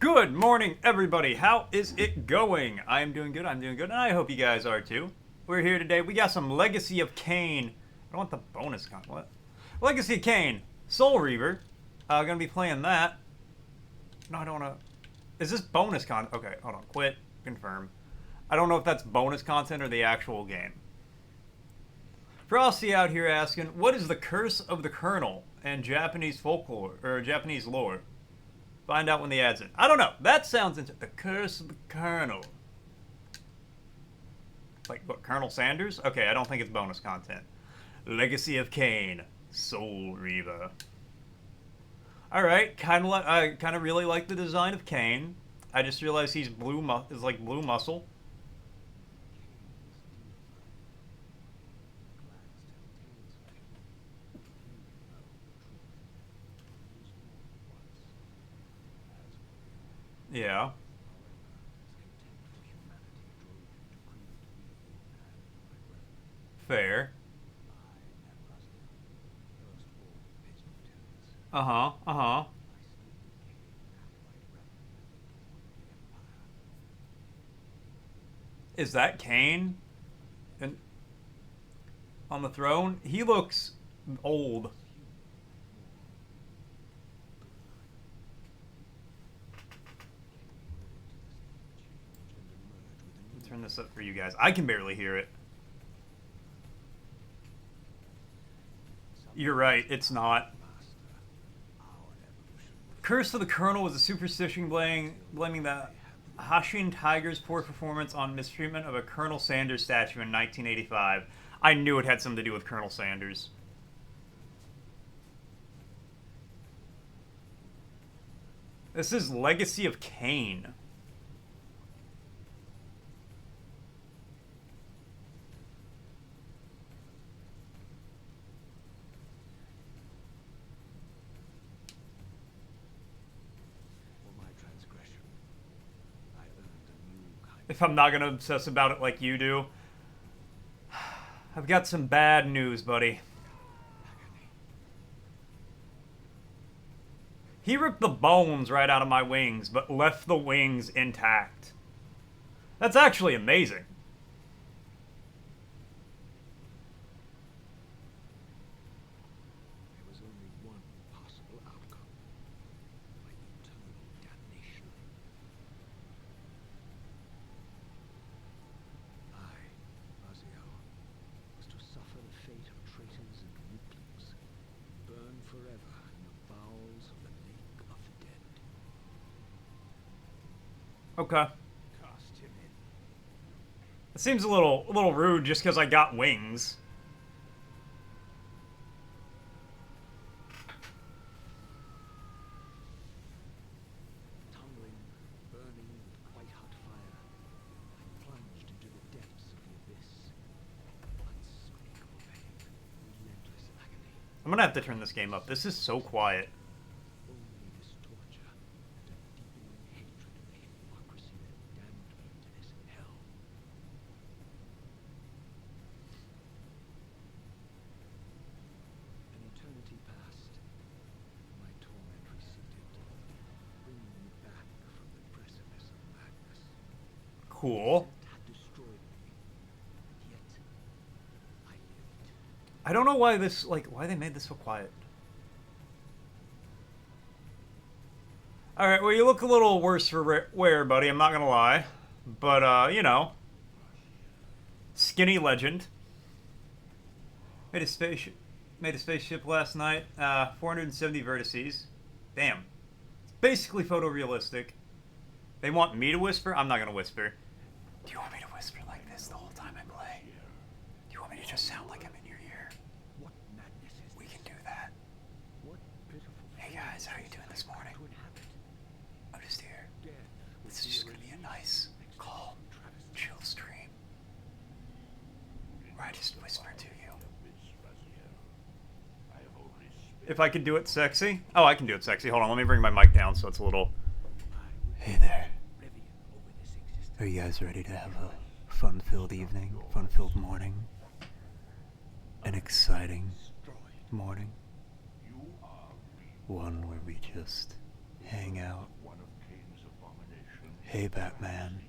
Good morning, everybody. How is it going? I am doing good, and I hope you guys are too. We're here today. We got some Legacy of Kain. I don't want the bonus con. What? Legacy of Kain. Soul Reaver. Gonna be playing that. No, I don't wanna. Is this bonus con? Okay, hold on. Quit. Confirm. I don't know if that's bonus content or the actual game. Frosty out here asking, what is the curse of the Colonel and Japanese folklore, or Japanese lore? Find out when the ad's in. I don't know. That sounds into the curse of the Colonel. Like, what, Colonel Sanders? Okay, I don't think it's bonus content. Legacy of Kain. Soul Reaver. Alright, I kind of really like the design of Kain. I just realized he's blue muscle. Yeah. Fair. Uh-huh, uh-huh. Is that Kain? And on the throne? He looks old. Turn this up for you guys. I can barely hear it. You're right, it's not. Curse of the Colonel was a superstition blaming the Hashin Tiger's poor performance on mistreatment of a Colonel Sanders statue in 1985. I knew it had something to do with Colonel Sanders. This is Legacy of Kain. If I'm not gonna obsess about it like you do, I've got some bad news, buddy. He ripped the bones right out of my wings, but left the wings intact. That's actually amazing. There was only one possible outcome. My eternal damnation. I, Raziel, was to suffer the fate of traitors and weaklings, burn forever in the bowels of the lake of the dead. Okay. Cast him in. It seems a little rude just because I got wings. Tumbling, burning with quite hot fire, I plunged into the depths of the abyss. Unspeakable pain, relentless agony. I'm gonna have to turn this game up. This is so quiet. Only this torture and a deepening hatred of the hypocrisy that damned me to this hell. An eternity passed. My torment receded, bringing me back from the precipice of madness. Cool. It had destroyed me, yet I lived. I don't know why why they made this so quiet. Alright, well, you look a little worse for wear, buddy. I'm not gonna lie. But, you know. Skinny legend. Made a spaceship last night. 470 vertices. Damn. It's basically photorealistic. They want me to whisper? I'm not gonna whisper. Do you want me to whisper like this the whole time I play? Do you want me to just sound like I'm in your ear? What madness is We this? can do that. What pitiful Hey guys, how are you doing this morning? to inhabit? I'm just here. Death This is just gonna be a nice, calm, chill stream. Where I just whisper to you. If I could do it sexy? Oh, I can do it sexy. Hold on, let me bring my mic down so it's a little... Hey there. Are you guys ready to have a fun-filled evening? Fun-filled morning? An exciting morning? One where we just hang out, Hey Batman,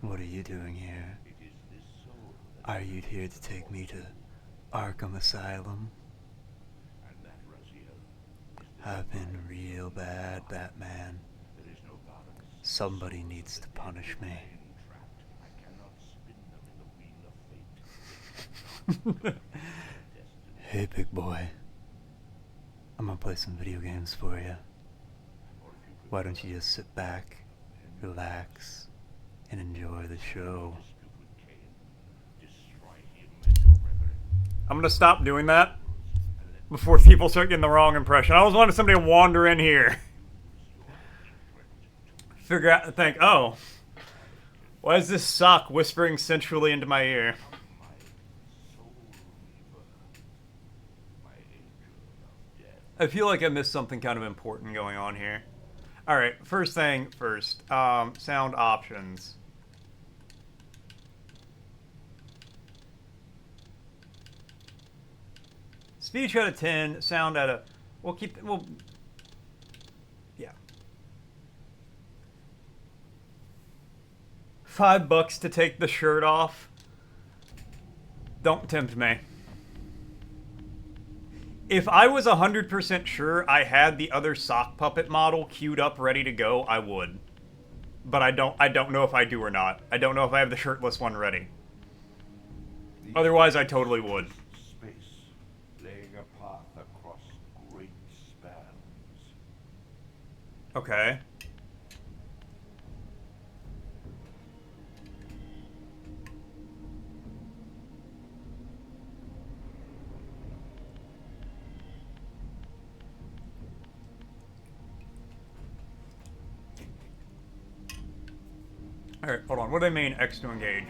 what are you doing here? Are you here to take me to Arkham Asylum? I've been real bad, Batman. Somebody needs to punish me. Hey big boy, I'm gonna play some video games for you. Why don't you just sit back, relax, and enjoy the show? I'm gonna stop doing that before people start getting the wrong impression. I always wanted somebody to wander in here, figure out, and think, oh, why is this sock whispering sensually into my ear? I feel like I missed something kind of important going on here. Alright, first thing first. Sound options. Speech out of 10, sound out of... yeah. $5 to take the shirt off. Don't tempt me. If I was 100% sure I had the other sock puppet model queued up ready to go, I would. But I don't know if I do or not. I don't know if I have the shirtless one ready. Otherwise, I totally would. Space, laying a path across great spans. Okay. Alright, hold on. What do they mean, X to engage?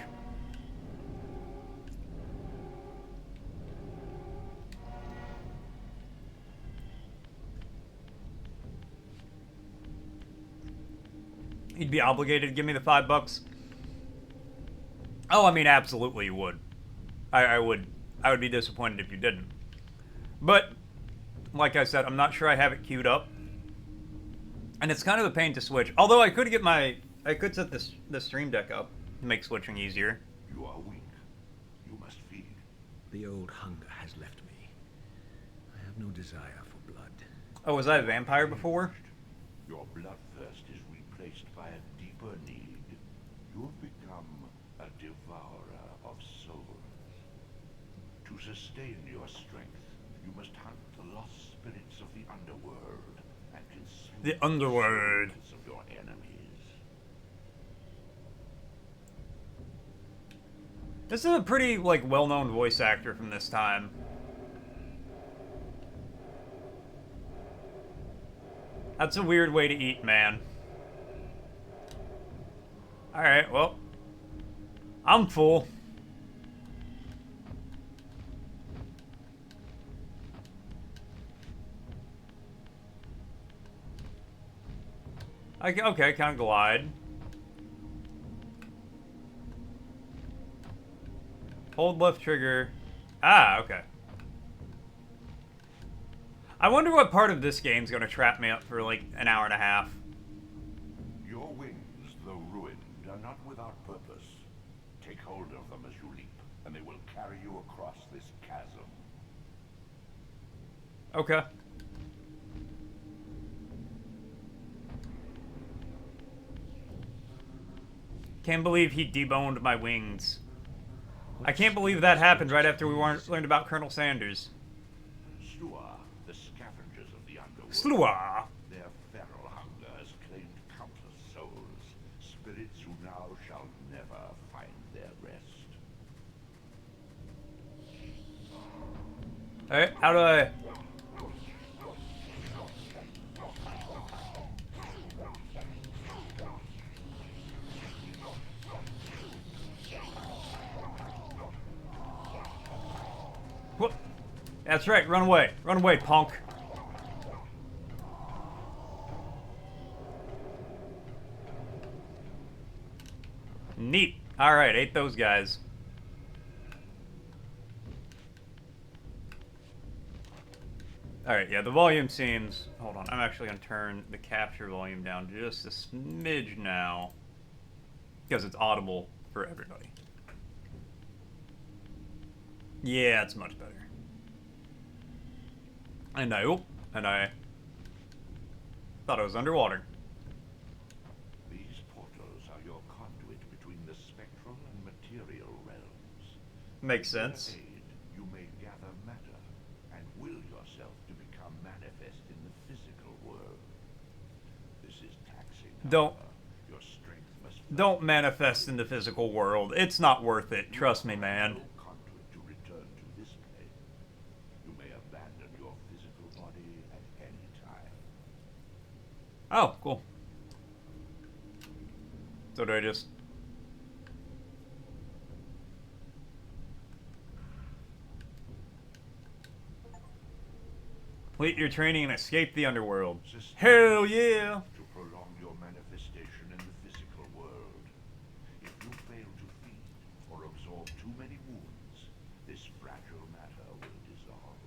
You'd be obligated to give me the $5? Oh, I mean, absolutely you would. I would be disappointed if you didn't. But, like I said, I'm not sure I have it queued up. And it's kind of a pain to switch. Although I could get I could set the stream deck up to make switching easier. You are weak. You must feed. The old hunger has left me. I have no desire for blood. Oh, was I a vampire before? Your bloodthirst is replaced by a deeper need. You have become a devourer of souls. To sustain your strength, you must hunt the lost spirits of the underworld and consume The underworld. the souls of your enemies. This is a pretty, like, well-known voice actor from this time. That's a weird way to eat, man. Alright, well. I'm full. Okay, kind of glide. Hold left trigger. Ah, okay. I wonder what part of this game's gonna trap me up for like an hour and a half. Your wings, though ruined, are not without purpose. Take hold of them as you leap, and they will carry you across this chasm. Okay. Can't believe he deboned my wings. I can't believe that happened right after we learned about Colonel Sanders. Slua, the scavengers of the underworld. Slua! Their feral hunger has claimed countless souls, spirits who now shall never find their rest. Alright, how do I... Whoop. That's right, run away. Run away, punk. Neat. Alright, ate those guys. Alright, yeah, the volume seems... Hold on, I'm actually going to turn the capture volume down just a smidge now. Because it's audible for everybody. Yeah, it's much better. And I thought I was underwater. These portals are your conduit between the spectral and material realms. Makes With their sense. aid, you may gather matter and will yourself to become manifest in the physical world. This is taxing. Don't However, your strength must don't manifest in the physical world. It's not worth it. Trust me, man. no conduit to return to this plane. You may abandon your physical body at any time. Oh, cool. So do I just... complete your training and escape the underworld. Hell yeah! To prolong your manifestation in the physical world. If you fail to feed or absorb too many wounds, this fragile matter will dissolve.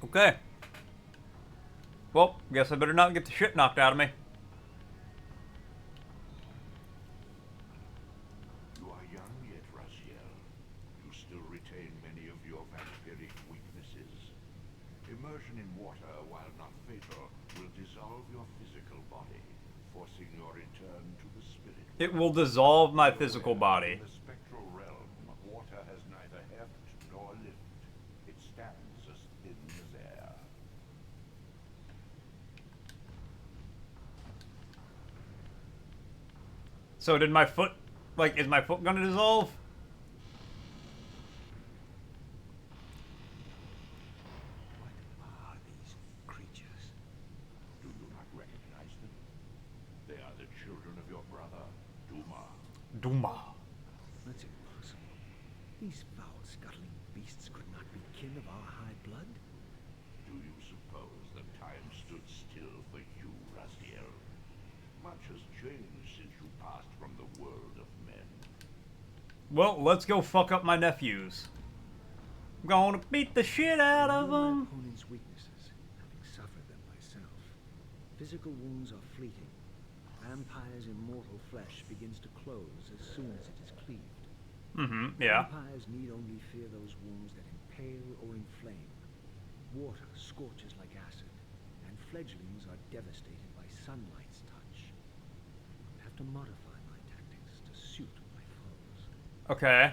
Okay. Well, guess I better not get the shit knocked out of me. You are young yet, Raziel. You still retain many of your vampiric weaknesses. Immersion in water, while not fatal, will dissolve your physical body, forcing your return to the spirit. It will dissolve my physical body. In the spectral realm, water has neither heft nor lift. It stands as thin as air. So did my foot... like, is my foot gonna dissolve? What are these creatures? Do you not recognize them? They are the children of your brother, Duma. Duma. That's impossible. These foul, scuttling beasts could not be kin of our high blood. Do you suppose that time stood still for you, Raziel? Much has changed since you passed from the world of men. Well, let's go fuck up my nephews. I'm gonna beat the shit out of I know my them. opponent's weaknesses, having suffered them myself. Physical wounds are fleeting. Vampire's immortal flesh begins to close as soon as it is cleaved. Yeah. Vampires need only fear those wounds that impale or inflame. Water scorches like acid, and fledglings are devastated by sunlight's touch. I have to modify my tactics to suit my foes. Okay.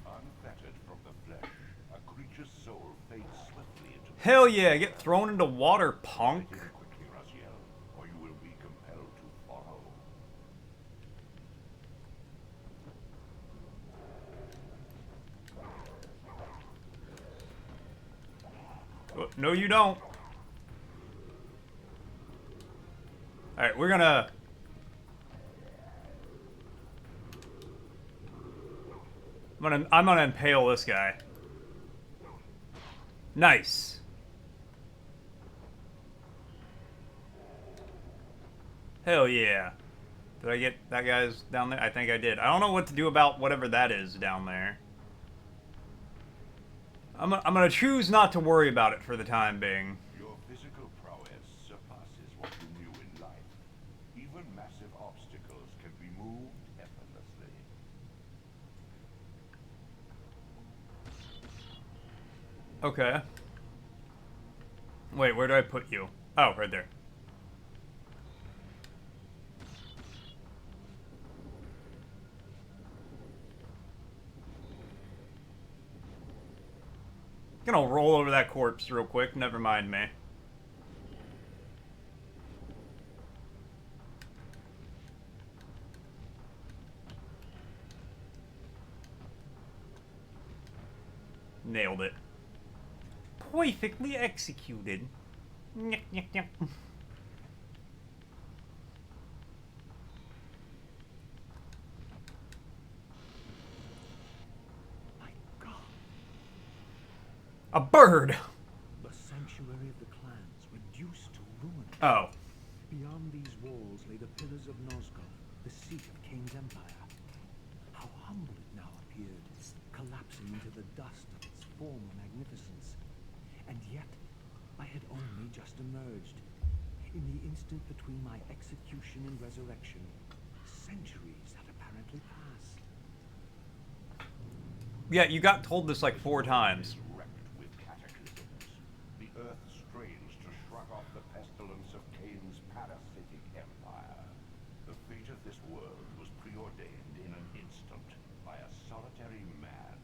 Unfettered from the flesh, a creature's soul fades swiftly into Hell yeah, get thrown into water, punk. Begin quickly, Raziel, or you will be compelled to follow. No, you don't. Alright, we're gonna... I'm gonna impale this guy. Nice. Hell yeah. Did I get that guy's down there? I think I did. I don't know what to do about whatever that is down there. I'm gonna choose not to worry about it for the time being. Your physical prowess surpasses what you knew in life. Even massive obstacles can be moved effortlessly. Okay. Wait, where do I put you? Oh, right there. Gonna roll over that corpse real quick. Never mind me. Nailed it. Perfectly executed. Nyek, nyek, nyek. My God! A bird! The sanctuary of the clans reduced to ruin. Oh. Beyond these walls lay the pillars of Nosgoth, the seat of Kain's empire. How humble it now appeared, collapsing into the dust of its former magnificence. And yet, I had only just emerged. In the instant between my execution and resurrection, centuries had apparently passed. Yeah, you got told this like 4 times. Wrecked with cataclysms. The earth strains to shrug off the pestilence of Kain's parasitic empire. The fate of this world was preordained in an instant by a solitary man.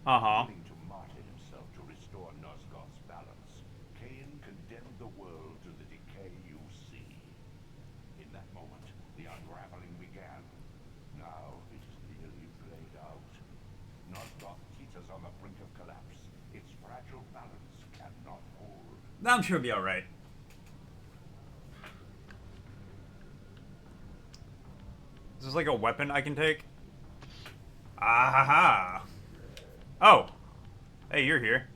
Uh-huh. Willing to martyr himself to restore Nosgoth's balance, Kain condemned the world to the decay you see. In that moment, the unraveling began. Now it is nearly played out. Nosgoth teeters on the brink of collapse. Its fragile balance cannot hold. I'm sure it'll be alright. Is this like a weapon I can take? Ah-ha-ha. Oh. Hey, you're here.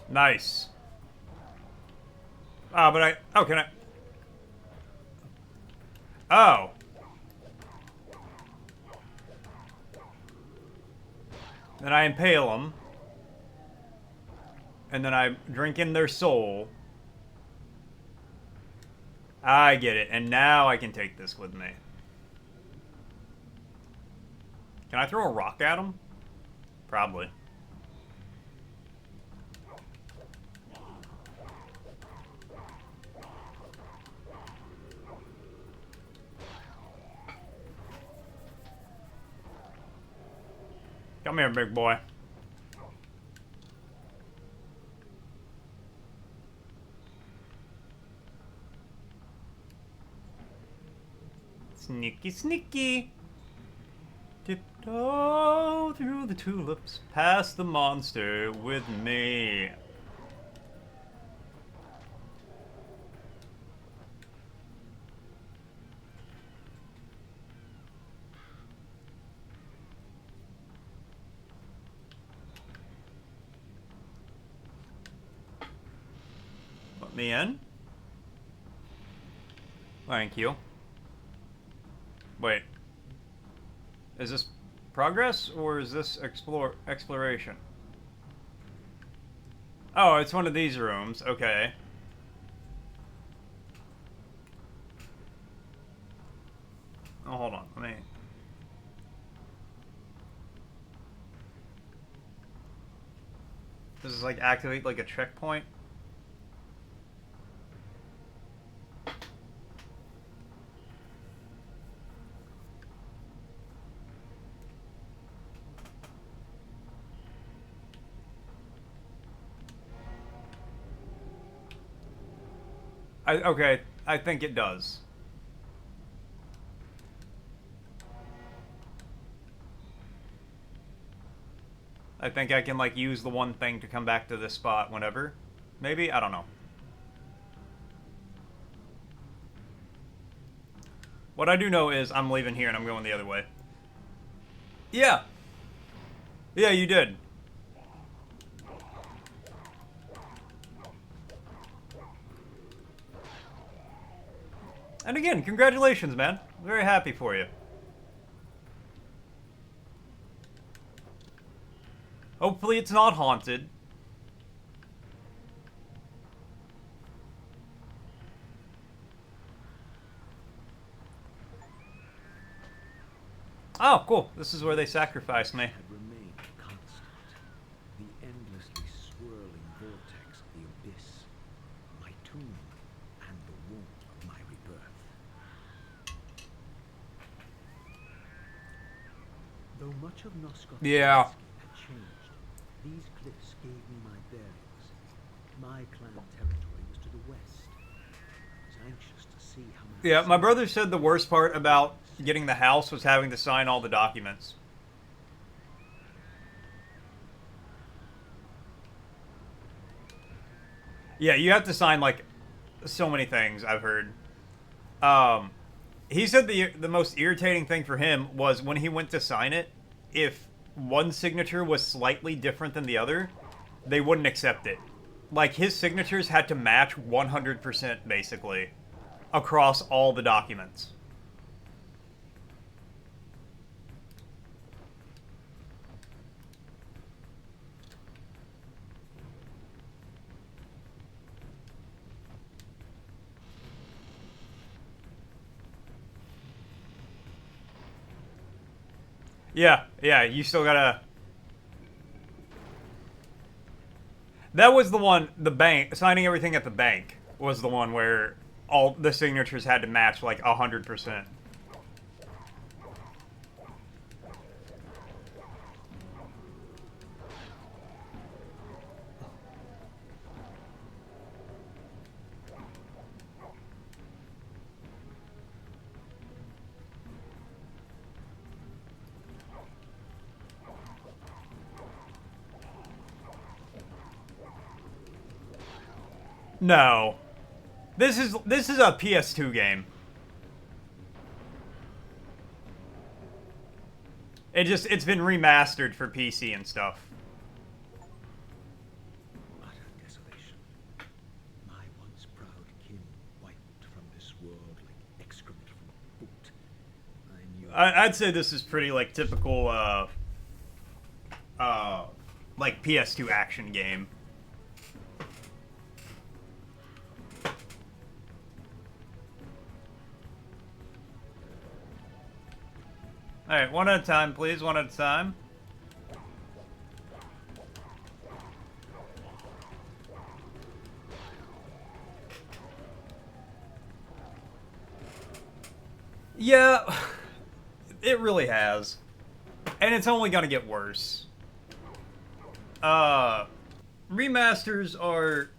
Nice. Oh, but I... Oh, can I... Oh. Then I impale them. And then I drink in their soul. I get it. And now I can take this with me. Can I throw a rock at them? Probably. Come here, big boy. Sneaky, sneaky. Tiptoe through the tulips, past the monster with me. Let me in. Thank you. Wait. Is this progress or is this exploration? Oh, it's one of these rooms. Okay. Oh, hold on. Let me... Does this like activate like a checkpoint? Okay, I think it does. I think I can, like, use the one thing to come back to this spot whenever. Maybe? I don't know. What I do know is I'm leaving here and I'm going the other way. Yeah. Yeah, you did. And again, congratulations, man. Very happy for you. Hopefully it's not haunted. Oh, cool. This is where they sacrificed me. Had remained constant. The endlessly swirling vortex of the abyss. My tomb and the womb of my rebirth. Though much of Nosgoth's Yeah. landscape had changed, these cliffs gave me my bearings. My clan territory was to the west. I was anxious to see how Yeah, my brother said the worst part about getting the house was having to sign all the documents. Yeah, you have to sign, like, so many things, I've heard. He said the most irritating thing for him was when he went to sign it, if one signature was slightly different than the other, they wouldn't accept it. Like, his signatures had to match 100%, basically, across all the documents. Yeah, you still gotta... That was the one, the bank, signing everything at the bank was the one where all the signatures had to match like 100%. No. This is a PS2 game. It's been remastered for PC and stuff. Utter desolation. My once proud kin wiped from this world like excrement from a boot. I knew I'd say this is pretty like typical like PS2 action game. Alright, one at a time, please. One at a time. Yeah, it really has. And it's only gonna get worse. Remasters are...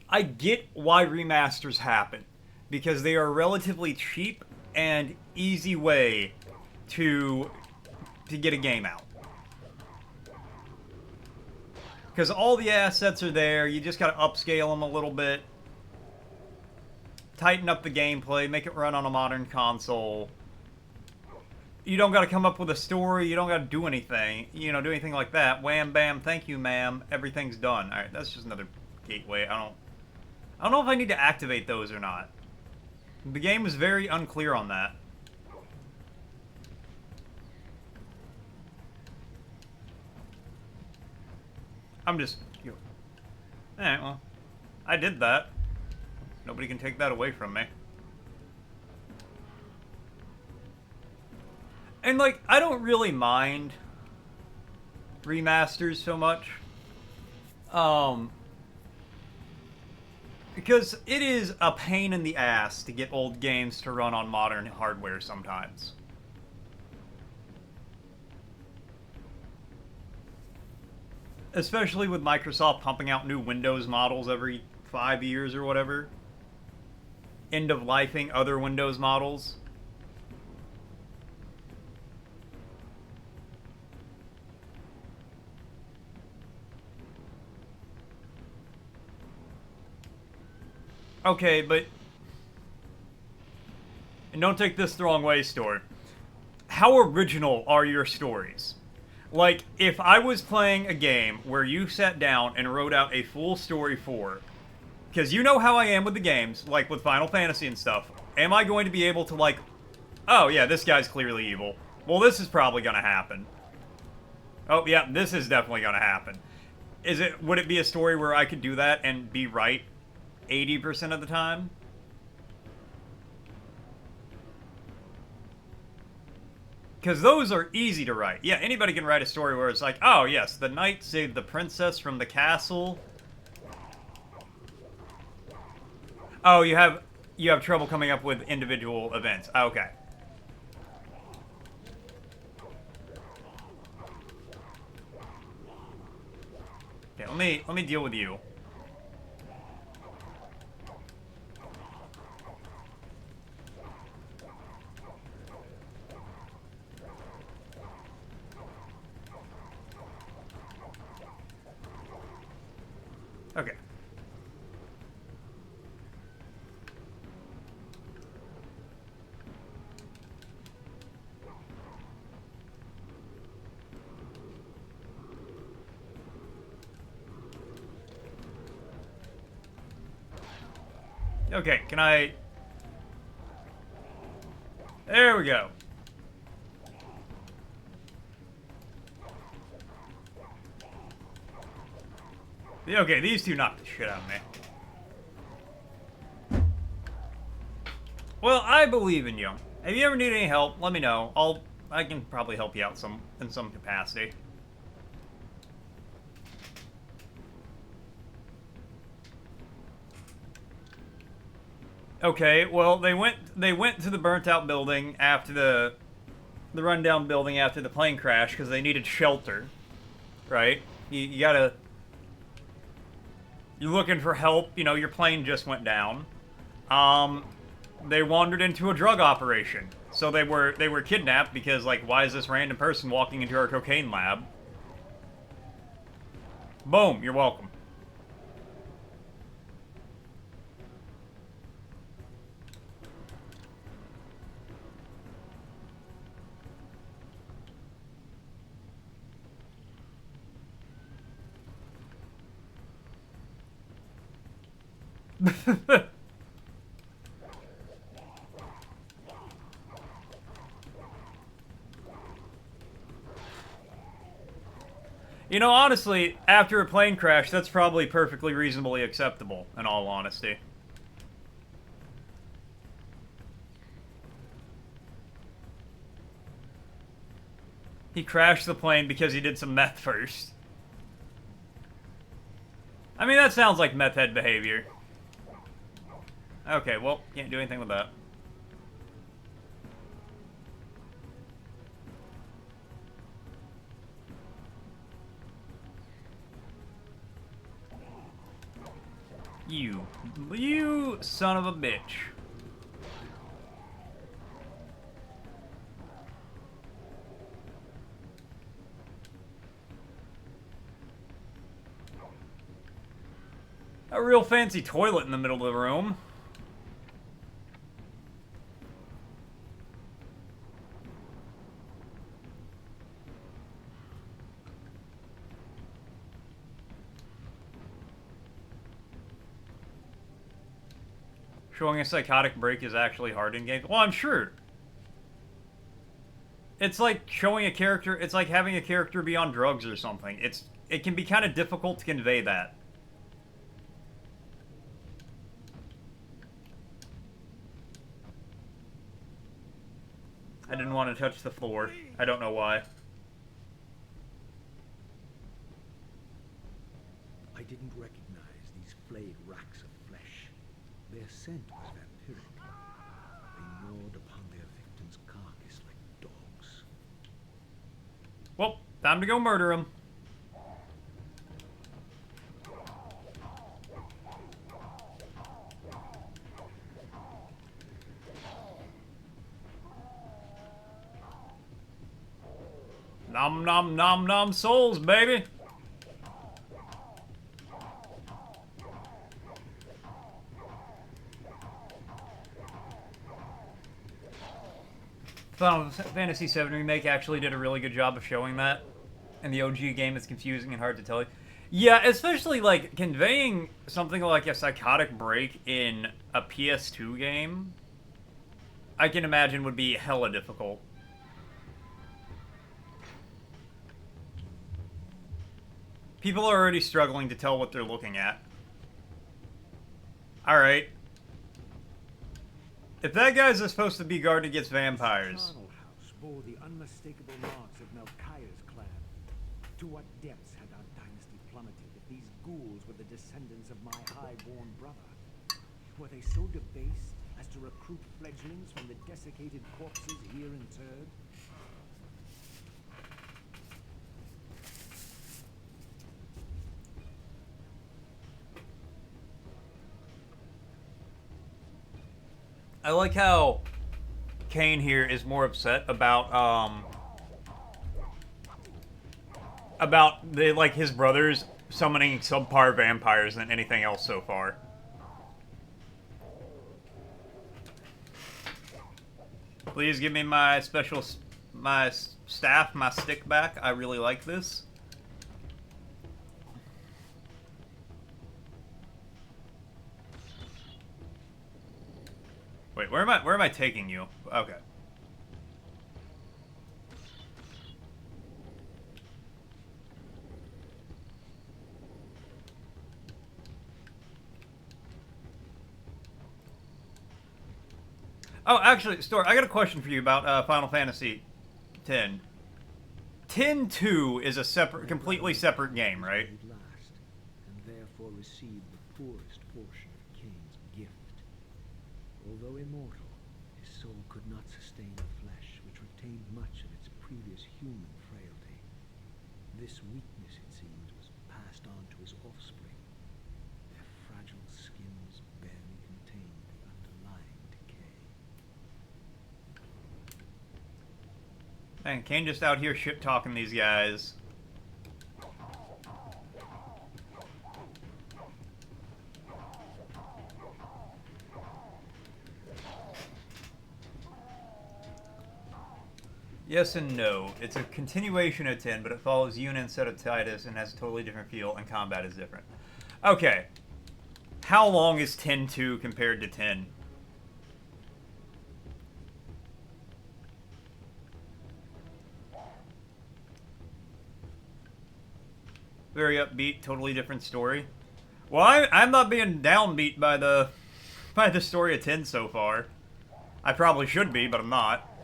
I get why remasters happen. Because they are a relatively cheap and easy way to get a game out. Because all the assets are there, you just gotta upscale them a little bit. Tighten up the gameplay, make it run on a modern console. You don't gotta come up with a story, you don't gotta do anything, do anything like that. Wham, bam, thank you, ma'am, everything's done. Alright, that's just another gateway. I don't know if I need to activate those or not. The game was very unclear on that. I'm just... Alright, well, I did that. Nobody can take that away from me. And, like, I don't really mind remasters so much. Because it is a pain in the ass to get old games to run on modern hardware sometimes. Especially with Microsoft pumping out new Windows models every 5 years or whatever. End-of-lifing other Windows models. Okay, but... And don't take this the wrong way, Store. How original are your stories? Like, if I was playing a game where you sat down and wrote out a full story for... Because you know how I am with the games, like with Final Fantasy and stuff. Am I going to be able to, like... Oh, yeah, this guy's clearly evil. Well, this is probably gonna happen. Oh, yeah, this is definitely gonna happen. Would it be a story where I could do that and be right 80% of the time? Because those are easy to write. Yeah, anybody can write a story where it's like, oh, yes, the knight saved the princess from the castle. Oh, you have trouble coming up with individual events. Okay. Okay, let me deal with you. Okay. Okay, can I... There we go. Okay, these two knocked the shit out of me. Well, I believe in you. If you ever need any help, let me know. I can probably help you out in some capacity. Okay, well they went to the burnt out building after the rundown building after the plane crash because they needed shelter, right? You gotta. You're looking for help. You know your plane just went down. They wandered into a drug operation. So they were kidnapped because, like, why is this random person walking into our cocaine lab? Boom, you're welcome. You know, honestly, after a plane crash, that's probably perfectly reasonably acceptable, in all honesty. He crashed the plane because he did some meth first. I mean, that sounds like meth head behavior. Okay, well, can't do anything with that. You son of a bitch. A real fancy toilet in the middle of the room. Showing a psychotic break is actually hard in games. Well, I'm sure. It's like showing a character, it's like having a character be on drugs or something. It can be kind of difficult to convey that. I didn't want to touch the floor. I don't know why. I didn't recognize these flayed racks of flesh. Their scent was vampiric. They gnawed upon their victim's carcass like dogs. Well, time to go murder him. Nom nom nom nom souls, baby. Final Fantasy VII Remake actually did a really good job of showing that. And the OG game is confusing and hard to tell. Yeah, especially like conveying something like a psychotic break in a PS2 game, I can imagine would be hella difficult. People are already struggling to tell what they're looking at. Alright. If that guy's supposed to be guarding against vampires. The house bore the unmistakable marks of Melchiah's clan. To what depths had our dynasty plummeted if these ghouls were the descendants of my high-born brother? Were they so debased as to recruit fledglings from the desiccated corpses here interred? I like how Kain here is more upset about his brothers summoning subpar vampires than anything else so far. Please give me my staff, my stick back. I really like this. Wait, where am I taking you? Okay. Oh, actually, Stor, I got a question for you about Final Fantasy X. 10-2 is a completely separate game, right? Last, and therefore received the poorest portion of Kain's gift. Although immortal, his soul could not sustain the flesh, which retained much of its previous human frailty. This weakness, it seemed, was passed on to his offspring. Their fragile skins barely contained the underlying decay. Man, Kain just out here shit-talking these guys. Yes and no. It's a continuation of 10, but it follows Yuna instead of Titus and has a totally different feel, and combat is different. Okay. How long is 10-2 compared to 10? Very upbeat, totally different story. Well, I'm not being downbeat by the story of 10 so far. I probably should be, but I'm not.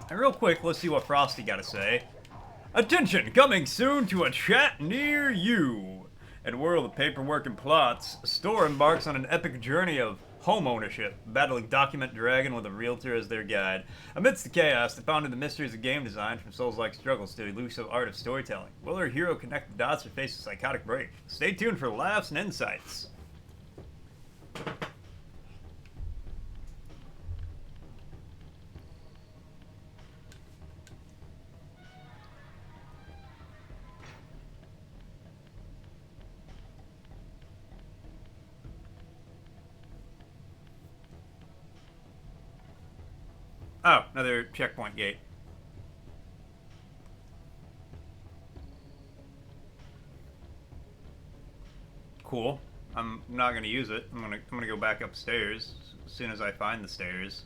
And real quick, let's see what Frosty got to say. Attention! Coming soon to a chat near you! In a world of paperwork and plots, Store embarks on an epic journey of home ownership, battling Document Dragon with a realtor as their guide. Amidst the chaos, they ponder the mysteries of game design from Souls-like struggles to the elusive art of storytelling. Will our hero connect the dots or face a psychotic break? Stay tuned for laughs and insights. Oh, another checkpoint gate. Cool. I'm not gonna use it. I'm gonna go back upstairs as soon as I find the stairs.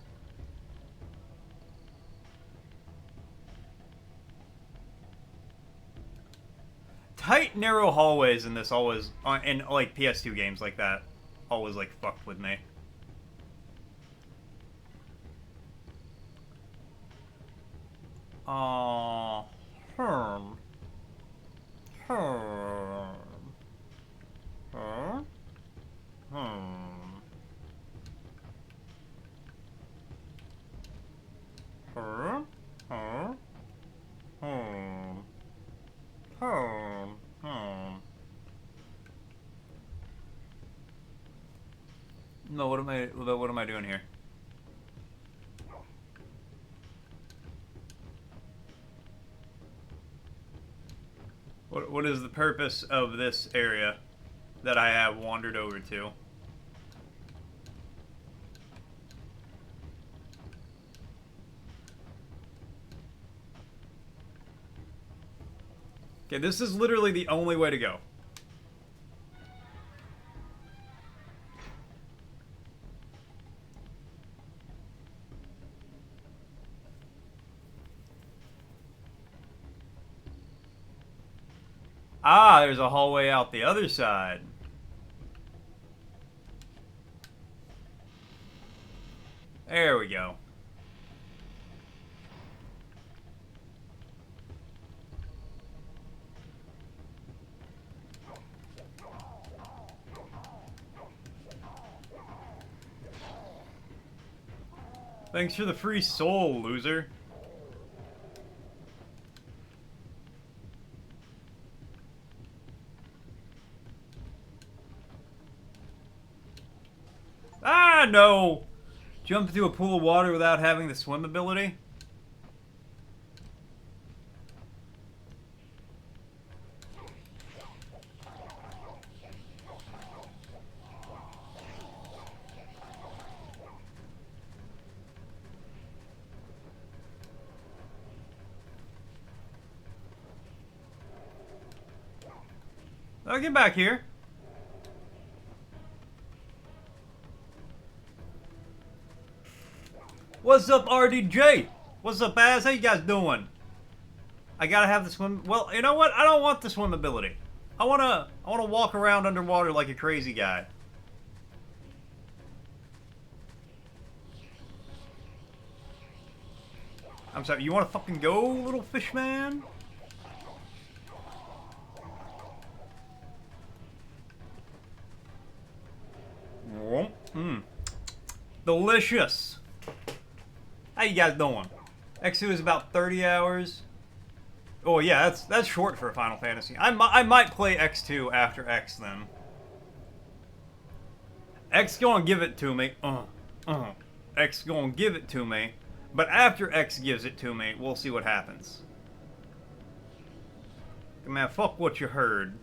Tight, narrow hallways in this always, in like PS2 games like that, always like fucked with me. Herm. Herm. Huh? Huh? No, what am I doing here? What is the purpose of this area that I have wandered over to? Okay, this is literally the only way to go. Ah, there's a hallway out the other side. There we go. Thanks for the free soul, loser. Ah, no! Jump into a pool of water without having the swim ability? I'll get back here. What's up, RDJ? What's up, Baz? How you guys doing? I gotta have the swim. Well, you know what? I don't want the swim ability. I wanna walk around underwater like a crazy guy. I'm sorry. You wanna fucking go, little fish man? Mmm. Delicious. How you guys doing? X2 is about 30 hours. Oh yeah, that's short for a Final Fantasy. I might play X2 after X then. X gonna give it to me. X gonna give it to me. But after X gives it to me, we'll see what happens. Man, fuck what you heard.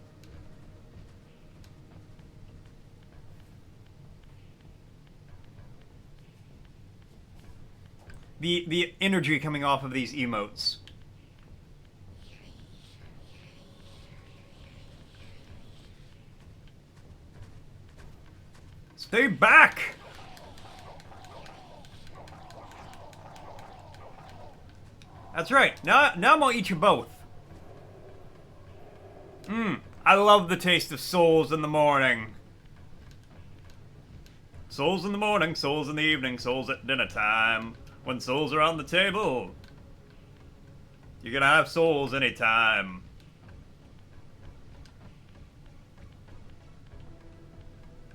The energy coming off of these emotes. Stay back! That's right. Now I'm gonna eat you both. I love the taste of souls in the morning. Souls in the morning, souls in the evening, souls at dinner time. When souls are on the table, you're gonna have souls anytime.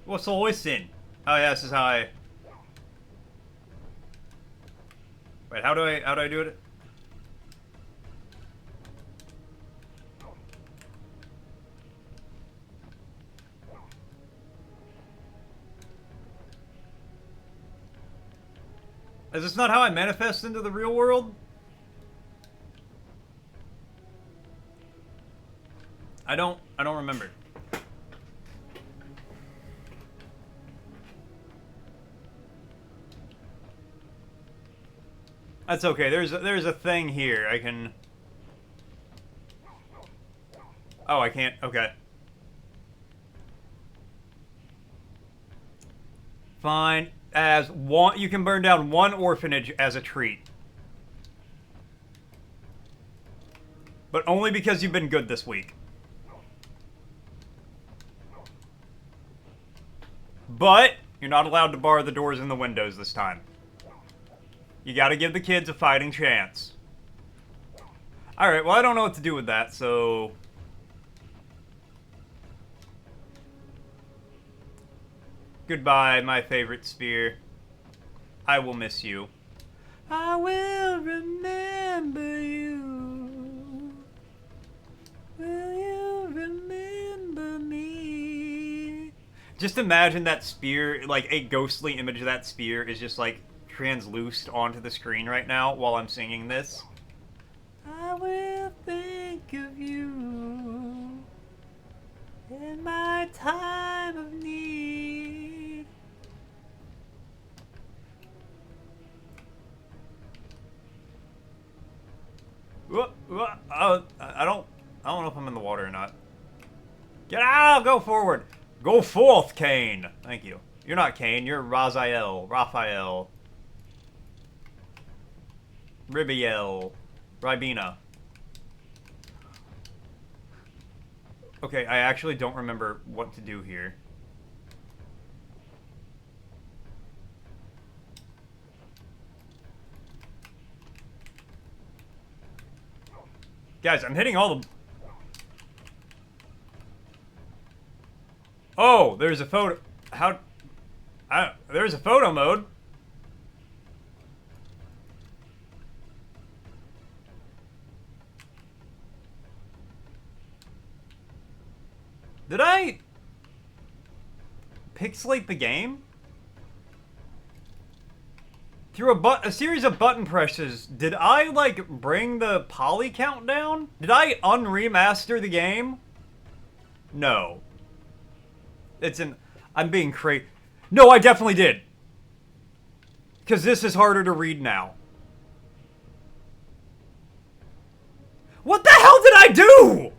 What's the listen? Oh yeah, this is how I... Wait, how do I do it? Is this not how I manifest into the real world? I don't remember. That's okay. There's a thing here. I can... Oh, I can't. Okay. Fine. As one, you can burn down one orphanage as a treat. But only because you've been good this week. But you're not allowed to bar the doors and the windows this time. You gotta give the kids a fighting chance. Alright, well I don't know what to do with that, so... Goodbye, my favorite spear. I will miss you. I will remember you. Will you remember me? Just imagine that spear, like a ghostly image of that spear is just like transluced onto the screen right now while I'm singing this. I will think of you in my time of need. I don't know if I'm in the water or not. Get out! Go forward! Go forth, Kain! Thank you. You're not Kain, you're Raphael. Ribiel. Ribena. Okay, I actually don't remember what to do here. Guys, I'm hitting all the... Oh, there's a photo... How... there's a photo mode. Did I... pixelate the game? Through a series of button presses, did I, like, bring the poly count down? Did I unremaster the game? No. It's an... I'm being crazy. No, I definitely did. Because this is harder to read now. What the hell did I do?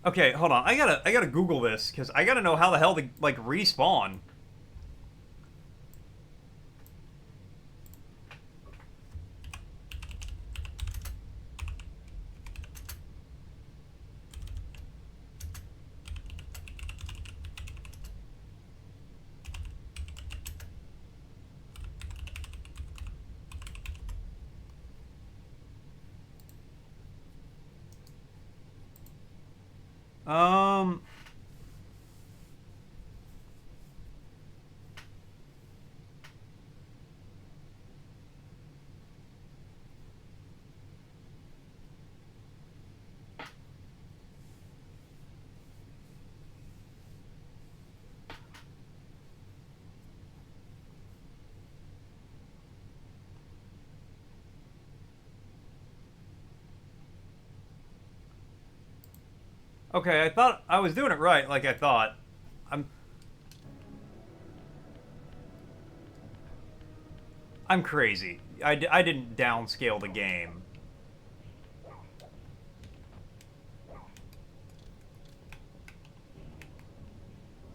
Okay, hold on. I gotta Google this because I gotta know how the hell to like respawn. Um. Okay, I thought I was doing it right, like I thought. I'm I'm crazy. I didn't downscale the game.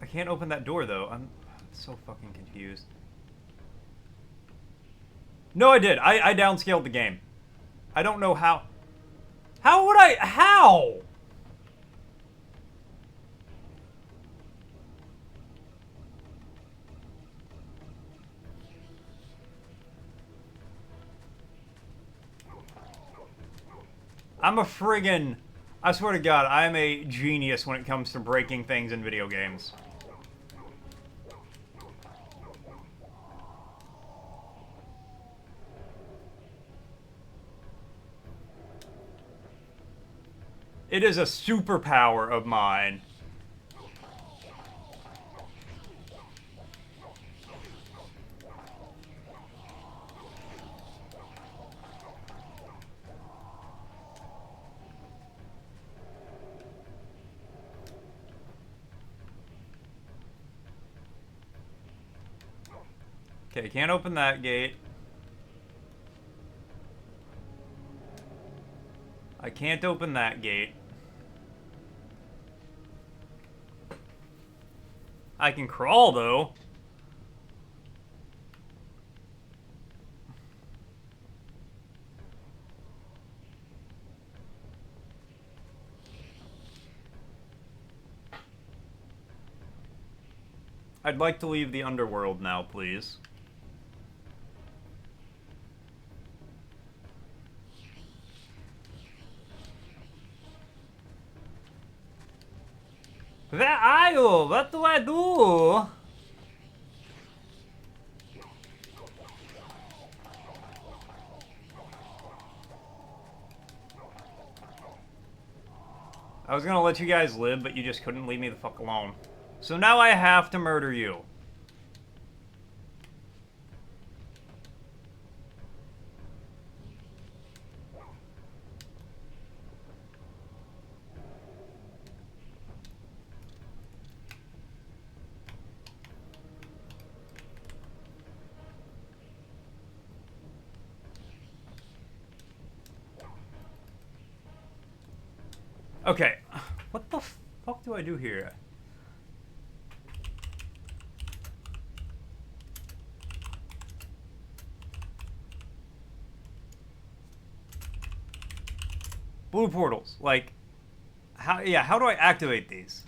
I can't open that door though. I'm so fucking confused. No, I did. I downscaled the game. I don't know how. How would I? How? I'm a friggin'. I swear to God, I'm a genius when it comes to breaking things in video games. It is a superpower of mine. Okay, can't open that gate. I can't open that gate. I can crawl, though. I'd like to leave the underworld now, please. Where are you? What do I do? I was gonna let you guys live, but you just couldn't leave me the fuck alone. So now I have to murder you. Okay, what the fuck do I do here? Blue portals, like, how? Yeah, how do I activate these?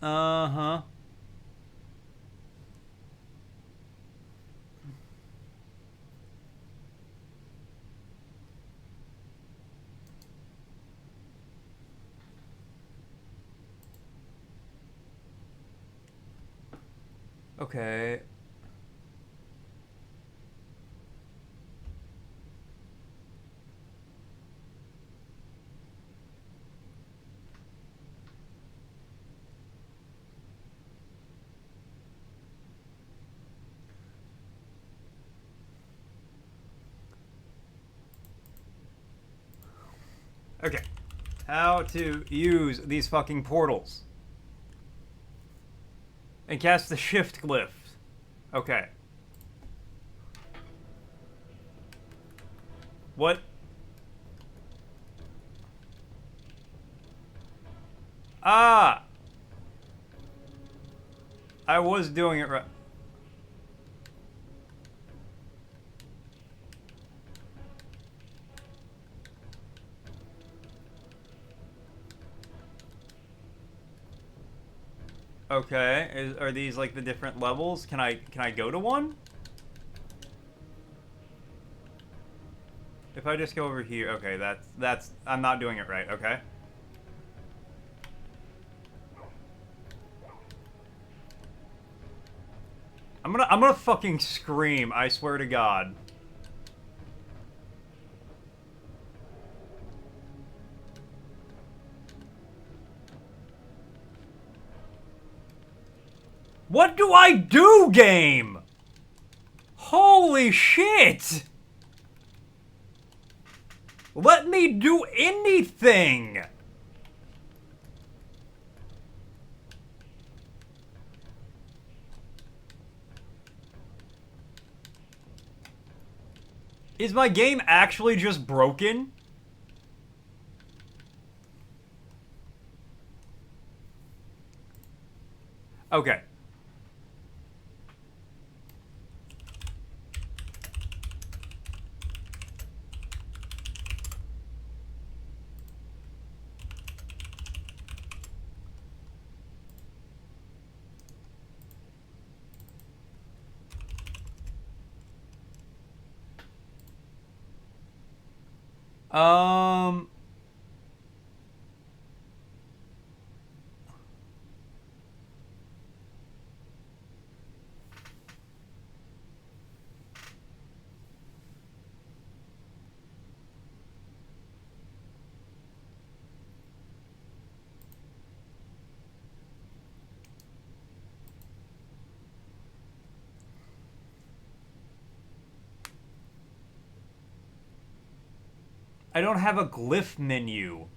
Uh-huh. Okay. Okay. How to use these fucking portals. And cast the shift glyph. Okay. What? Ah! I was doing it right. Okay, are these like the different levels? Can I go to one? If I just go over here, okay, that's I'm not doing it right, okay? I'm gonna fucking scream, I swear to God. What do I do, game? Holy shit! Let me do anything! Is my game actually just broken? Okay. Um... I don't have a glyph menu.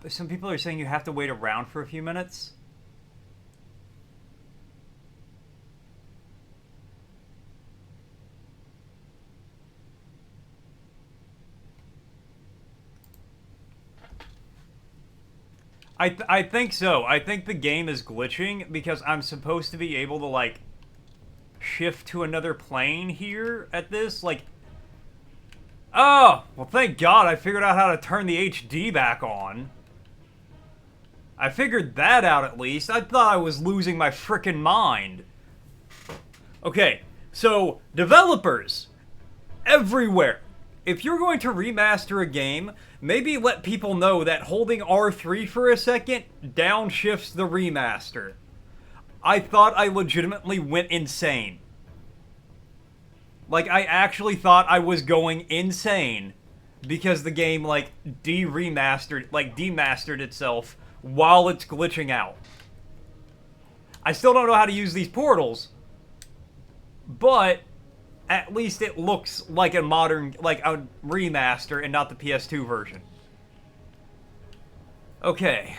Some people are saying you have to wait around for a few minutes. I think so. I think the game is glitching because I'm supposed to be able to, like, shift to another plane here at this. Like, oh, well, thank God I figured out how to turn the HD back on. I figured that out at least. I thought I was losing my frickin' mind. Okay, so developers everywhere. If you're going to remaster a game, maybe let people know that holding R3 for a second downshifts the remaster. I thought I legitimately went insane. Like, I actually thought I was going insane because the game, like, demastered itself while it's glitching out. I still don't know how to use these portals, but at least it looks like a modern, like a remaster and not the PS2 version. Okay.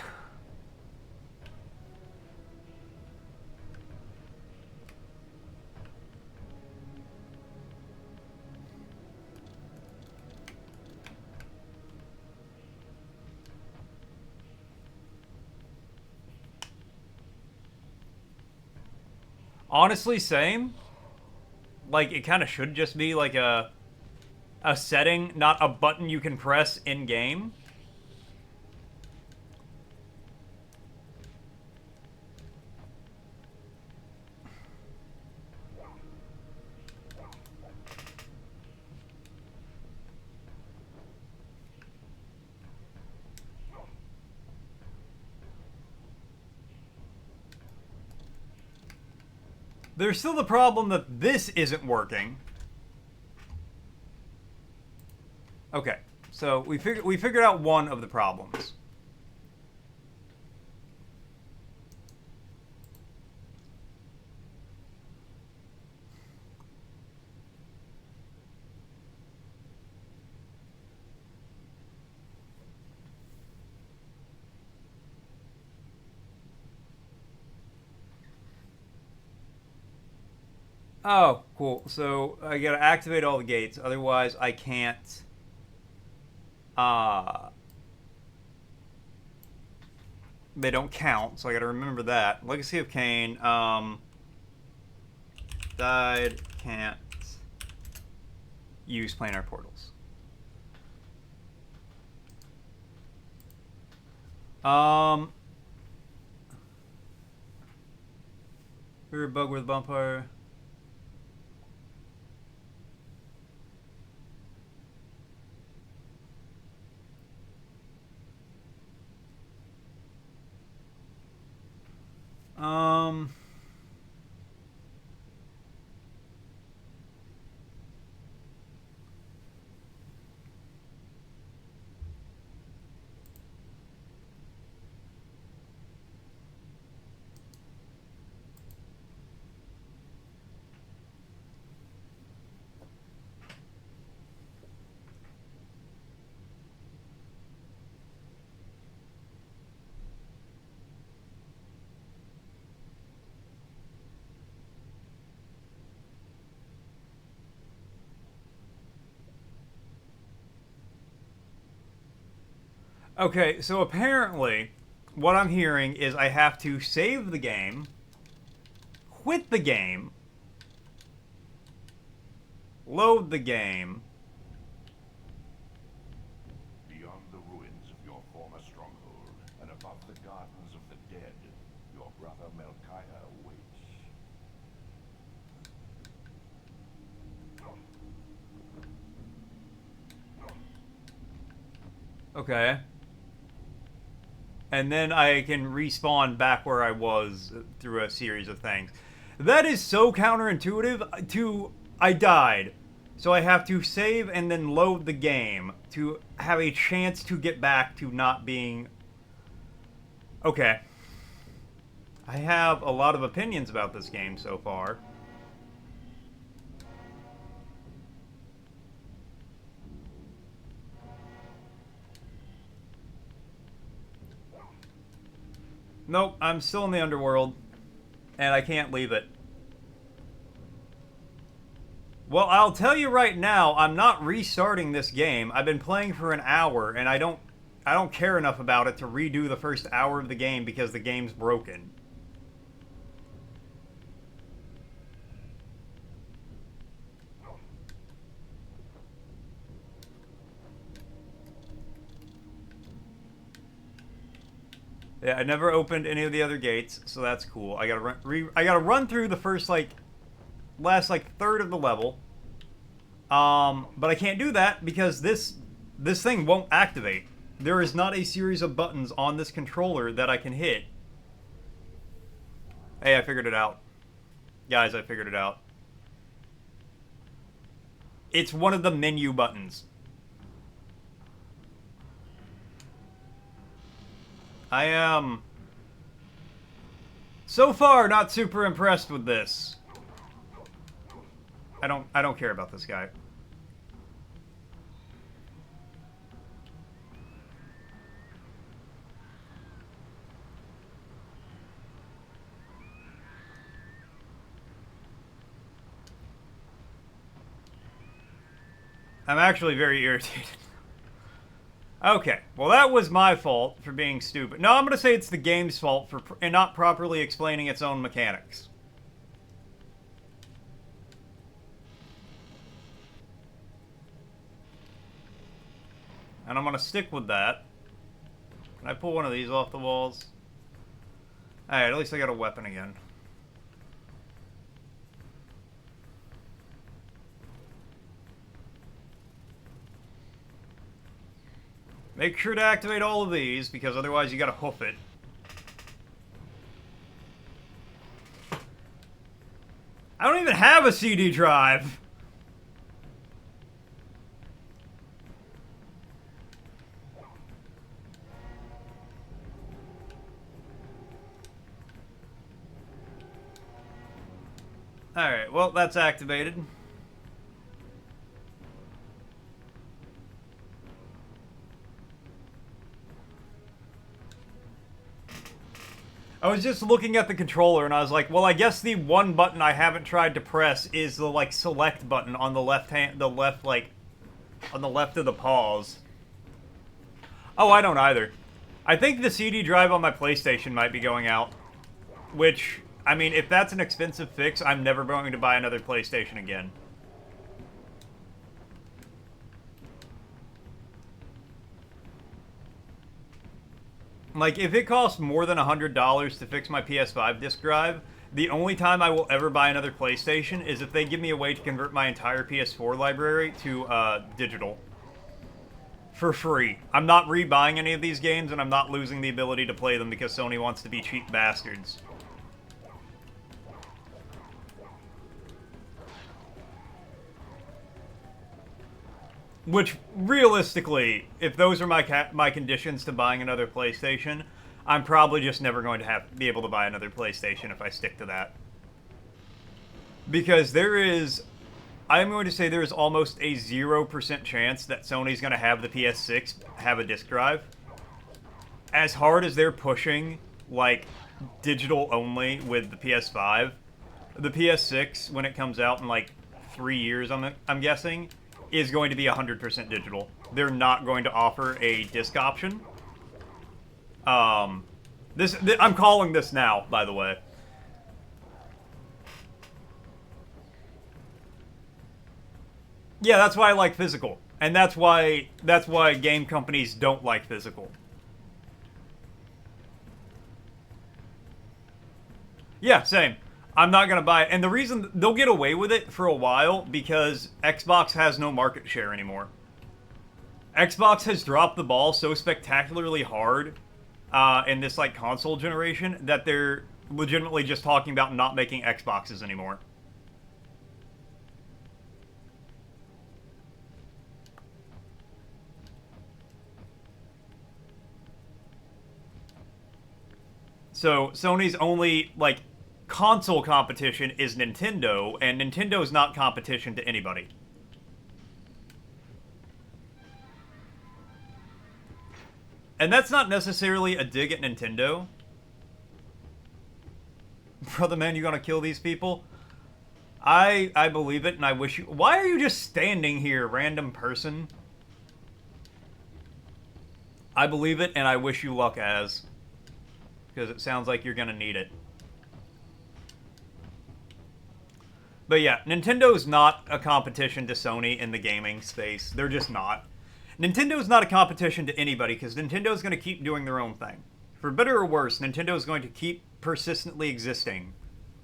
Honestly, same. Like, it kind of should just be like a setting, not a button you can press in-game. There's still the problem that this isn't working. Okay, so we figured out one of the problems. Oh, cool. So I gotta activate all the gates, otherwise I can't. Uh, they don't count, so I gotta remember that. Legacy of Kain. Died. Can't use planar portals. We're a bug with vampire. Um. Okay, so apparently, what I'm hearing is I have to save the game, quit the game, load the game. Beyond the ruins of your former stronghold, and above the gardens of the dead, your brother Melchiah awaits. Okay. And then I can respawn back where I was through a series of things. That is so counterintuitive to I died. So I have to save and then load the game to have a chance to get back to not being... Okay. I have a lot of opinions about this game so far. Nope, I'm still in the underworld. And I can't leave it. Well, I'll tell you right now, I'm not restarting this game. I've been playing for an hour, and I don't care enough about it to redo the first hour of the game because the game's broken. Yeah, I never opened any of the other gates, so that's cool. I gotta run through the first last third of the level. But I can't do that because this thing won't activate. There is not a series of buttons on this controller that I can hit. Hey, I figured it out. Guys, I figured it out. It's one of the menu buttons. I am so far not super impressed with this. I don't care about this guy. I'm actually very irritated. Okay, well that was my fault for being stupid. No, I'm gonna say it's the game's fault for not properly explaining its own mechanics. And I'm gonna stick with that. Can I pull one of these off the walls? Alright, at least I got a weapon again. Make sure to activate all of these, because otherwise you gotta hoof it. I don't even have a CD drive! Alright, well, that's activated. I was just looking at the controller and I was like, well, I guess the one button I haven't tried to press is the like select button on the left hand, on the left of the paws. Oh, I don't either. I think the CD drive on my PlayStation might be going out, which, I mean, if that's an expensive fix, I'm never going to buy another PlayStation again. Like, if it costs more than $100 to fix my PS5 disc drive, the only time I will ever buy another PlayStation is if they give me a way to convert my entire PS4 library to digital. For free. I'm not rebuying any of these games, and I'm not losing the ability to play them because Sony wants to be cheap bastards. Which, realistically, if those are my conditions to buying another PlayStation, I'm probably just never going to be able to buy another PlayStation if I stick to that. Because I'm going to say there is almost a 0% chance that Sony's going to have the PS6 have a disc drive. As hard as they're pushing, like, digital only with the PS5, the PS6, when it comes out in, like, 3 years, I'm guessing, is going to be 100% digital. They're not going to offer a disc option. I'm calling this now, by the way. Yeah, that's why I like physical. And that's why game companies don't like physical. Yeah, same. I'm not going to buy it. And the reason they'll get away with it for a while because Xbox has no market share anymore. Xbox has dropped the ball so spectacularly hard in this like console generation that they're legitimately just talking about not making Xboxes anymore. So Sony's only like console competition is Nintendo, and Nintendo is not competition to anybody. And that's not necessarily a dig at Nintendo. Brother man, you gonna kill these people? I believe it, and I wish you... Why are you just standing here, random person? I believe it, and I wish you luck, Az. Because it sounds like you're gonna need it. But yeah, Nintendo's not a competition to Sony in the gaming space. They're just not. Nintendo's not a competition to anybody because Nintendo's going to keep doing their own thing. For better or worse, Nintendo's going to keep persistently existing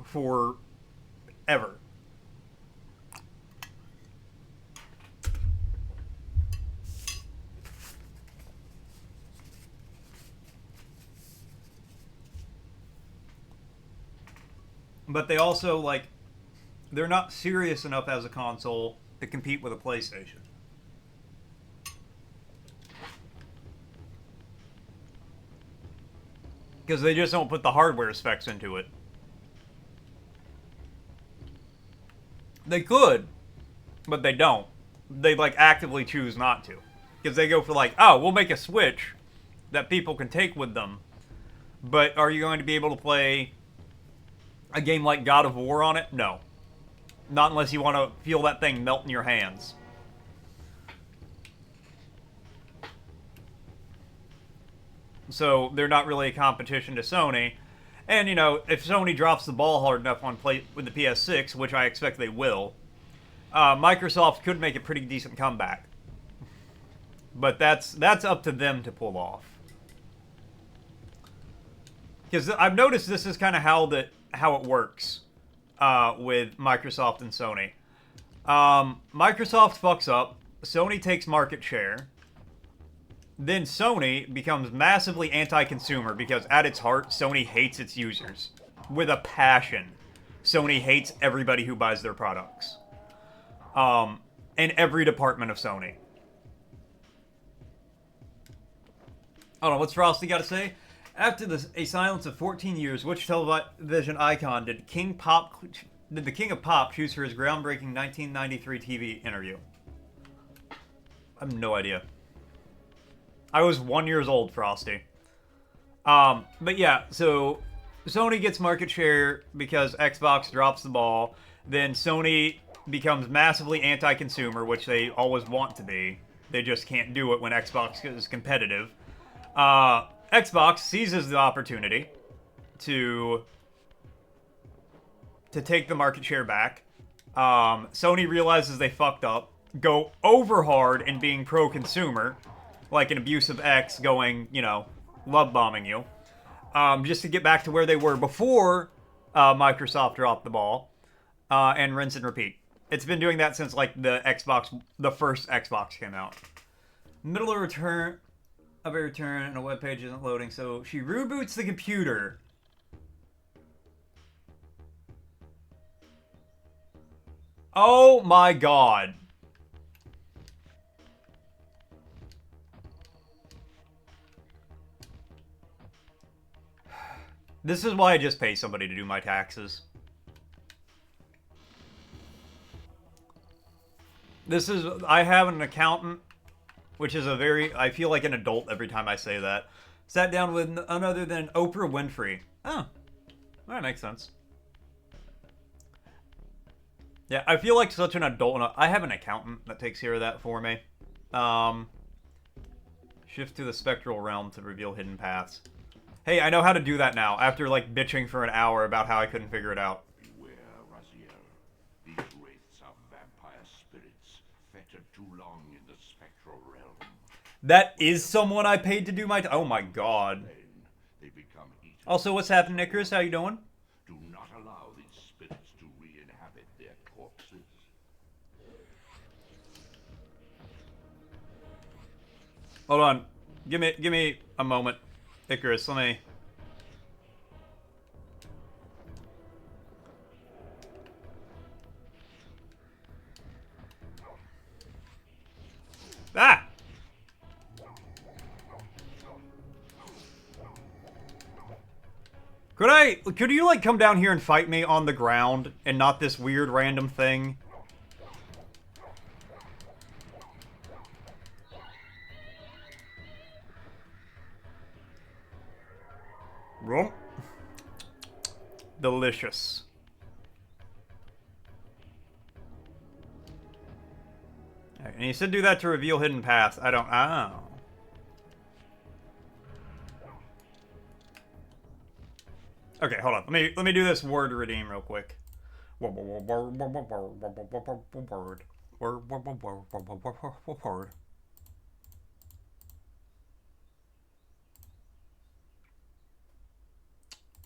for ever. But they also, like, they're not serious enough as a console to compete with a PlayStation. Because they just don't put the hardware specs into it. They could, but they don't. They, like, actively choose not to. Because they go for, like, oh, we'll make a Switch that people can take with them. But are you going to be able to play a game like God of War on it? No. Not unless you want to feel that thing melt in your hands. So they're not really a competition to Sony. And, you know, if Sony drops the ball hard enough with the PS6, which I expect they will, Microsoft could make a pretty decent comeback. But that's up to them to pull off. Because I've noticed this is kind of how it works with Microsoft and Sony. Microsoft fucks up, Sony takes market share, then Sony becomes massively anti-consumer because at its heart, Sony hates its users. With a passion. Sony hates everybody who buys their products. In every department of Sony. Hold on, what's Frosty got to say? After a silence of 14 years, which television icon did the King of Pop choose for his groundbreaking 1993 TV interview? I have no idea. I was 1 year old, Frosty. But yeah, so Sony gets market share because Xbox drops the ball. Then Sony becomes massively anti-consumer, which they always want to be. They just can't do it when Xbox is competitive. Xbox seizes the opportunity to take the market share back. Sony realizes they fucked up, go over hard in being pro-consumer, like an abusive ex going, you know, love bombing you, just to get back to where they were before Microsoft dropped the ball, and rinse and repeat. It's been doing that since like the first Xbox came out. Middle of a return, and a web page isn't loading, so she reboots the computer. Oh my god. This is why I just pay somebody to do my taxes. I have an accountant, which is I feel like an adult every time I say that. Sat down with none other than Oprah Winfrey. Oh, that makes sense. Yeah, I feel like such an adult. I have an accountant that takes care of that for me. Shift to the spectral realm to reveal hidden paths. Hey, I know how to do that now, after like bitching for an hour about how I couldn't figure it out. Beware, Raziel. These wraiths are vampire spirits, fettered too long in the spectral realm. That is someone I paid to do my... Oh my god. They become eaten. Also, what's happening, Icarus? How you doing? Do not allow these spirits to re-inhabit their corpses. Hold on. Give me a moment. Icarus, let me... Ah! Could you like come down here and fight me on the ground and not this weird random thing? Rump. Delicious. Right, and you said do that to reveal hidden paths. I don't... Oh. Okay, hold on. Let me do this word redeem real quick. Word.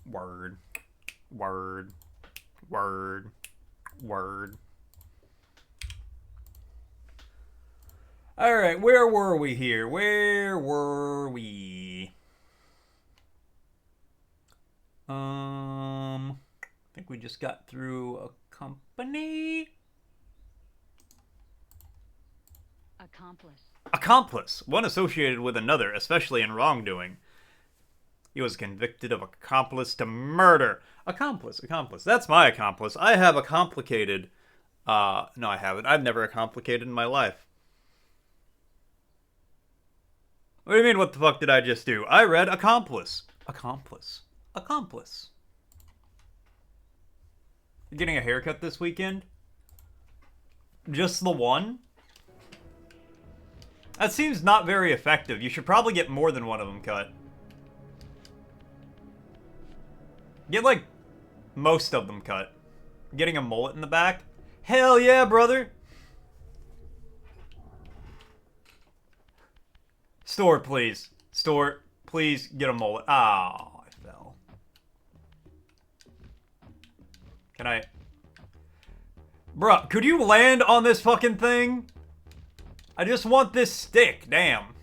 Word. Word. Word. Word. Alright, where were we here? Where were we? I think we just got through a company. Accomplice. One associated with another, especially in wrongdoing. He was convicted of accomplice to murder. Accomplice. That's my accomplice. I have a complicated... no, I haven't. I've never complicated in my life. What do you mean, what the fuck did I just do? I read accomplice. Accomplice. You getting a haircut this weekend? Just the one? That seems not very effective. You should probably get more than one of them cut. Get, like, most of them cut. Getting a mullet in the back? Hell yeah, brother! Store, please. Store, please get a mullet. Oh, I fell. Can I... Bruh, could you land on this fucking thing? I just want this stick, damn.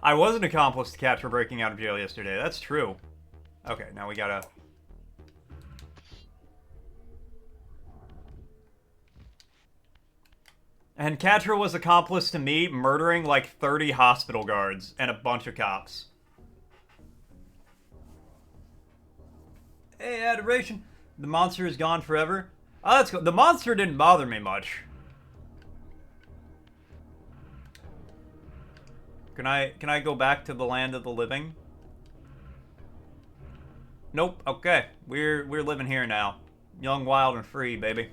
I was an accomplice to catch for breaking out of jail yesterday. That's true. Okay, now we gotta... And Catra was accomplice to me murdering like 30 hospital guards and a bunch of cops. Hey, adoration. The monster is gone forever. Oh, that's cool. The monster didn't bother me much. Can I go back to the land of the living? Nope. Okay. We're living here now. Young, wild, and free, baby.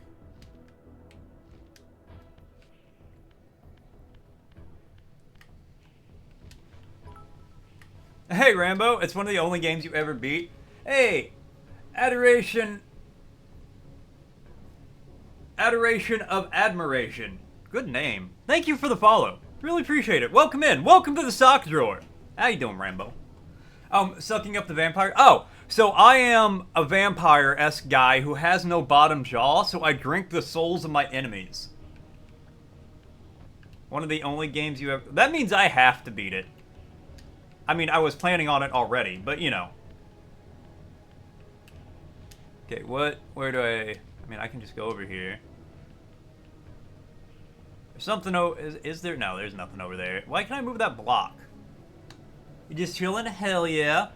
Hey, Rambo. It's one of the only games you ever beat. Hey, Adoration of Admiration. Good name. Thank you for the follow. Really appreciate it. Welcome in. Welcome to the sock drawer. How you doing, Rambo? Sucking up the vampire. Oh, so I am a vampire-esque guy who has no bottom jaw, so I drink the souls of my enemies. One of the only games you ever... That means I have to beat it. I mean, I was planning on it already, but you know. Okay, what? Where do I mean, I can just go over here. There's something is there? No, there's nothing over there. Why can't I move that block? You just chilling? Hell yeah.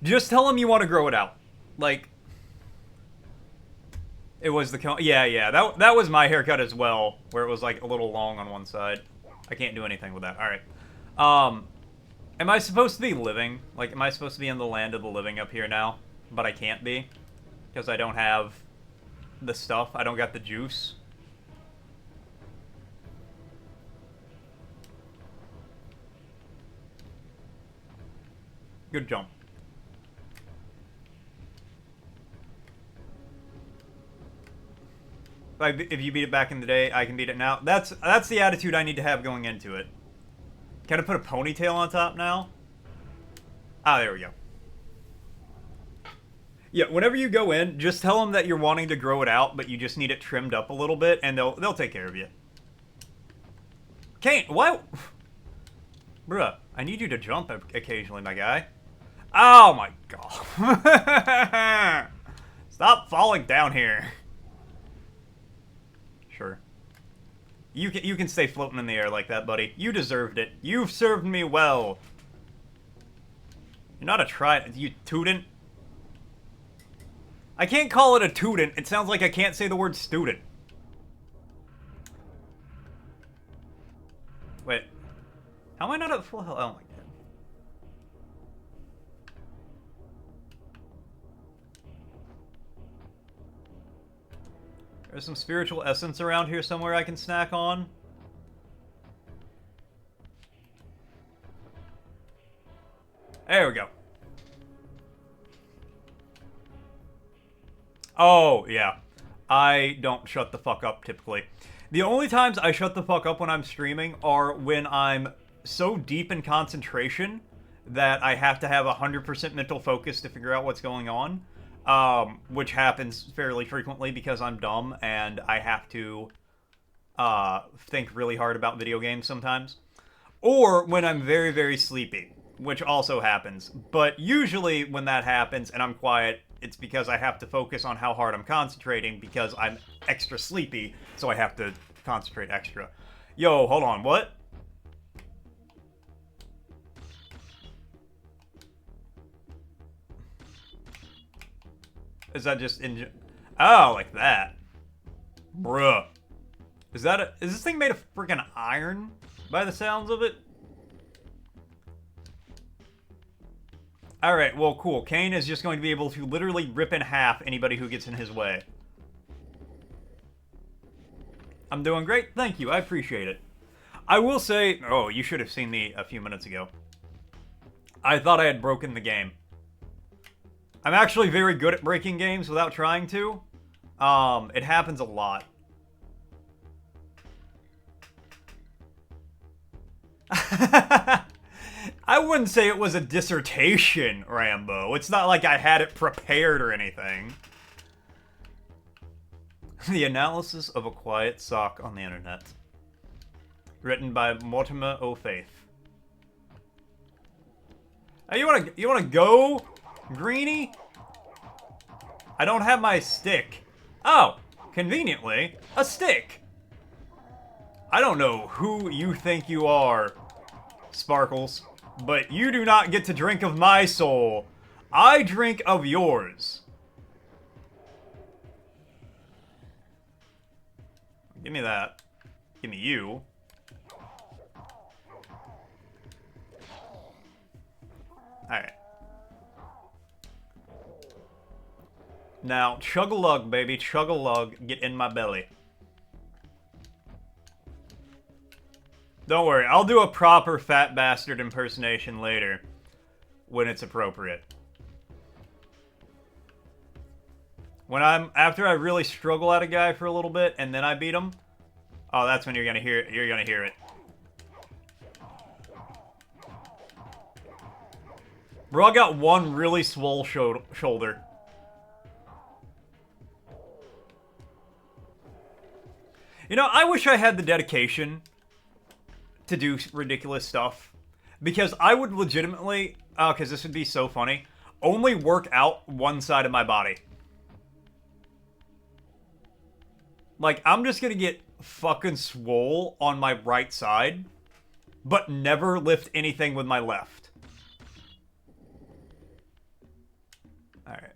Just tell him you want to grow it out. Like, it was the... Yeah. That was my haircut as well, where it was, like, a little long on one side. I can't do anything with that. Alright. Am I supposed to be living? Like, am I supposed to be in the land of the living up here now? But I can't be. Because I don't have the stuff. I don't got the juice. Good jump. If you beat it back in the day, I can beat it now. That's the attitude I need to have going into it. Can I put a ponytail on top now? Ah, there we go. Yeah, whenever you go in, just tell them that you're wanting to grow it out, but you just need it trimmed up a little bit, and they'll take care of you. Kain, why? Bruh, I need you to jump occasionally, my guy. Oh my god. Stop falling down here. Sure. You can stay floating in the air like that, buddy. You deserved it. You've served me well. You're not a you student. I can't call it a student. It sounds like I can't say the word student. Wait. How am I not at full health? Oh my god. There's some spiritual essence around here somewhere I can snack on. There we go. Oh, yeah. I don't shut the fuck up typically. The only times I shut the fuck up when I'm streaming are when I'm so deep in concentration that I have to have 100% mental focus to figure out what's going on. Which happens fairly frequently because I'm dumb and I have to think really hard about video games sometimes. Or when I'm very, very sleepy, which also happens. But usually when that happens and I'm quiet, it's because I have to focus on how hard I'm concentrating because I'm extra sleepy, so I have to concentrate extra. Yo, hold on, what? Is that just in... Oh, like that. Bruh. Is this thing made of freaking iron? By the sounds of it? Alright, well, cool. Kain is just going to be able to literally rip in half anybody who gets in his way. I'm doing great. Thank you. I appreciate it. I will say... Oh, you should have seen me a few minutes ago. I thought I had broken the game. I'm actually very good at breaking games without trying to. It happens a lot. I wouldn't say it was a dissertation, Rambo. It's not like I had it prepared or anything. The analysis of a quiet sock on the internet. Written by morticianoffaith. Hey, you wanna go, Greenie? I don't have my stick. Oh, conveniently, a stick. I don't know who you think you are, Sparkles, but you do not get to drink of my soul. I drink of yours. Give me that. Give me you. Alright. Now, chug-a-lug, baby. Chug-a-lug. Get in my belly. Don't worry. I'll do a proper fat bastard impersonation later. When it's appropriate. When after I really struggle at a guy for a little bit, and then I beat him. Oh, that's when you're gonna hear it. You're gonna hear it. Bro, I got one really swole shoulder. You know, I wish I had the dedication to do ridiculous stuff. Because I would legitimately, because this would be so funny, only work out one side of my body. Like, I'm just gonna get fucking swole on my right side, but never lift anything with my left. Alright.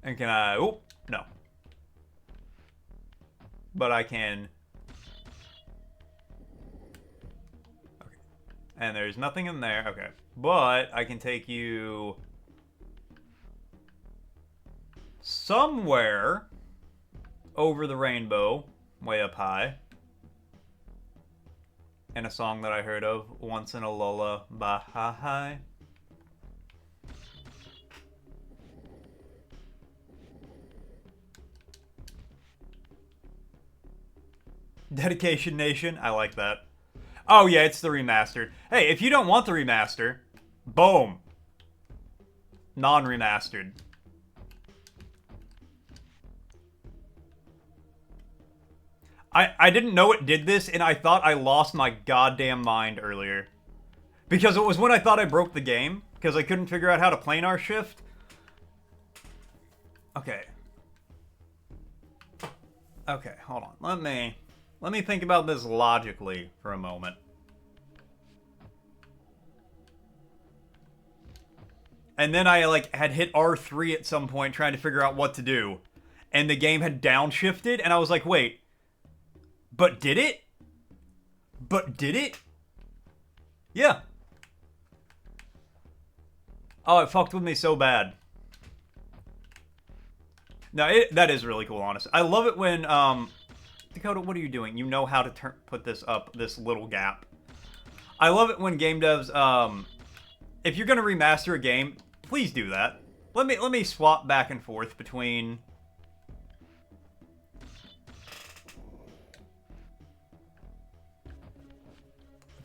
And can I... Oh, no. But I can... Okay. And there's nothing in there. Okay. But I can take you... somewhere over the rainbow, way up high. And a song that I heard of once in a lullaby. Dedication Nation, I like that. Oh yeah, it's the remastered. Hey, if you don't want the remaster, boom. Non-remastered. I didn't know it did this, and I thought I lost my goddamn mind earlier. Because it was when I thought I broke the game, because I couldn't figure out how to planar shift. Okay. Okay, hold on. Let me think about this logically for a moment. And then I, like, had hit R3 at some point trying to figure out what to do. And the game had downshifted, and I was like, wait. But did it? But did it? Yeah. Oh, it fucked with me so bad. No, that is really cool, honestly. I love it when, Dakota, what are you doing? You know how to put this up, this little gap. I love it when game devs, if you're gonna remaster a game, please do that. Let me swap back and forth between...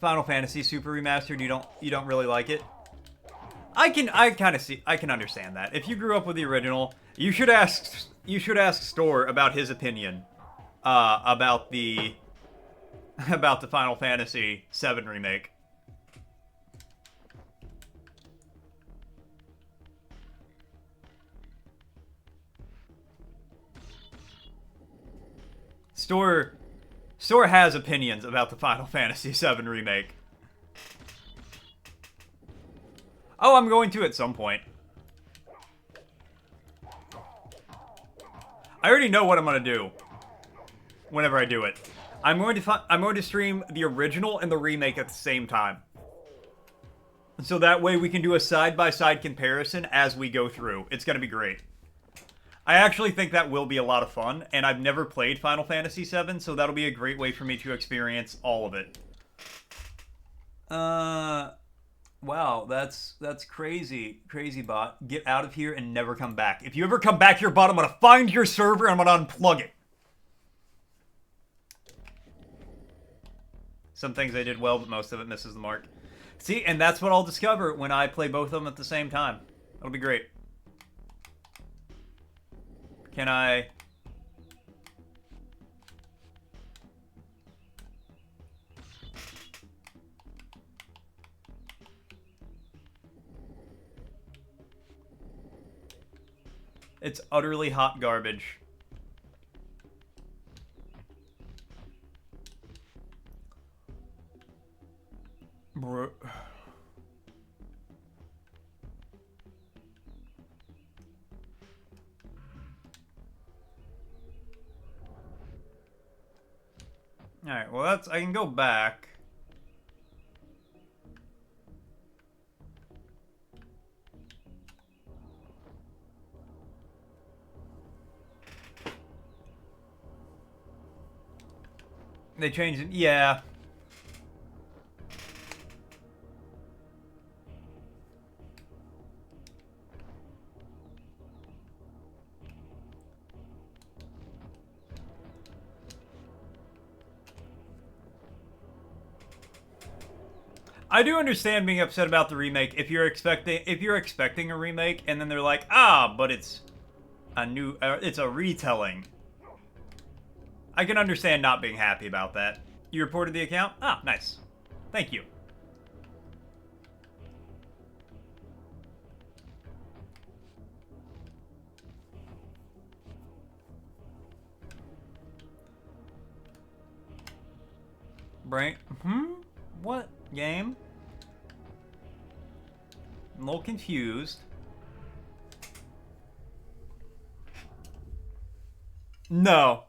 Final Fantasy Super Remastered, you don't really like it? I can understand that. If you grew up with the original, you should ask Store about his opinion about the Final Fantasy VII remake. Store has opinions about the Final Fantasy VII remake. Oh, I'm going to at some point. I already know what I'm going to do whenever I do it. I'm going to stream the original and the remake at the same time. So that way we can do a side-by-side comparison as we go through. It's going to be great. I actually think that will be a lot of fun, and I've never played Final Fantasy VII, so that'll be a great way for me to experience all of it. Wow, that's crazy. Crazy bot. Get out of here and never come back. If you ever come back here, bot, I'm gonna find your server and I'm gonna unplug it. Some things I did well, but most of it misses the mark. See, and that's what I'll discover when I play both of them at the same time. That'll be great. Can I... It's utterly hot garbage. Bro. Alright, well I can go back. They changed it. Yeah. I do understand being upset about the remake if you're expecting a remake and then they're like, but it's it's a retelling. I can understand not being happy about that. You reported the account? Ah, nice. Thank you. Brain. What game? I'm a little confused. No.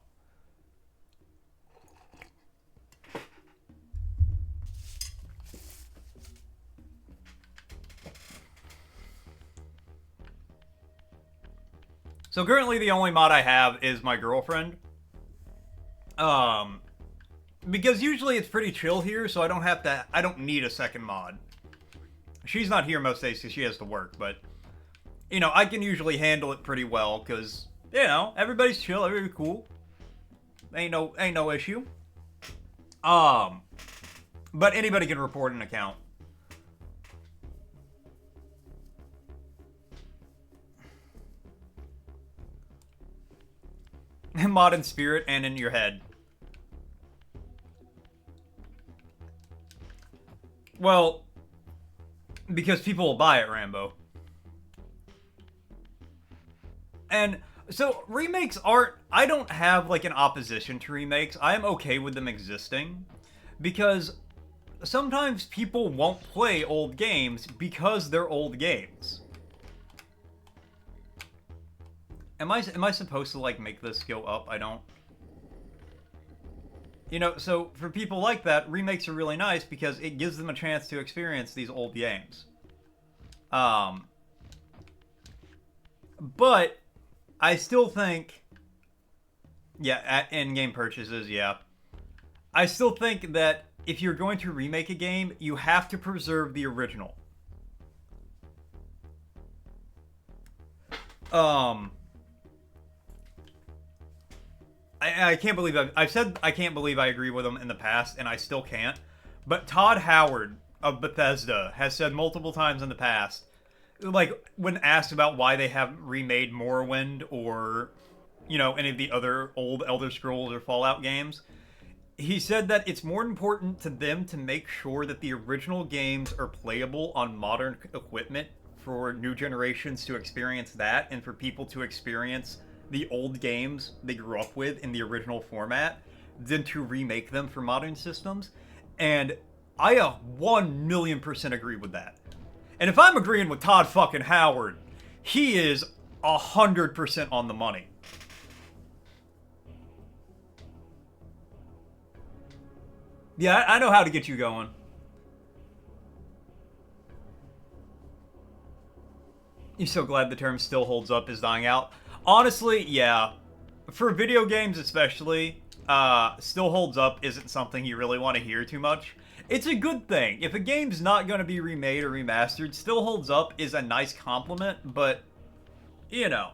So currently the only mod I have is my girlfriend. Because usually it's pretty chill here, so I don't need a second mod. She's not here most days because she has to work, but, you know, I can usually handle it pretty well because, you know, everybody's chill, everybody's cool. Ain't no issue. But anybody can report an account. Mod in spirit and in your head. Well, because people will buy it, Rambo. And so remakes aren't... I don't have like an opposition to remakes. I am okay with them existing. Because sometimes people won't play old games because they're old games. Am I supposed to like make this go up? I don't... You know, so for people like that, remakes are really nice because it gives them a chance to experience these old games. But I still think, yeah, at in-game purchases, yeah. I still think that if you're going to remake a game, you have to preserve the original. I can't believe I've said I can't believe I agree with him in the past, and I still can't. But Todd Howard of Bethesda has said multiple times in the past, like when asked about why they haven't remade Morrowind or, you know, any of the other old Elder Scrolls or Fallout games, he said that it's more important to them to make sure that the original games are playable on modern equipment for new generations to experience that, and for people to experience the old games they grew up with in the original format than to remake them for modern systems. And I 1,000,000% agree with that. And if I'm agreeing with Todd fucking Howard, he is 100% on the money. Yeah, I know how to get you going. You're so glad the term still holds up is dying out. Honestly, yeah. For video games especially, still holds up isn't something you really want to hear too much. It's a good thing. If a game's not going to be remade or remastered, still holds up is a nice compliment, but, you know.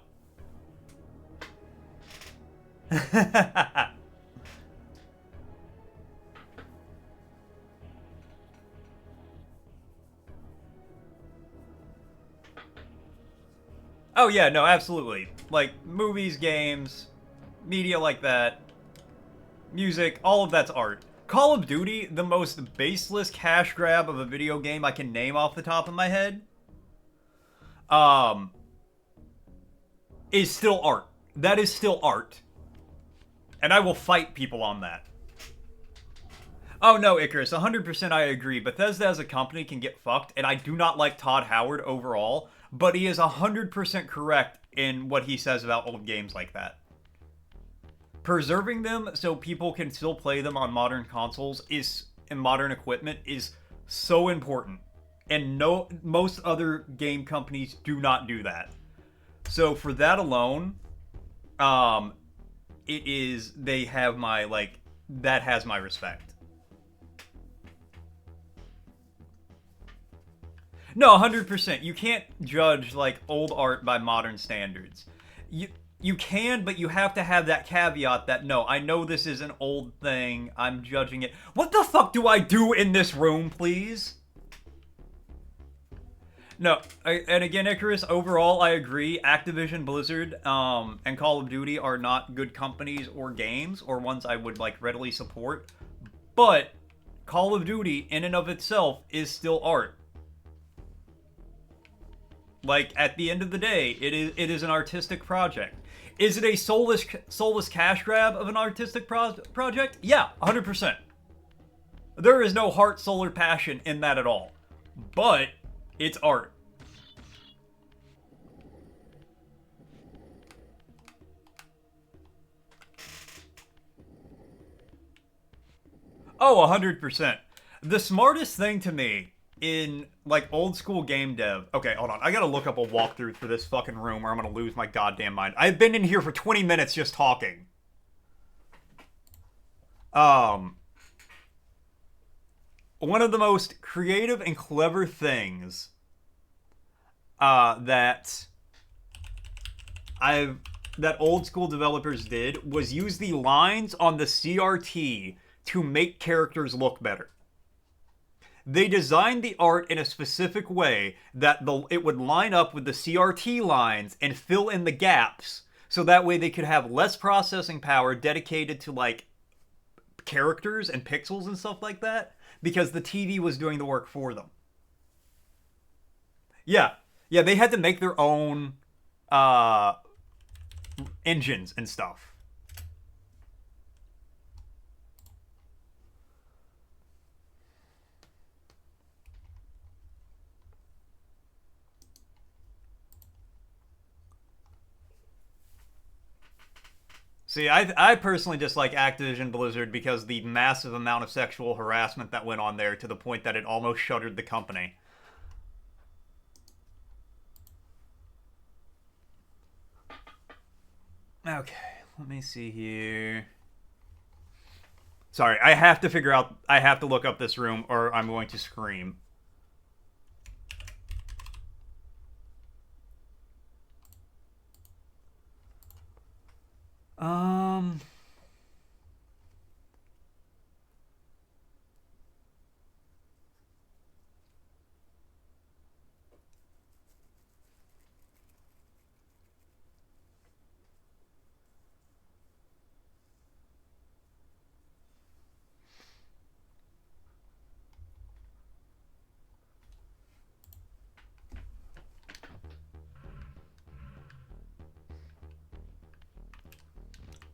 Oh yeah, no, absolutely. Like, movies, games, media like that, music, all of that's art. Call of Duty, the most baseless cash grab of a video game I can name off the top of my head, is still art. That is still art. And I will fight people on that. Oh no, Icarus, 100% I agree. Bethesda as a company can get fucked, and I do not like Todd Howard overall, but he is 100% correct in what he says about old games like that. Preserving them so people can still play them on modern consoles and modern equipment is so important. And most other game companies do not do that. So for that alone, they have my, like, that has my respect. No, 100%. You can't judge like old art by modern standards. You can, but you have to have that caveat that no, I know this is an old thing. I'm judging it. What the fuck do I do in this room, please? No, and again, Icarus, overall, I agree. Activision, Blizzard, and Call of Duty are not good companies or games, or ones I would, like, readily support. But Call of Duty, in and of itself, is still art. Like, at the end of the day, it is an artistic project. Is it a soulless cash grab of an artistic project? Yeah, 100%. There is no heart, soul, or passion in that at all. But it's art. Oh, 100%. The smartest thing to me in, like, old school game dev... Okay, hold on. I gotta look up a walkthrough for this fucking room or I'm gonna lose my goddamn mind. I've been in here for 20 minutes just talking. One of the most creative and clever things that old school developers did was use the lines on the CRT to make characters look better. They designed the art in a specific way that it would line up with the CRT lines and fill in the gaps, so that way they could have less processing power dedicated to, like, characters and pixels and stuff like that, because the TV was doing the work for them. Yeah, they had to make their own engines and stuff. See, I personally dislike Activision Blizzard because the massive amount of sexual harassment that went on there to the point that it almost shuttered the company. Okay, let me see here. Sorry, I have to look up this room or I'm going to scream.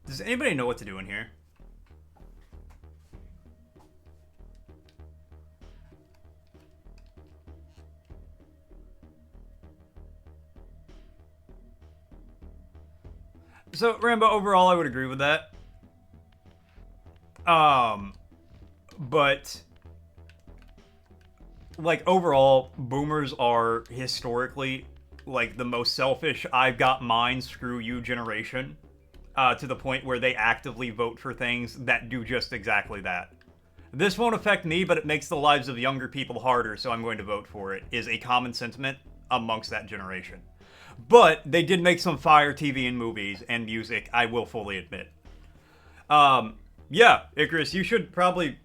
Does anybody know what to do in here? So, Rambo, overall, I would agree with that. But, like, overall, boomers are historically, like, the most selfish, I've got mine, screw you generation. To the point where they actively vote for things that do just exactly that. This won't affect me, but it makes the lives of younger people harder, so I'm going to vote for it, is a common sentiment amongst that generation. But they did make some fire TV and movies and music, I will fully admit. Yeah, Icarus, you should probably,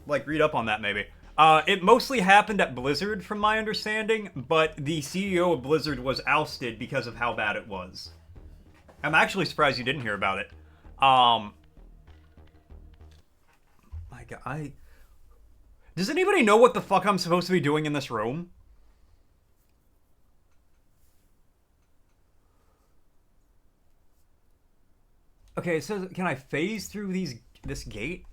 like, read up on that maybe. It mostly happened at Blizzard, from my understanding, but the CEO of Blizzard was ousted because of how bad it was. I'm actually surprised you didn't hear about it. My God, Does anybody know what the fuck I'm supposed to be doing in this room? Okay, it says, can I phase through this gate?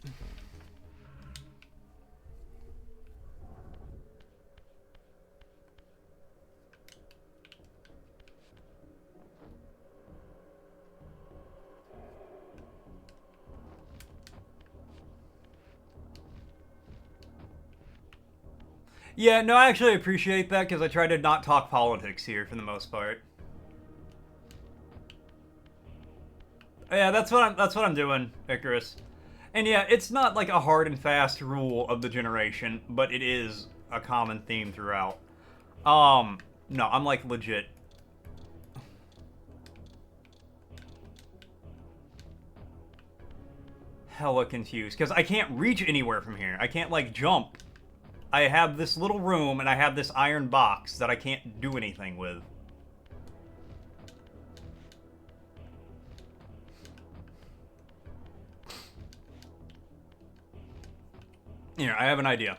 Yeah, no, I actually appreciate that because I try to not talk politics here for the most part. Yeah, that's what I'm doing, Icarus. And yeah, it's not like a hard and fast rule of the generation, but it is a common theme throughout. No, I'm like legit. Hella confused, because I can't reach anywhere from here. I can't, like, jump. I have this little room, and I have this iron box that I can't do anything with. Here, I have an idea.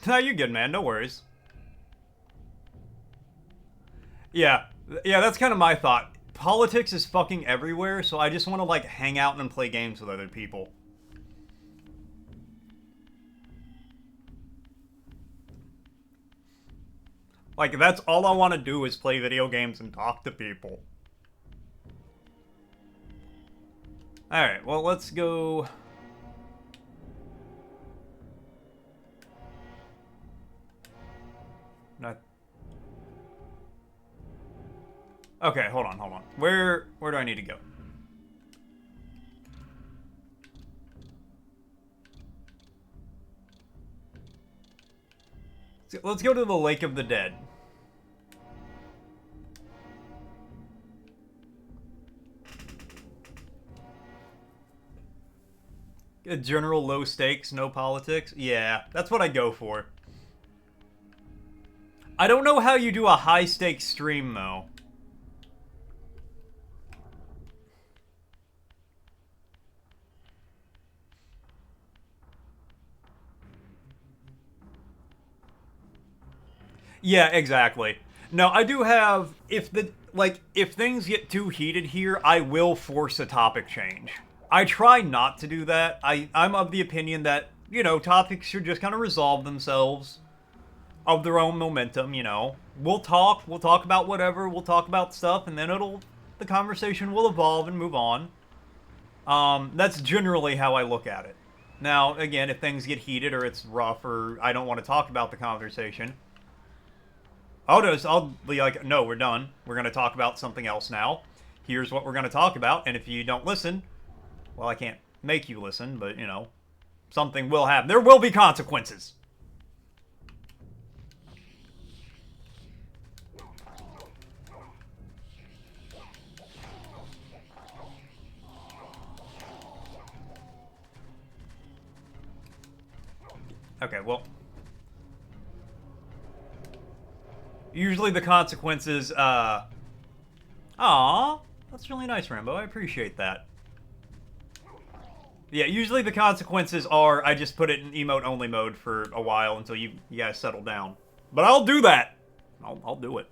No, you're good, man. No worries. Yeah. Yeah, that's kind of my thought. Politics is fucking everywhere, so I just want to, like, hang out and play games with other people. Like, that's all I want to do is play video games and talk to people. Alright, well, let's go... Not... Okay, hold on. Where do I need to go? So let's go to the Lake of the Dead. A general low stakes, no politics? Yeah, that's what I go for. I don't know how you do a high stakes stream, though. Yeah, exactly. No, I do have, if things get too heated here, I will force a topic change. I try not to do that. I'm of the opinion that, you know, topics should just kind of resolve themselves of their own momentum, you know. We'll talk about whatever, we'll talk about stuff, and then the conversation will evolve and move on. That's generally how I look at it. Now, again, if things get heated or it's rough or I don't want to talk about the conversation, I'll be like, no, we're done. We're going to talk about something else now. Here's what we're going to talk about, and if you don't listen, well, I can't make you listen, but, you know, something will happen. There will be consequences. Okay, well... Usually the consequences, Aw, that's really nice, Rambo. I appreciate that. Yeah, usually the consequences are I just put it in emote-only mode for a while until you guys settle down. But I'll do that! I'll do it.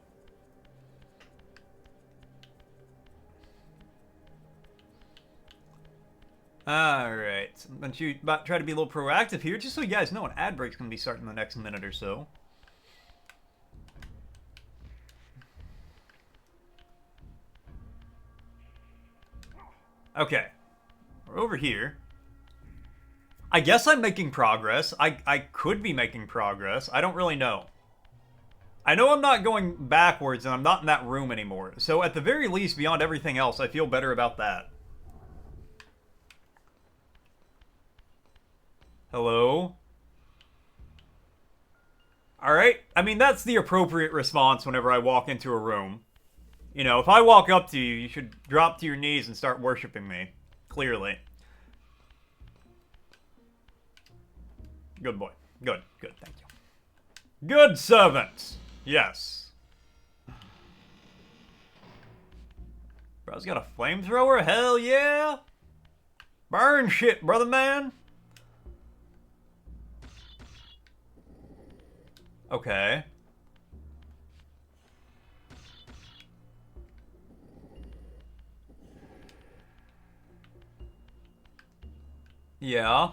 Alright, I'm going to try to be a little proactive here, just so you guys know an ad break's going to be starting in the next minute or so. Okay. We're over here. I guess I'm making progress. I could be making progress. I don't really know. I know I'm not going backwards and I'm not in that room anymore. So at the very least, beyond everything else, I feel better about that. Hello? Alright. I mean, that's the appropriate response whenever I walk into a room. You know, if I walk up to you, you should drop to your knees and start worshiping me. Clearly. Good boy. Good, thank you. Good servant! Yes. Bro's got a flamethrower? Hell yeah! Burn shit, brother man! Okay. Yeah.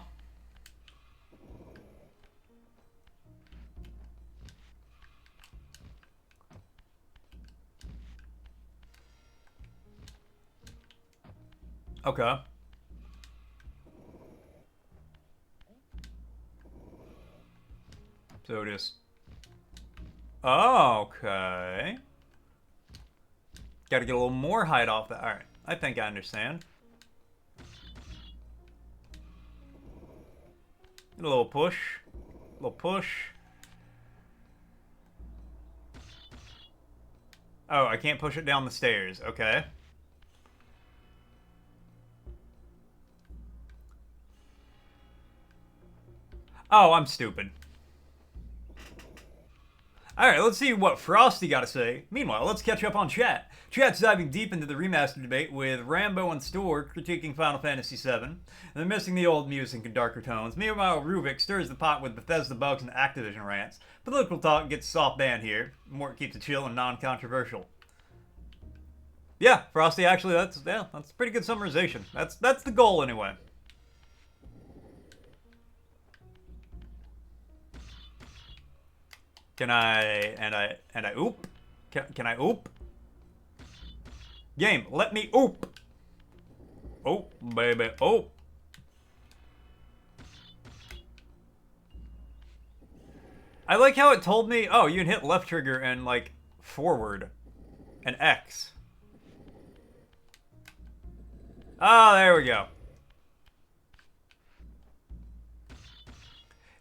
Okay. So just Okay. Gotta get a little more height off that. Alright, I think I understand. A little push. A little push. Oh, I can't push it down the stairs. Okay. Oh, I'm stupid. Alright, let's see what Frosty got to say. Meanwhile, let's catch up on chat. Chat's diving deep into the remaster debate with Rambo and Store critiquing Final Fantasy VII. They're missing the old music and darker tones. Meanwhile, Ruvik stirs the pot with Bethesda bugs and Activision rants. Political talk gets soft banned here. Mort keeps it chill and non-controversial. Yeah, Frosty, actually, that's a pretty good summarization. That's the goal anyway. Can I oop? Can I oop? Game, let me oop. Oh, baby, oh. I like how it told me, oh, you can hit left trigger and, like, forward. And X. Ah, there we go.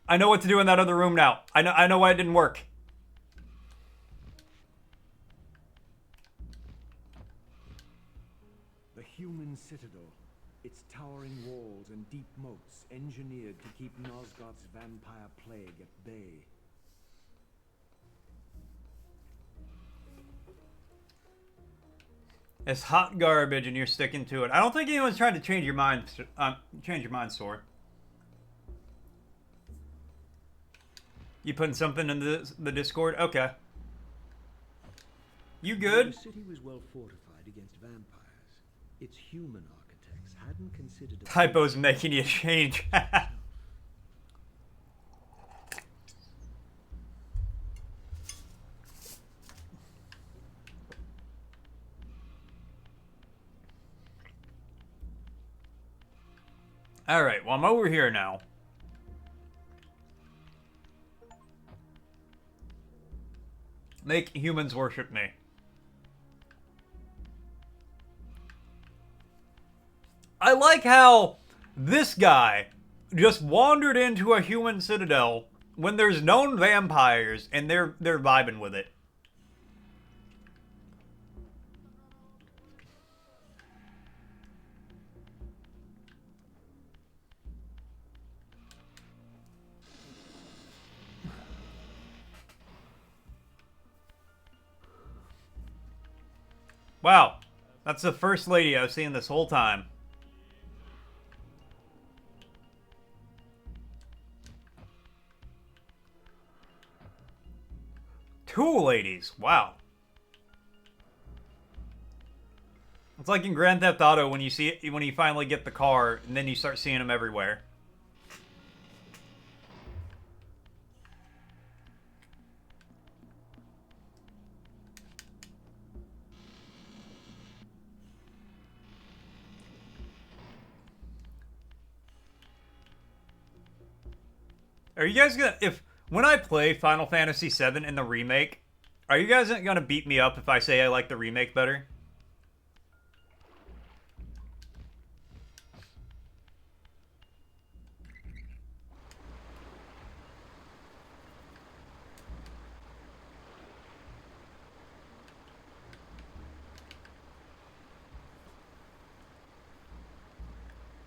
I know what to do in that other room now. I know why it didn't work. The human citadel. Its towering walls and deep moats engineered to keep Nosgoth's vampire plague at bay. It's hot garbage and you're sticking to it. I don't think anyone's trying to change your mind, Sword. You putting something in the Discord? Okay. You good? The city was well fortified against vampires. Its human architects hadn't considered Typo's making you change. Alright, well I'm over here now. Make humans worship me. I like how this guy just wandered into a human citadel when there's known vampires and they're vibing with it. Wow, that's the first lady I've seen this whole time. Two ladies, wow. It's like in Grand Theft Auto when you finally get the car and then you start seeing them everywhere. Are you guys gonna, when I play Final Fantasy VII in the remake, are you guys gonna beat me up if I say I like the remake better?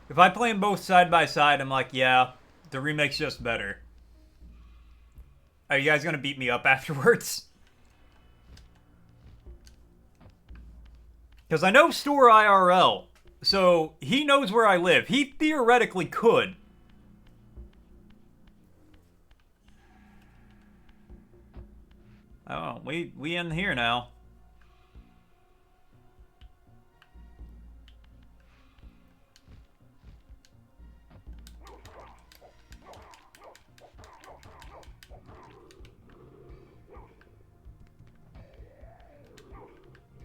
If I play them both side by side, I'm like, yeah, the remake's just better. Are you guys gonna beat me up afterwards? Because I know Store IRL, so he knows where I live. He theoretically could. Oh, we in here now.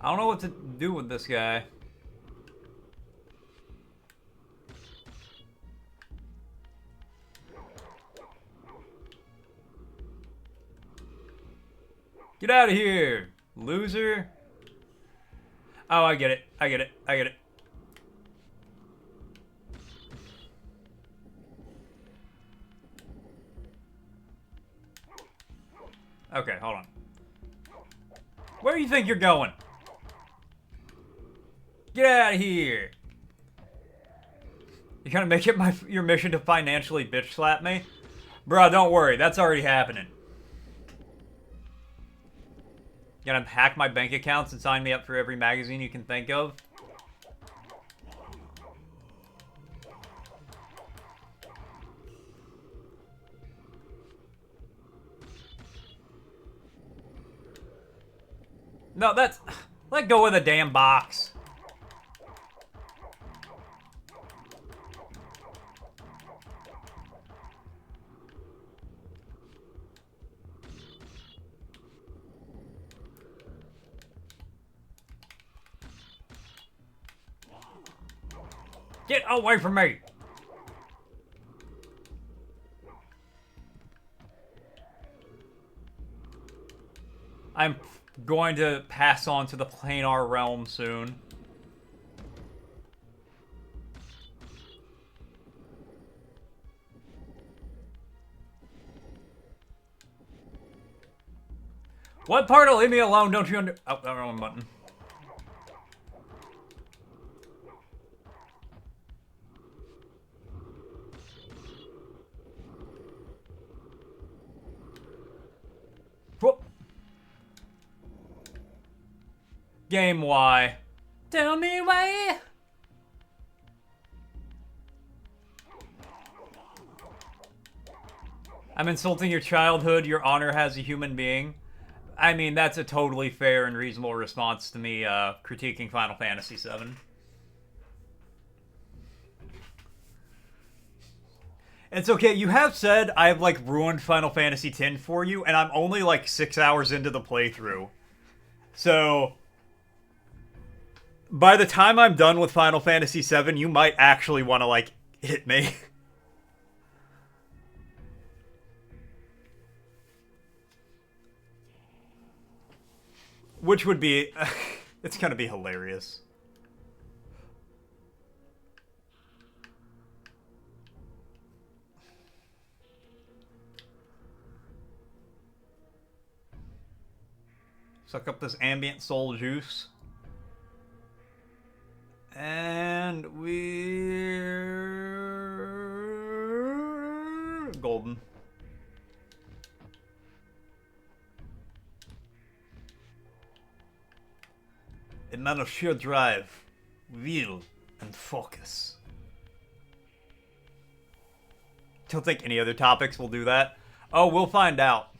I don't know what to do with this guy. Get out of here, loser. Oh, I get it. I get it. I get it. Okay, hold on. Where do you think you're going? Get out of here. You're gonna make it your mission to financially bitch slap me? Bruh, don't worry. That's already happening. You're gonna hack my bank accounts and sign me up for every magazine you can think of? No, that's... Let go of the damn box. Get away from me! I'm going to pass on to the planar realm soon. What part will leave me alone? Don't you under... Oh, that wrong button. Whoop. Game Y. Tell me why. I'm insulting your childhood, your honor as a human being. I mean, that's a totally fair and reasonable response to me critiquing Final Fantasy VII. It's okay, you have said I've, like, ruined Final Fantasy X for you, and I'm only, like, 6 hours into the playthrough. So, by the time I'm done with Final Fantasy VII, you might actually want to, like, hit me. Which would be... it's gonna be hilarious. Suck up this ambient soul juice. And we're... golden. A man of sheer drive, will, and focus. Don't think any other topics will do that. Oh, we'll find out.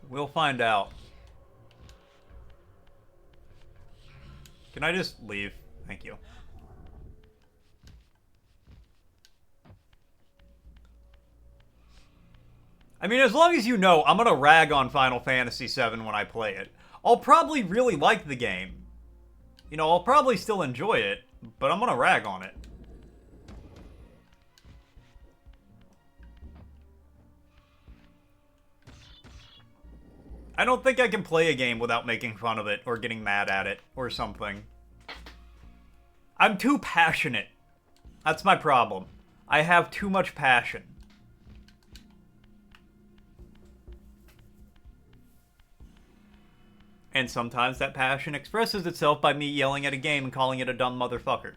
We'll find out. Can I just leave? Thank you. I mean, as long as you know, I'm gonna rag on Final Fantasy VII when I play it. I'll probably really like the game. You know, I'll probably still enjoy it, but I'm gonna rag on it. I don't think I can play a game without making fun of it or getting mad at it or something. I'm too passionate. That's my problem. I have too much passion. And sometimes that passion expresses itself by me yelling at a game and calling it a dumb motherfucker.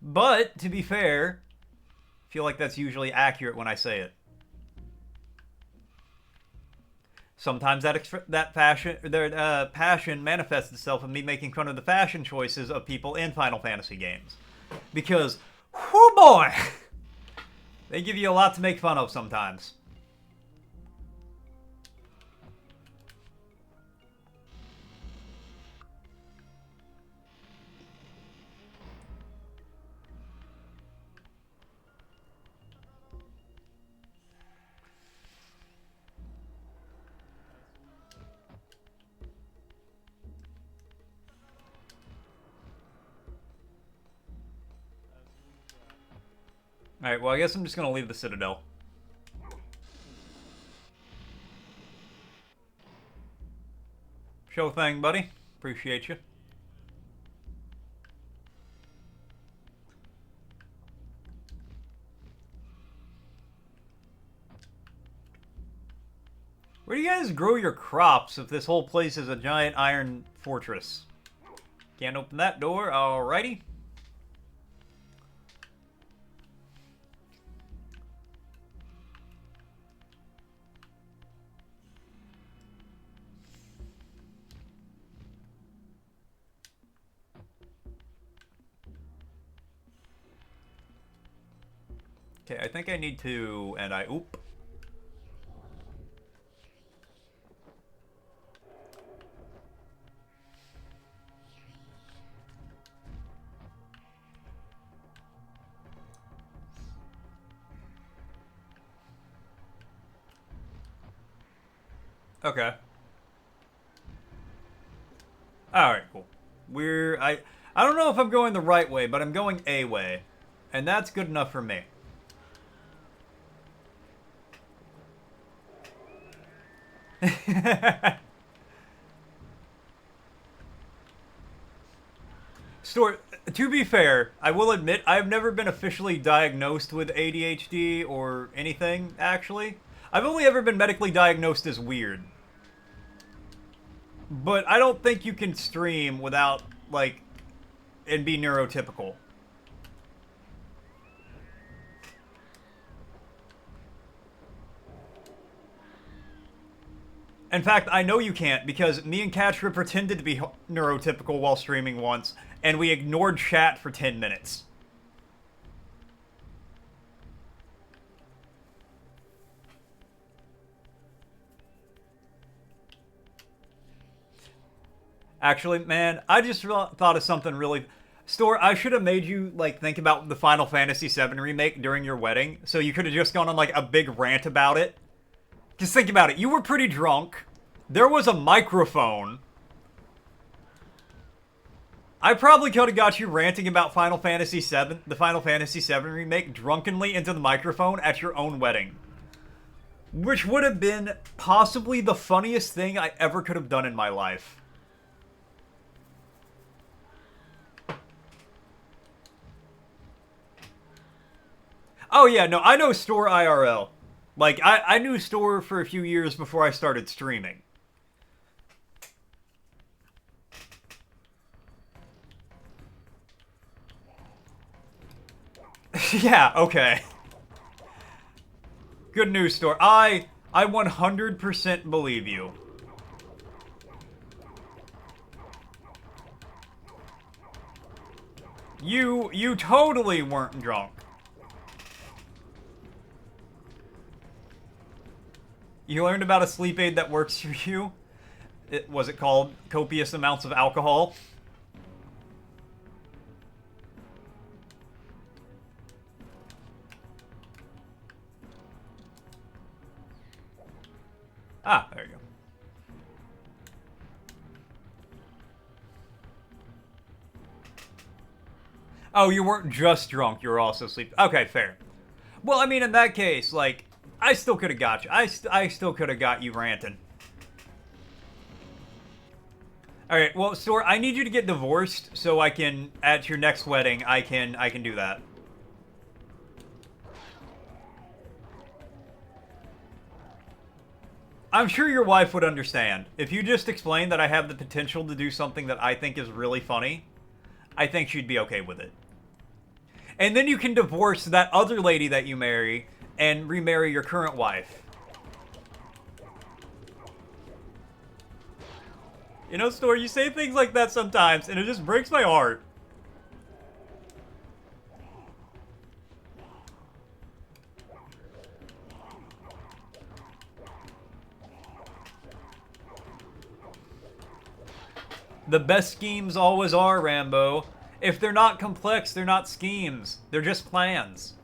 But, to be fair, I feel like that's usually accurate when I say it. Sometimes that passion manifests itself in me making fun of the fashion choices of people in Final Fantasy games. Because, whoo boy! They give you a lot to make fun of sometimes. Alright, well, I guess I'm just gonna leave the Citadel. Show thing, buddy. Appreciate you. Where do you guys grow your crops if this whole place is a giant iron fortress? Can't open that door. Alrighty. Okay, I think I need to, and I, oop. Okay. Alright, cool. I don't know if I'm going the right way, but I'm going a way. And that's good enough for me. To be fair, I will admit I've never been officially diagnosed with ADHD or anything, actually. I've only ever been medically diagnosed as weird. But I don't think you can stream without, like, and be neurotypical. In fact, I know you can't, because me and Katra pretended to be neurotypical while streaming once, and we ignored chat for 10 minutes. Actually, man, I just thought of something really... Store, I should have made you, like, think about the Final Fantasy VII Remake during your wedding, so you could have just gone on, like, a big rant about it. Just think about it. You were pretty drunk. There was a microphone. I probably could have got you ranting about Final Fantasy VII, the Final Fantasy VII Remake, drunkenly into the microphone at your own wedding. Which would have been possibly the funniest thing I ever could have done in my life. Oh yeah, no, I know Store IRL. Like, I knew Store for a few years before I started streaming. Yeah, okay. Good news, Store. I 100% believe you. You totally weren't drunk. You learned about a sleep aid that works for you? Was it called copious amounts of alcohol? Ah, there you go. Oh, you weren't just drunk, you were also sleeping. Okay, fair. Well, I mean, in that case, like... I still could have got you. I still could have got you ranting. Alright, well, Store, I need you to get divorced so I can, at your next wedding, I can do that. I'm sure your wife would understand. If you just explain that I have the potential to do something that I think is really funny, I think she'd be okay with it. And then you can divorce that other lady that you marry and remarry your current wife. You know, Store, you say things like that sometimes, and it just breaks my heart. The best schemes always are, Rambo. If they're not complex, they're not schemes. They're just plans.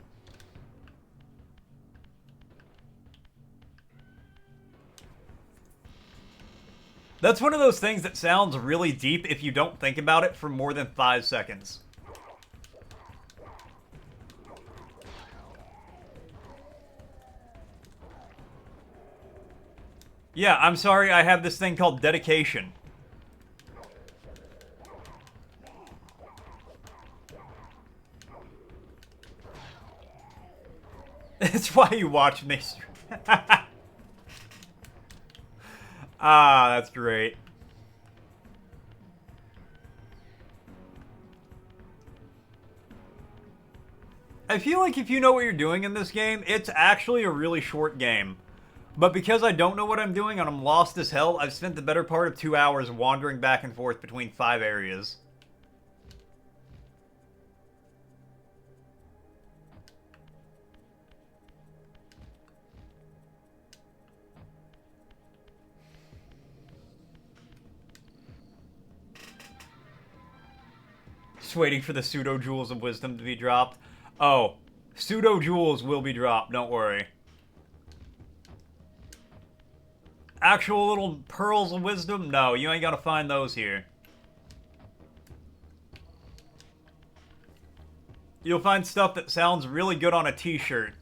That's one of those things that sounds really deep if you don't think about it for more than 5 seconds. Yeah, I'm sorry I have this thing called dedication. It's why you watch me stream. Ah, that's great. I feel like if you know what you're doing in this game, it's actually a really short game. But because I don't know what I'm doing and I'm lost as hell, I've spent the better part of 2 hours wandering back and forth between 5 areas. Just waiting for the pseudo jewels of wisdom to be dropped. Oh, pseudo jewels will be dropped, don't worry. Actual little pearls of wisdom? No, you ain't gotta find those here. You'll find stuff that sounds really good on a t-shirt.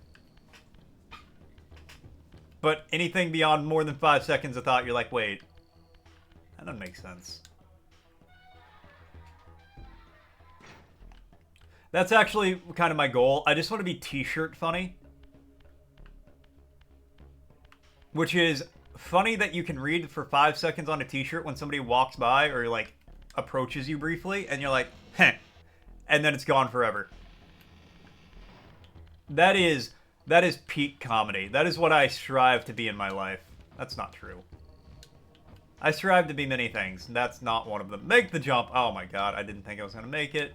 But anything beyond more than 5 seconds of thought, you're like, wait. That doesn't make sense. That's actually kind of my goal. I just want to be t-shirt funny. Which is funny that you can read for 5 seconds on a t-shirt when somebody walks by or, like, approaches you briefly, and you're like, heh. And then it's gone forever. That is peak comedy. That is what I strive to be in my life. That's not true. I strive to be many things. That's not one of them. Make the jump. Oh my god, I didn't think I was going to make it.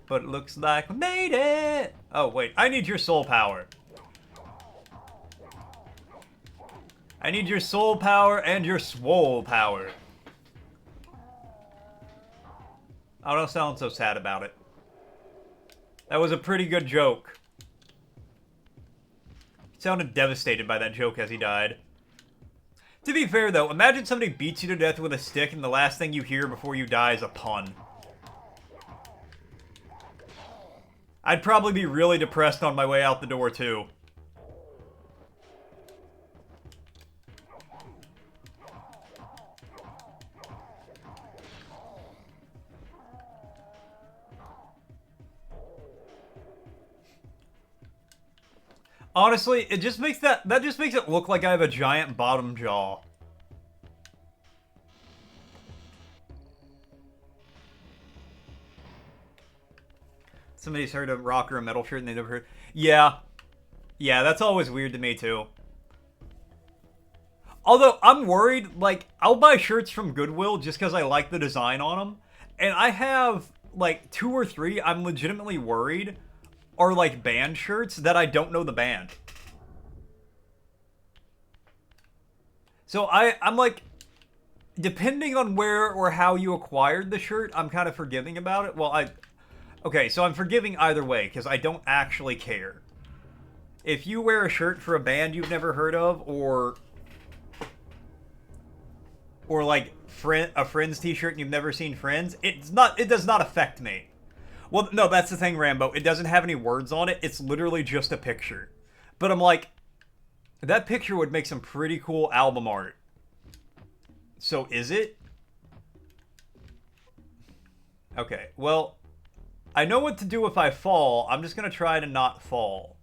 But it looks like we made it! Oh, wait. I need your soul power. I need your soul power and your swole power. Oh, don't sound so sad about it. That was a pretty good joke. He sounded devastated by that joke as he died. To be fair, though, imagine somebody beats you to death with a stick and the last thing you hear before you die is a pun. I'd probably be really depressed on my way out the door, too. Honestly, it just makes that just makes it look like I have a giant bottom jaw. Somebody's heard a rock or a metal shirt and they never heard. Yeah. Yeah, that's always weird to me too. Although, I'm worried, like, I'll buy shirts from Goodwill just because I like the design on them. And I have, like, 2 or 3 I'm legitimately worried are, like, band shirts that I don't know the band. So I'm like, depending on where or how you acquired the shirt, I'm kind of forgiving about it. Well, okay, so I'm forgiving either way, because I don't actually care. If you wear a shirt for a band you've never heard of, or like a Friends t-shirt and you've never seen Friends, it does not affect me. Well, no, that's the thing, Rambo. It doesn't have any words on it. It's literally just a picture. But I'm like, that picture would make some pretty cool album art. So is it? Okay, well, I know what to do if I fall. I'm just going to try to not fall.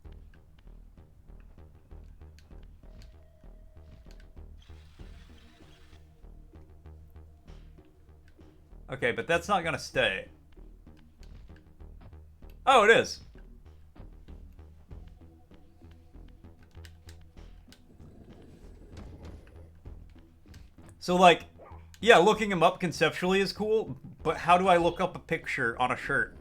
Okay, but that's not going to stay. Oh, it is. So, like, yeah, looking him up conceptually is cool, but how do I look up a picture on a shirt?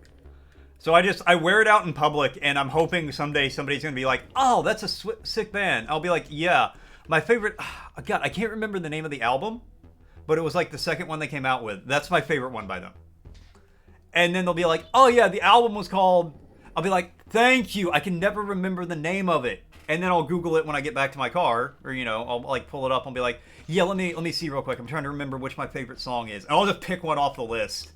So I wear it out in public, and I'm hoping someday somebody's going to be like, oh, that's a sick band. I'll be like, yeah. My favorite, God, I can't remember the name of the album, but it was like the second one they came out with. That's my favorite one by them. And then they'll be like, oh yeah, the album was called, I'll be like, thank you, I can never remember the name of it. And then I'll Google it when I get back to my car, or, you know, I'll like pull it up and be like, yeah, let me see real quick. I'm trying to remember which my favorite song is. And I'll just pick one off the list.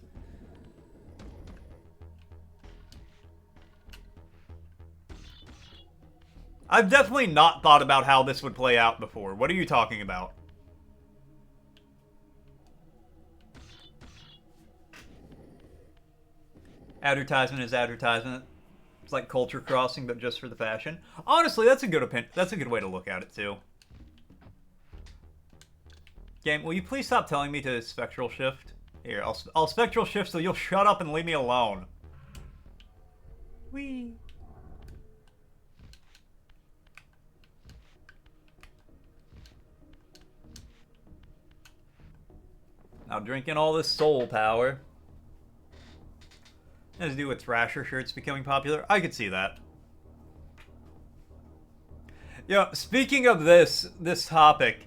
I've definitely not thought about how this would play out before. What are you talking about? Advertisement is advertisement. It's like culture crossing, but just for the fashion. Honestly, that's a good opinion. That's a good way to look at it too. Game, will you please stop telling me to spectral shift? Here, I'll spectral shift so you'll shut up and leave me alone. Whee. Now drinking all this soul power. Has to do with Thrasher shirts becoming popular. I could see that. Yeah, speaking of this topic,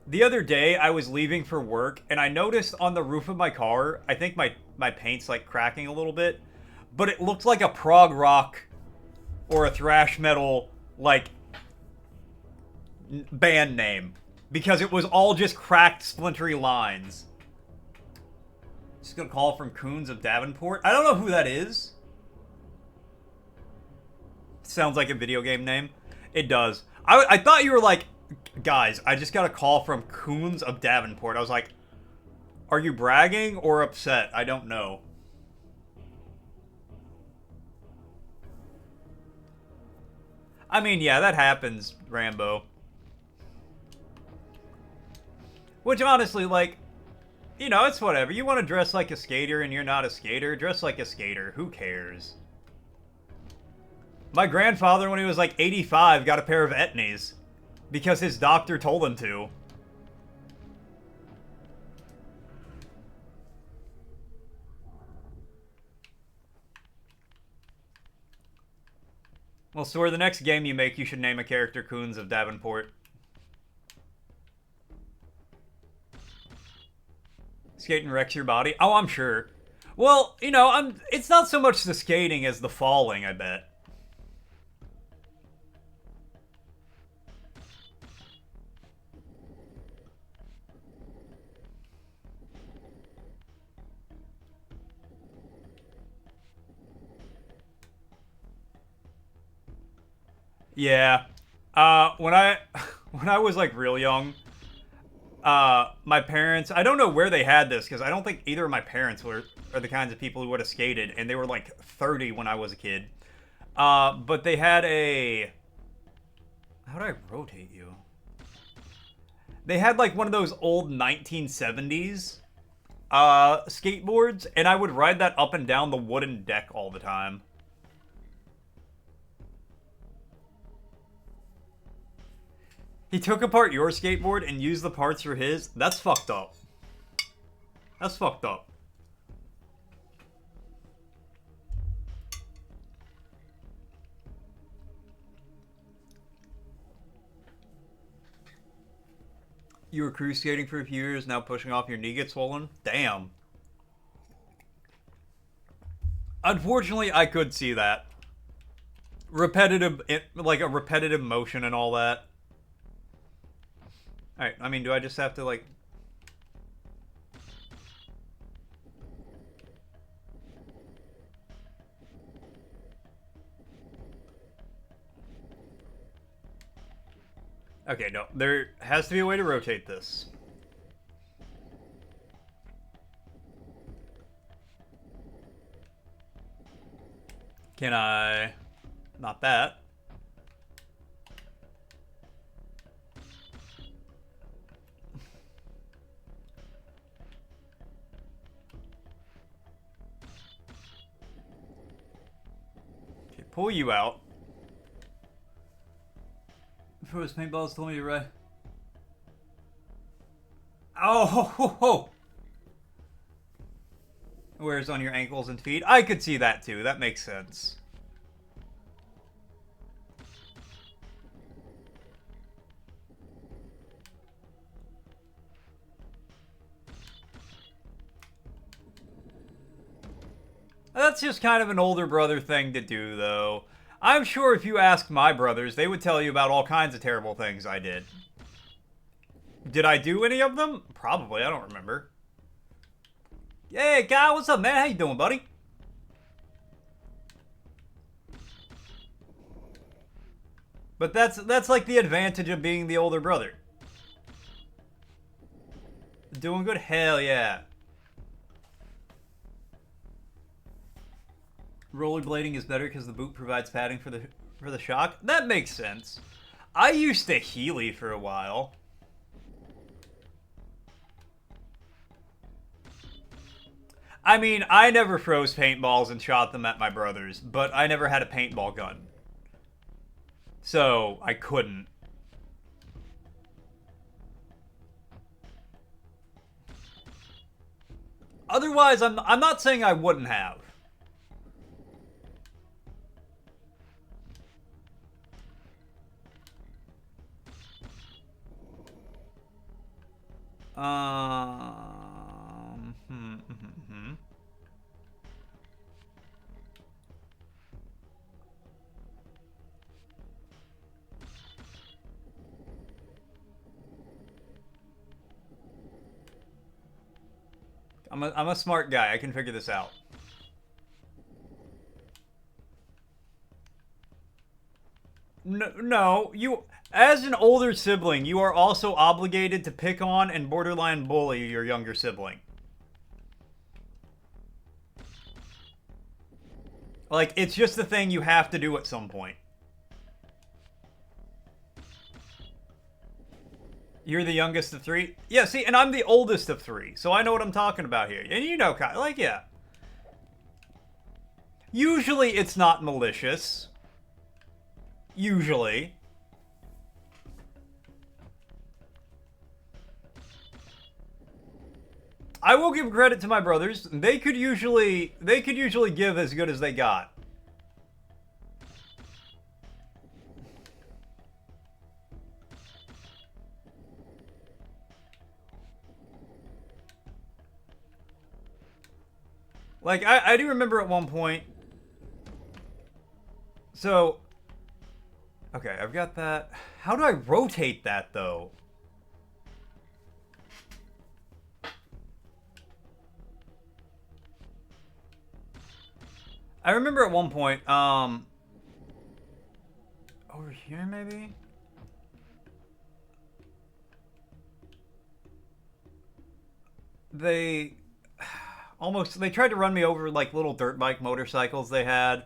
the other day I was leaving for work and I noticed on the roof of my car, I think my paint's like cracking a little bit, but it looked like a prog rock or a thrash metal like band name because it was all just cracked splintery lines. Just gonna call from Coons of Davenport. I don't know who that is. Sounds like a video game name. It does. I thought you were like, guys, I just got a call from Coons of Davenport. I was like, are you bragging or upset? I don't know. I mean, yeah, that happens, Rambo. Which honestly, like, you know, it's whatever. You want to dress like a skater and you're not a skater, dress like a skater. Who cares? My grandfather, when he was like 85, got a pair of Etnies because his doctor told him to. Well, Sor, the next game you make, you should name a character Coons of Davenport. Skating wrecks your body? Oh, I'm sure. Well, you know, it's not so much the skating as the falling, I bet. Yeah. When I was like real young, my parents, I don't know where they had this because I don't think either of my parents are the kinds of people who would have skated, and they were like 30 when I was a kid. But they had a, how do I rotate you? They had like one of those old 1970s skateboards, and I would ride that up and down the wooden deck all the time. He took apart your skateboard and used the parts for his? That's fucked up. That's fucked up. You were cruise skating for a few years, now pushing off, your knee gets swollen? Damn. Unfortunately, I could see that. Repetitive, like a repetitive motion and all that. Alright, I mean, do I just have to, like... Okay, no. There has to be a way to rotate this. Can I... Not that. Okay, pull you out. First paintballs told me you're right. Oh, ho, ho, ho. Wears on your ankles and feet. I could see that too. That makes sense. That's just kind of an older brother thing to do, though. I'm sure if you asked my brothers, they would tell you about all kinds of terrible things I did. Did I do any of them? Probably. I don't remember. Hey, guy, what's up, man? How you doing, buddy? But that's like the advantage of being the older brother. Doing good? Hell yeah. Rollerblading is better because the boot provides padding for the shock. That makes sense. I used to Healy for a while. I mean, I never froze paintballs and shot them at my brothers, but I never had a paintball gun. So, I couldn't. Otherwise, I'm not saying I wouldn't have. Hmm. I'm a smart guy. I can figure this out. No, you, as an older sibling, you are also obligated to pick on and borderline bully your younger sibling. Like, it's just the thing you have to do at some point. You're the youngest of three? Yeah, see, and I'm the oldest of three, so I know what I'm talking about here. And you know, like, yeah. Usually it's not malicious. Usually. I will give credit to my brothers. They could usually give as good as they got. Like, I do remember at one point. So, okay, I've got that. How do I rotate that, though? I remember at one point, over here, maybe? They tried to run me over like little dirt bike motorcycles they had.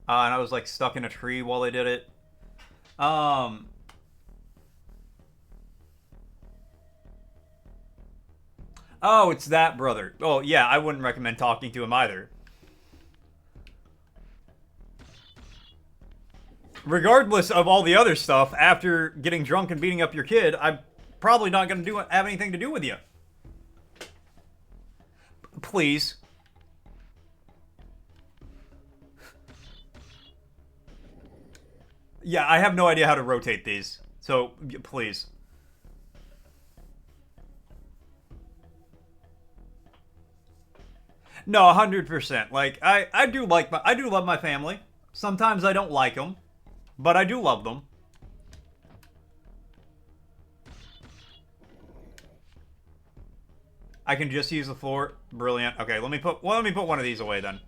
And I was like stuck in a tree while they did it. Oh, it's that brother. Oh, yeah, I wouldn't recommend talking to him either. Regardless of all the other stuff, after getting drunk and beating up your kid, I'm probably not going to have anything to do with you. Please. Yeah, I have no idea how to rotate these. So, please. No, 100%. Like, I do love my family. Sometimes I don't like them, but I do love them. I can just use the floor. Brilliant. Okay, let me put one of these away then.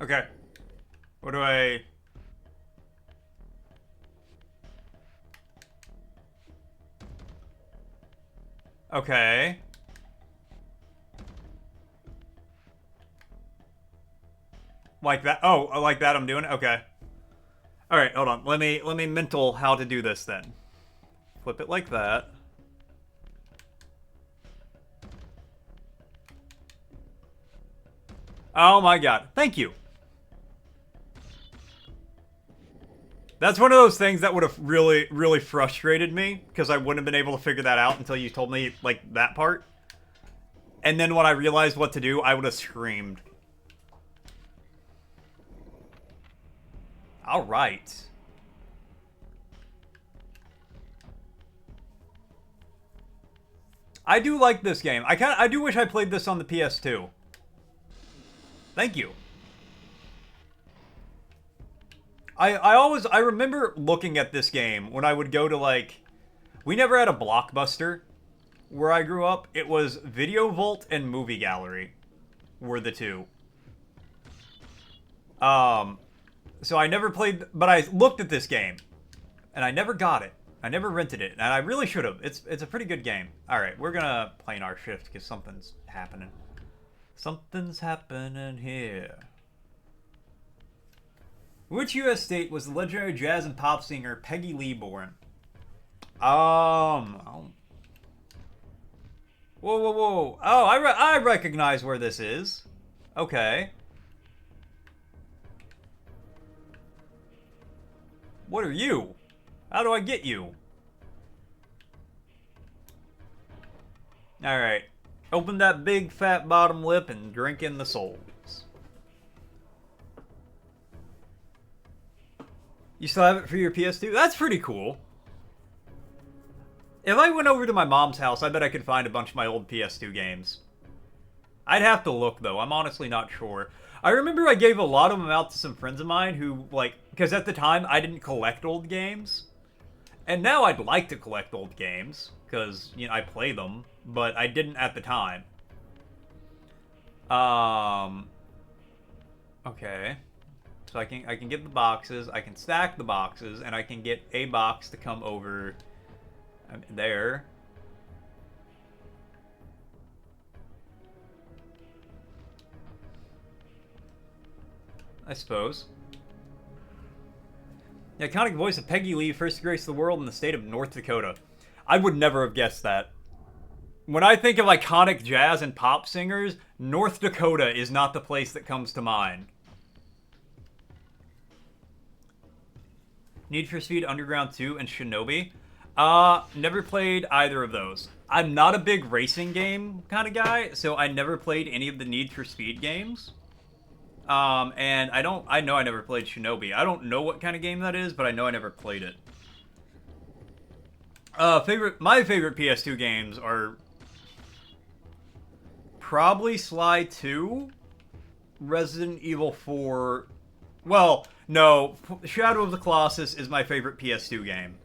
Okay. What do I... Okay. Like that? Oh, like that I'm doing it? Okay. Alright, hold on. Let me mental how to do this then. Flip it like that. Oh my god. Thank you. That's one of those things that would have really, really frustrated me, because I wouldn't have been able to figure that out until you told me, like, that part. And then when I realized what to do, I would have screamed. Alright. I do like this game. I do wish I played this on the PS2. Thank you. I remember looking at this game when I would go to, like, we never had a Blockbuster where I grew up. It was Video Vault and Movie Gallery were the two. So I never played, but I looked at this game and I never got it. I never rented it, and I really should have. It's a pretty good game. All right, we're gonna play in our shift because something's happening. Something's happening here. Which U.S. state was the legendary jazz and pop singer Peggy Lee born? Whoa, whoa, whoa. Oh, I recognize where this is. Okay. What are you? How do I get you? Alright. Open that big fat bottom lip and drink in the souls. You still have it for your PS2? That's pretty cool. If I went over to my mom's house, I bet I could find a bunch of my old PS2 games. I'd have to look, though. I'm honestly not sure. I remember I gave a lot of them out to some friends of mine who, like, because at the time I didn't collect old games. And now I'd like to collect old games, because, you know, I play them, but I didn't at the time. Okay. So I can get the boxes, I can stack the boxes, and I can get a box to come over there. I suppose. The iconic voice of Peggy Lee first graced the world in the state of North Dakota. I would never have guessed that. When I think of iconic jazz and pop singers, North Dakota is not the place that comes to mind. Need for Speed Underground 2 and Shinobi? Never played either of those. I'm not a big racing game kind of guy, so I never played any of the Need for Speed games. And I know I never played Shinobi. I don't know what kind of game that is, but I know I never played it. My favorite PS2 games are probably Sly 2, Resident Evil 4. Well, no, Shadow of the Colossus is my favorite PS2 game.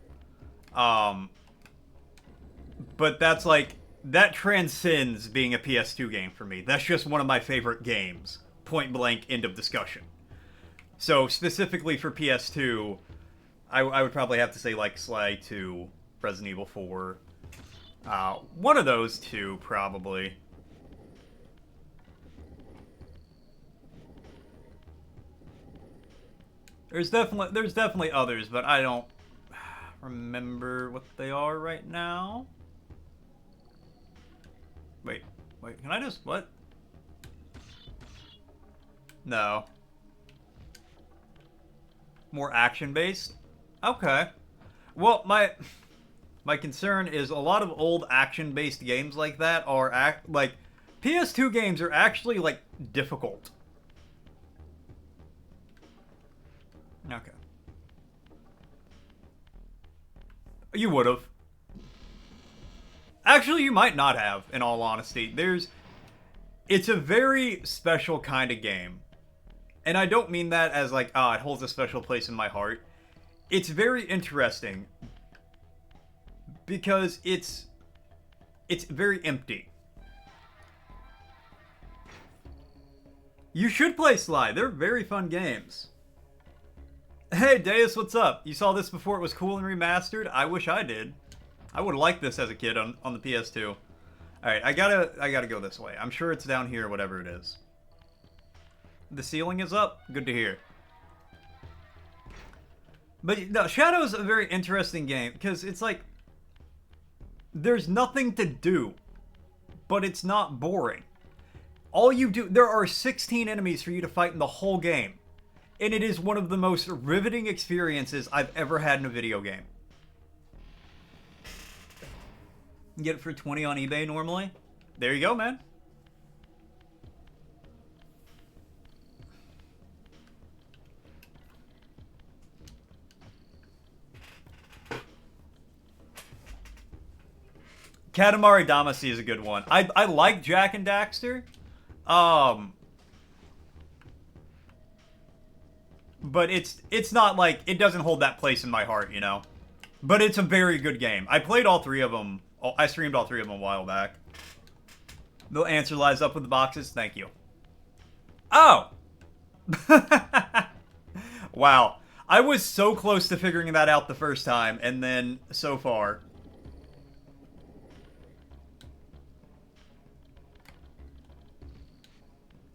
But that's like, that transcends being a PS2 game for me. That's just one of my favorite games. Point blank, end of discussion. So specifically for PS2, I would probably have to say like Sly 2, Resident Evil 4. One of those two, probably. There's definitely others, but I don't remember what they are right now. Wait, can I just, what? No. More action-based? Okay. Well, my concern is a lot of old action-based games like that are, like, PS2 games are actually, like, difficult. Okay. You would've. Actually, you might not have, in all honesty. It's a very special kind of game. And I don't mean that as like, it holds a special place in my heart. It's very interesting. Because it's very empty. You should play Sly. They're very fun games. Hey, Deus, what's up? You saw this before it was cool and remastered? I wish I did. I would have liked this as a kid on the PS2. Alright, I gotta go this way. I'm sure it's down here, whatever it is. The ceiling is up? Good to hear. But, no, Shadow's a very interesting game, because it's like, there's nothing to do, but it's not boring. All you do, there are 16 enemies for you to fight in the whole game. And it is one of the most riveting experiences I've ever had in a video game. You get it for 20 on eBay normally. There you go, man. Katamari Damacy is a good one. I like Jak and Daxter. but it's not like, it doesn't hold that place in my heart, you know? But it's a very good game. I played all 3 of them. I streamed all 3 of them a while back. The answer lies up with the boxes. Thank you. Oh! Wow. I was so close to figuring that out the first time, and then so far.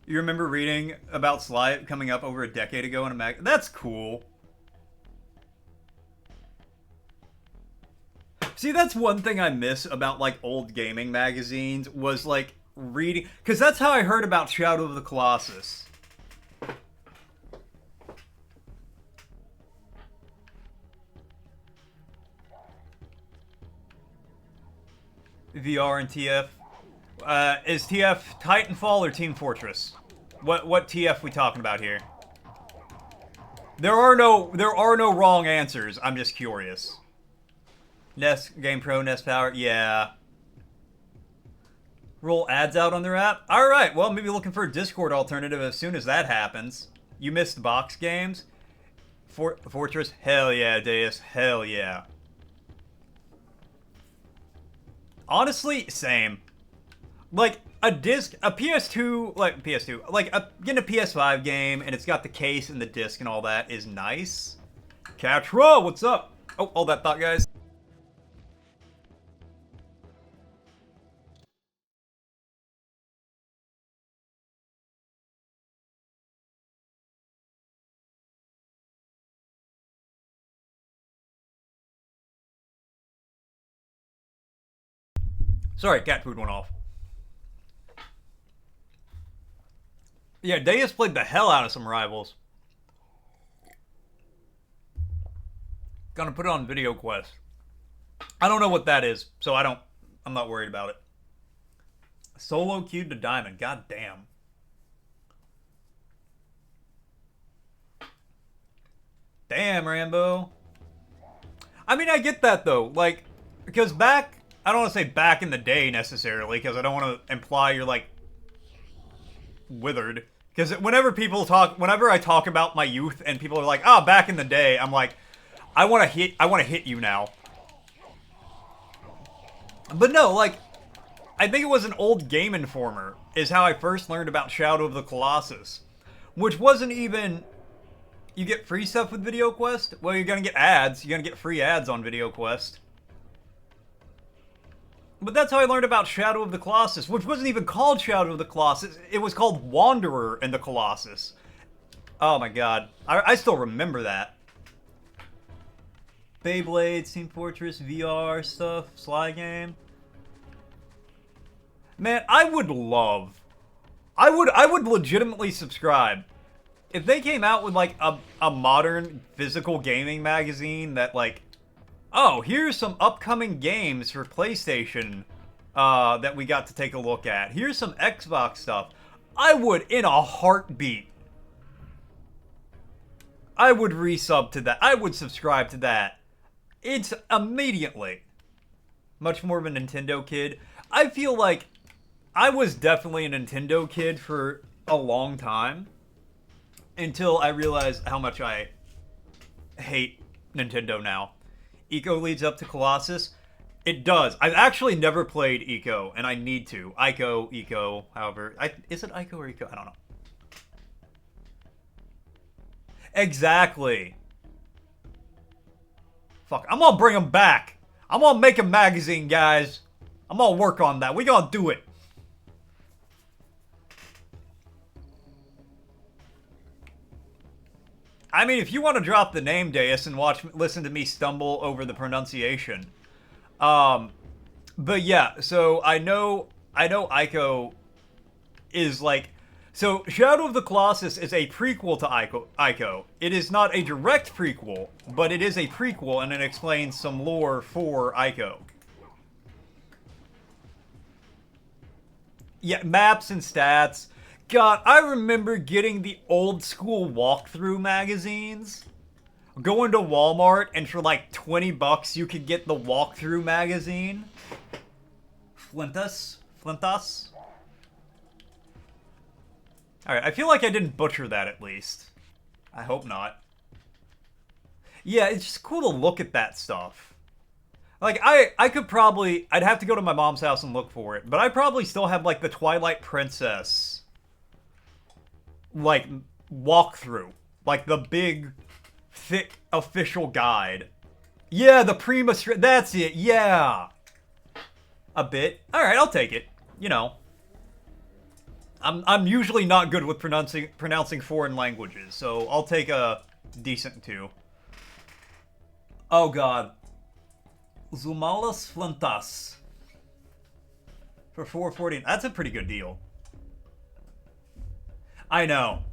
You remember reading about Sly coming up over a decade ago in a mag? That's cool. See, that's one thing I miss about, like, old gaming magazines, was, like, reading... Because that's how I heard about Shadow of the Colossus. VR and TF. Is TF Titanfall or Team Fortress? What TF we talking about here? There are no wrong answers. I'm just curious. Nest Game Pro, Nest Power, yeah. Roll ads out on their app? Alright, well, maybe looking for a Discord alternative as soon as that happens. You missed box games? Fortress? Hell yeah, Deus. Hell yeah. Honestly, same. Like, a PS2, getting a PS5 game, and it's got the case and the disc and all that is nice. Catra, what's up? Oh, hold that thought, guys. Sorry, cat food went off. Yeah, Deus played the hell out of some Rivals. Gonna put it on Video Quest. I don't know what that is, so I'm not worried about it. Solo queued to Diamond, god damn. Damn, Rambo. I mean, I get that though, like, because I don't want to say back in the day necessarily, because I don't want to imply you're like withered. Because whenever I talk about my youth and people are like, "Oh, back in the day," I'm like, I want to hit you now. But no, like, I think it was an old Game Informer is how I first learned about Shadow of the Colossus, which wasn't even. You get free stuff with Video Quest? Well, you're gonna get ads. You're gonna get free ads on Video Quest. But that's how I learned about Shadow of the Colossus, which wasn't even called Shadow of the Colossus. It was called Wanderer and the Colossus. Oh my god. I still remember that. Beyblade, Team Fortress, VR stuff, Sly game. Man, I would legitimately subscribe. If they came out with like a modern physical gaming magazine that like, oh, here's some upcoming games for PlayStation that we got to take a look at. Here's some Xbox stuff. I would, in a heartbeat. I would resub to that. I would subscribe to that. It's immediately. Much more of a Nintendo kid. I feel like I was definitely a Nintendo kid for a long time. Until I realized how much I hate Nintendo now. Eco leads up to Colossus. It does. I've actually never played Eco, and I need to. Eco, however. Is it Ico or Eco? I don't know. Exactly. Fuck, I'm gonna bring them back. I'm gonna make a magazine, guys. I'm gonna work on that. We gonna do it. I mean, if you want to drop the name Deus and listen to me stumble over the pronunciation. But yeah, so I know Ico is like, so Shadow of the Colossus is a prequel to Ico. It is not a direct prequel, but it is a prequel and it explains some lore for Ico. Yeah, maps and stats. God, I remember getting the old school walkthrough magazines. Going to Walmart and for like $20 you could get the walkthrough magazine. Flintus? Alright, I feel like I didn't butcher that at least. I hope not. Yeah, it's just cool to look at that stuff. Like, I could probably... I'd have to go to my mom's house and look for it. But I probably still have, like, the Twilight Princess... like, walkthrough. Like, the big, thick, official guide. Yeah, the Prima... That's it, yeah! A bit. Alright, I'll take it. You know. I'm usually not good with pronouncing foreign languages, so I'll take a decent 2. Oh god. Zumalas Flantas. For $4.40. That's a pretty good deal. I know.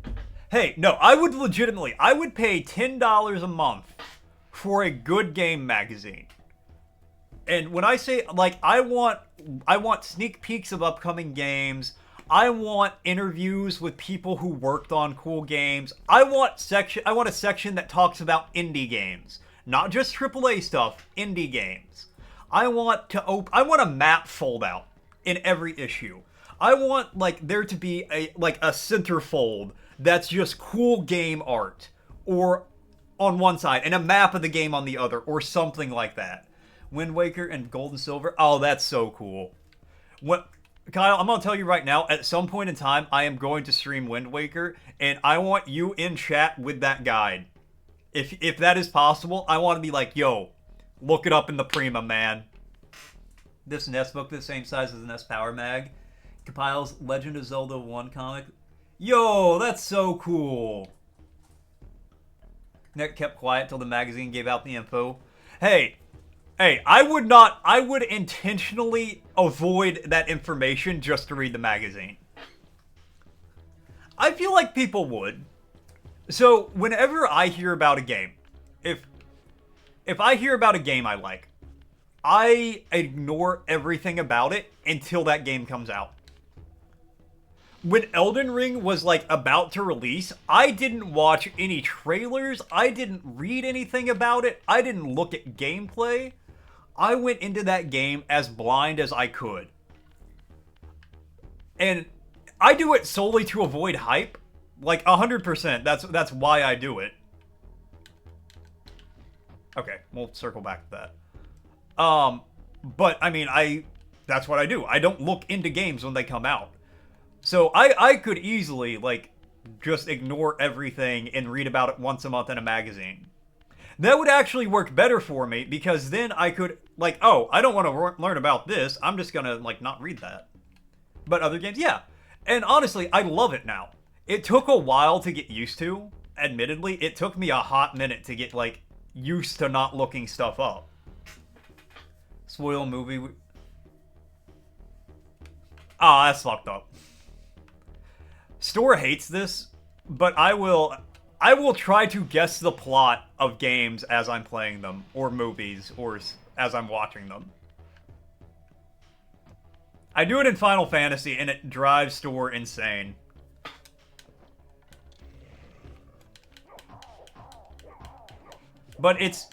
Hey, no, I would legitimately, I would pay $10 a month for a good game magazine. And when I say, like, I want sneak peeks of upcoming games. I want interviews with people who worked on cool games. I want a section that talks about indie games. Not just AAA stuff, indie games. I want a map fold out in every issue. I want, like, there to be a centerfold that's just cool game art, or on one side, and a map of the game on the other, or something like that. Wind Waker and Gold and Silver. Oh, that's so cool. Kyle, I'm gonna tell you right now, at some point in time, I am going to stream Wind Waker, and I want you in chat with that guide. If that is possible, I want to be like, yo, look it up in the Prima, man. This NES book, the same size as the NES Power Mag, compiles Legend of Zelda 1 comic. Yo, that's so cool. Nick kept quiet till the magazine gave out the info. Hey, I would intentionally avoid that information just to read the magazine. I feel like people would. So, whenever I hear about a game, if I hear about a game I like, I ignore everything about it until that game comes out. When Elden Ring was, like, about to release, I didn't watch any trailers, I didn't read anything about it, I didn't look at gameplay. I went into that game as blind as I could. And I do it solely to avoid hype. Like, 100%. That's why I do it. Okay, we'll circle back to that. But, I mean, that's what I do. I don't look into games when they come out. So, I could easily, like, just ignore everything and read about it once a month in a magazine. That would actually work better for me, because then I could, like, oh, I don't want to learn about this. I'm just gonna, like, not read that. But other games, yeah. And honestly, I love it now. It took a while to get used to. Admittedly, it took me a hot minute to get, like, used to not looking stuff up. Spoil movie. Ah, that's fucked up. Store hates this, but I will try to guess the plot of games as I'm playing them, or movies, or as I'm watching them. I do it in Final Fantasy, and it drives Store insane. But it's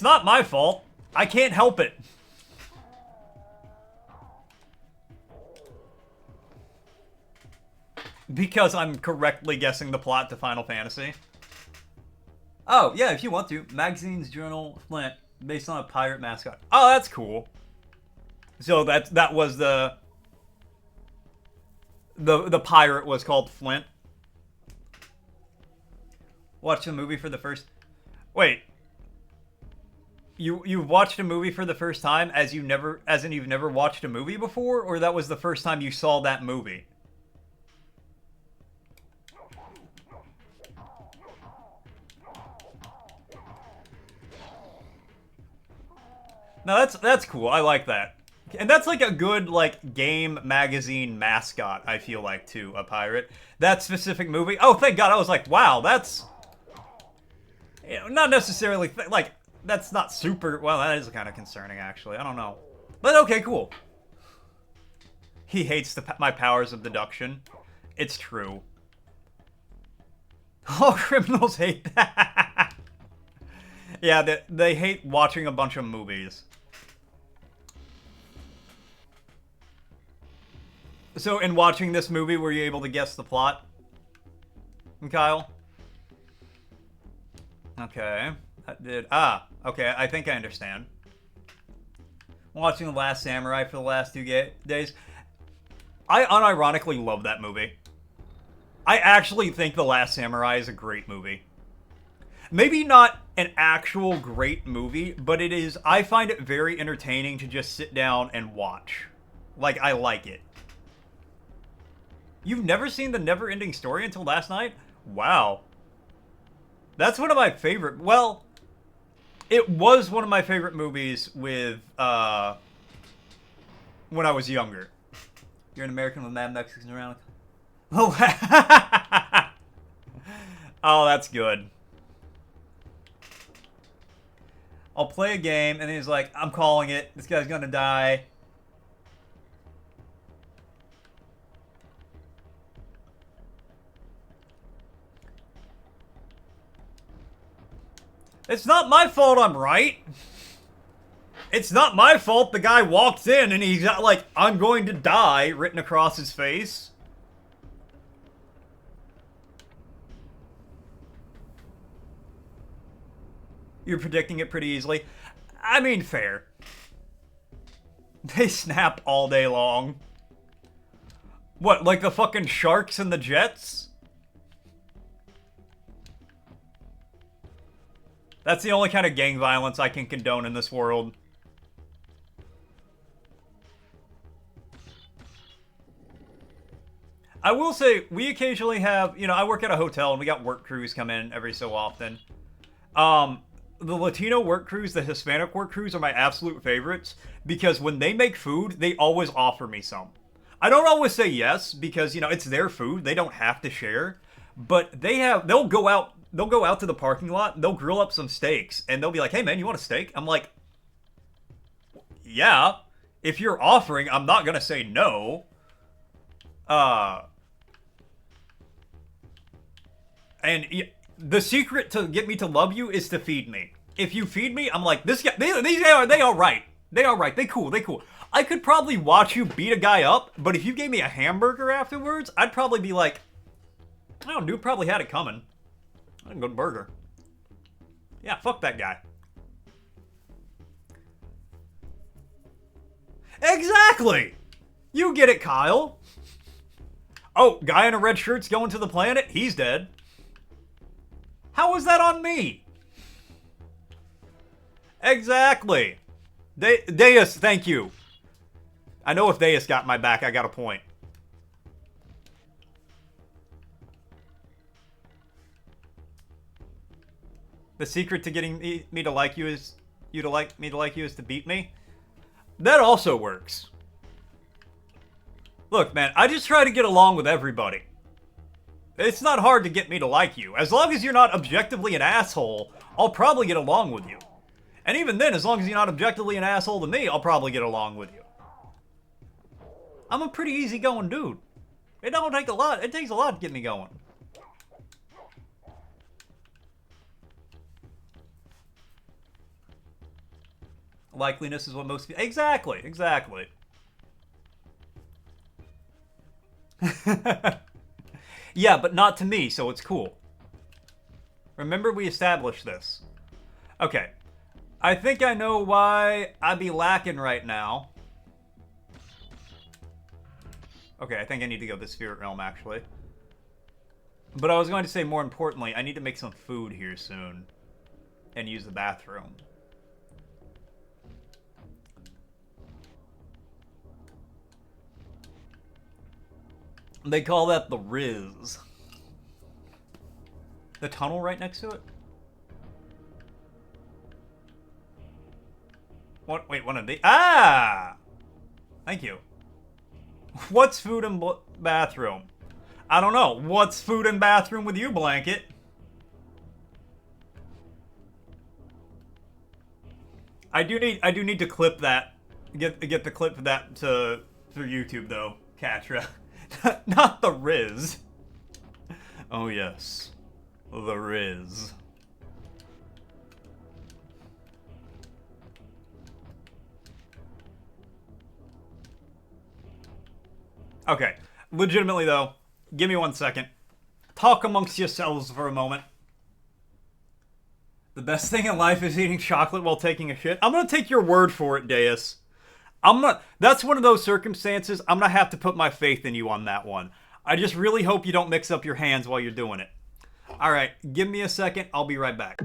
not my fault. I can't help it. Because I'm correctly guessing the plot to Final Fantasy. Oh, yeah, if you want to. Magazine's Journal Flint, based on a pirate mascot. Oh, that's cool. So that was the pirate was called Flint. Watch the movie for the first... Wait. You watched a movie for the first time as in you've never watched a movie before, or that was the first time you saw that movie? No, that's cool. I like that. And that's like a good, like, game magazine mascot, I feel like, too, a pirate. That specific movie. Oh, thank God. I was like, wow, that's... You know, not necessarily, like, that's not super... Well, that is kind of concerning, actually. I don't know. But okay, cool. He hates my powers of deduction. It's true. All criminals hate that. Yeah, they hate watching a bunch of movies. So, in watching this movie, were you able to guess the plot? Kyle? Okay. I did. Ah, okay. I think I understand. Watching The Last Samurai for the last 2 days. I unironically love that movie. I actually think The Last Samurai is a great movie. Maybe not an actual great movie, but it is. I find it very entertaining to just sit down and watch. Like, I like it. You've never seen The Never-Ending Story until last night? Wow. That's one of my favorite... Well, it was one of my favorite movies with, when I was younger. You're an American with mad Mexicans around. Oh, oh, that's good. I'll play a game, and he's like, I'm calling it. This guy's gonna die. It's not my fault I'm right. It's not my fault the guy walks in and he's got, like, I'm going to die written across his face. You're predicting it pretty easily. I mean, fair. They snap all day long. What, like the fucking Sharks and the Jets? That's the only kind of gang violence I can condone in this world. I will say, we occasionally have, you know, I work at a hotel and we got work crews come in every so often. The Latino work crews, the Hispanic work crews are my absolute favorites because when they make food, they always offer me some. I don't always say yes because, you know, it's their food. They don't have to share. But they'll go out to the parking lot, they'll grill up some steaks, and they'll be like, hey man, you want a steak? I'm like, yeah, if you're offering, I'm not gonna say no. And the secret to get me to love you is to feed me. If you feed me, I'm like, this guy, they all right. They all right, they cool. I could probably watch you beat a guy up, but if you gave me a hamburger afterwards, I'd probably be like, oh, dude probably had it coming. A good burger. Yeah, fuck that guy. Exactly! You get it, Kyle. Oh, guy in a red shirt's going to the planet? He's dead. How is that on me? Exactly. Deus, thank you. I know if Deus got my back, I got a point. The secret to getting me to like you is to beat me. That also works. Look, man, I just try to get along with everybody. It's not hard to get me to like you. As long as you're not objectively an asshole, I'll probably get along with you. And even then, as long as you're not objectively an asshole to me, I'll probably get along with you. I'm a pretty easygoing dude. It don't take a lot. It takes a lot to get me going. Likeliness is what most people... Exactly. Yeah, but not to me, so it's cool. Remember, we established this. Okay. I think I know why I be lacking right now. Okay, I think I need to go to the Spirit Realm, actually. But I was going to say, more importantly, I need to make some food here soon. And use the bathroom. They call that the Riz. The tunnel right next to it? What? Wait, one of the... Ah! Thank you. What's food and bathroom? I don't know. What's food and bathroom with you, Blanket? I do need to clip that. Get the clip for that to through YouTube though, Katra. Not the Riz. Oh yes. The Riz. Okay. Legitimately though, give me 1 second. Talk amongst yourselves for a moment. The best thing in life is eating chocolate while taking a shit. I'm gonna take your word for it, Deus. That's one of those circumstances, I'm gonna have to put my faith in you on that one. I just really hope you don't mix up your hands while you're doing it. Alright, give me a second, I'll be right back.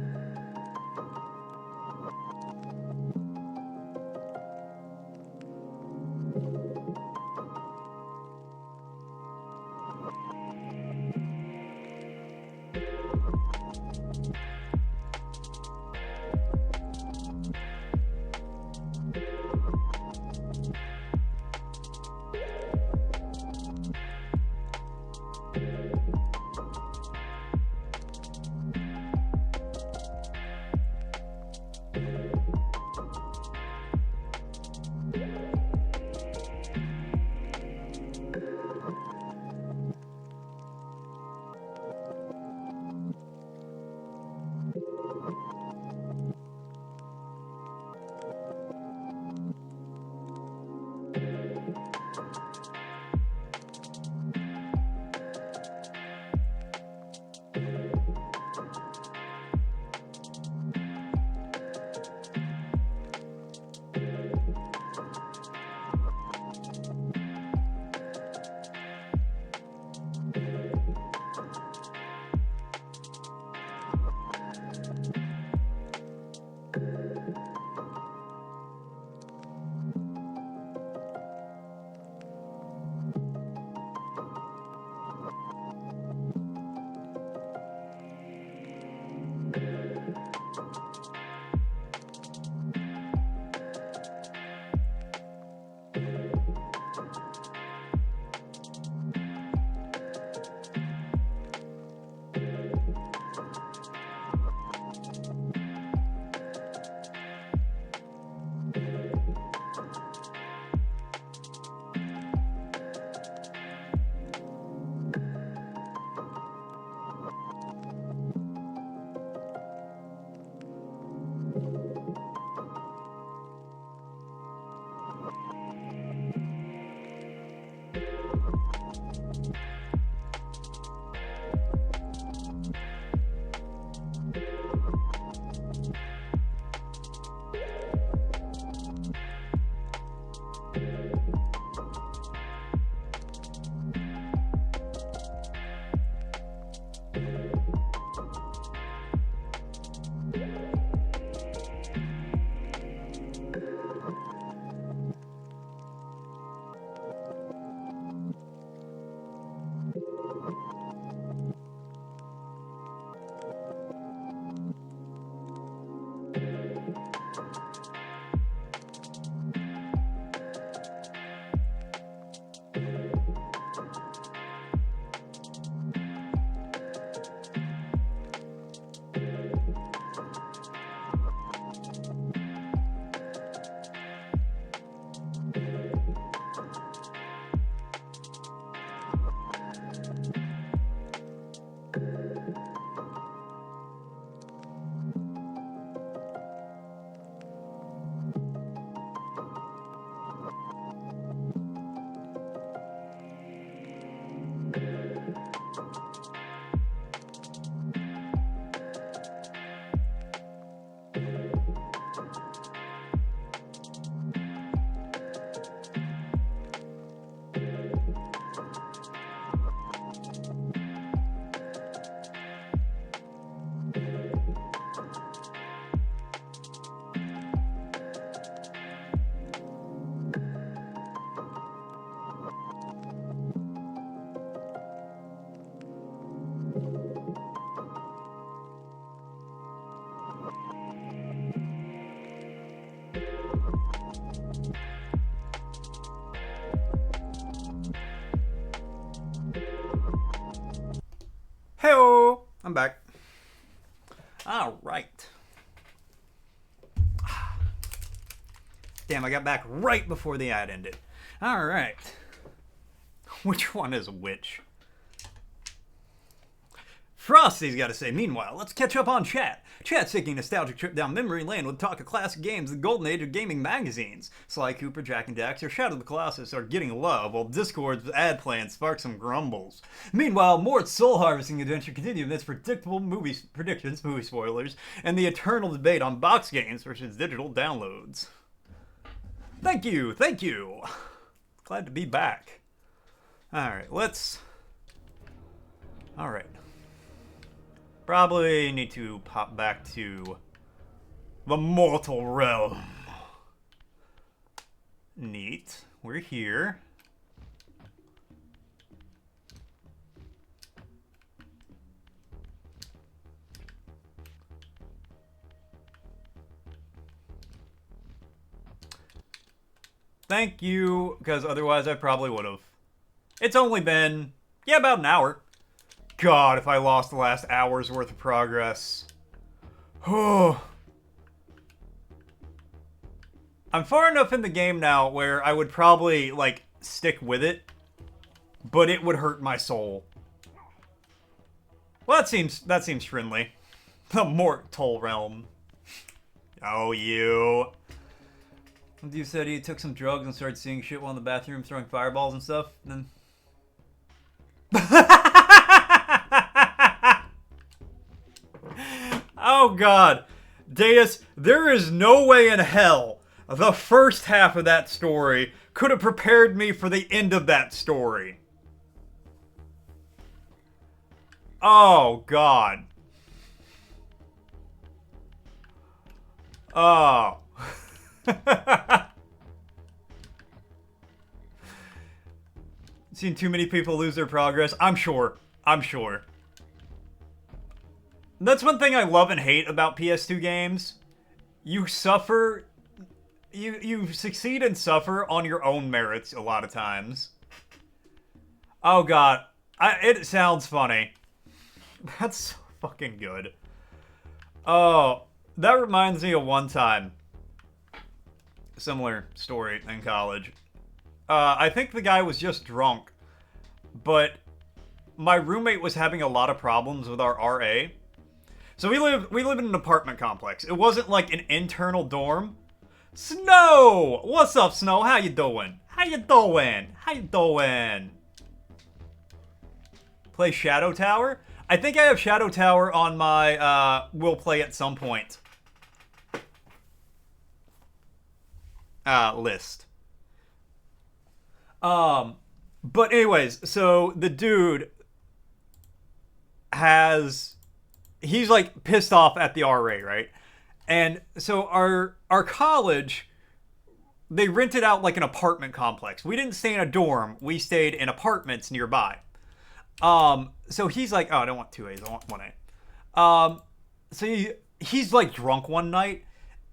Hey-o! I'm back. Alright. Damn, I got back right before the ad ended. Alright. Which one is which? Frosty's got to say, meanwhile, let's catch up on chat. Chat's taking a nostalgic trip down memory lane with talk of classic games, the golden age of gaming magazines. Sly Cooper, Jack and Daxter, Shadow of the Colossus are getting love, while Discord's ad plans spark some grumbles. Meanwhile, Mort's soul harvesting adventure continues amidst predictable movie predictions, movie spoilers, and the eternal debate on box games versus digital downloads. Thank you, thank you. Glad to be back. Alright, let's... Alright. Probably need to pop back to the mortal realm. Neat. We're here. Thank you, because otherwise I probably would have. It's only been, yeah, about an hour. God, if I lost the last hour's worth of progress. Oh. I'm far enough in the game now where I would probably, like, stick with it, but it would hurt my soul. Well, that seems friendly. The mortal realm. Oh, you. You said he took some drugs and started seeing shit while in the bathroom, throwing fireballs and stuff, then... Oh god. Deus, there is no way in hell the first half of that story could have prepared me for the end of that story. Oh god. Oh. Seen too many people lose their progress? I'm sure. That's one thing I love and hate about PS2 games. You suffer... You succeed and suffer on your own merits a lot of times. Oh god. It sounds funny. That's so fucking good. Oh, that reminds me of one time. Similar story in college. I think the guy was just drunk. But my roommate was having a lot of problems with our RA. So we live in an apartment complex. It wasn't like an internal dorm. Snow! What's up, Snow? How you doing? Play Shadow Tower? I think I have Shadow Tower on my, will play at some point. List. But anyways, so the dude he's like pissed off at the RA, right? And so our college, they rented out like an apartment complex. We didn't stay in a dorm. We stayed in apartments nearby. So he's like, oh, I don't want 2As, I want 1A. So he's like drunk one night,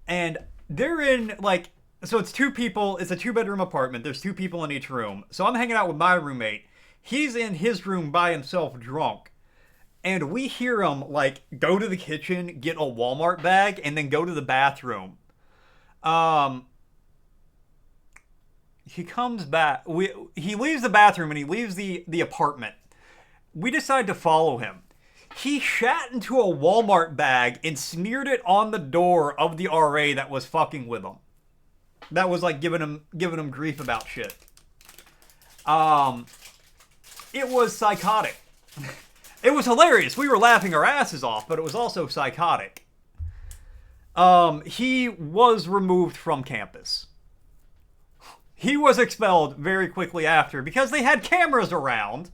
and they're in like, so it's two people, it's a 2-bedroom apartment, there's 2 people in each room. So I'm hanging out with my roommate. He's in his room by himself drunk. And we hear him, like, go to the kitchen, get a Walmart bag, and then go to the bathroom. He comes back. He leaves the bathroom, and he leaves the apartment. We decide to follow him. He shat into a Walmart bag and smeared it on the door of the RA that was fucking with him. That was, like, giving him grief about shit. It was psychotic. It was hilarious. We were laughing our asses off, but it was also psychotic. He was removed from campus. He was expelled very quickly after because they had cameras around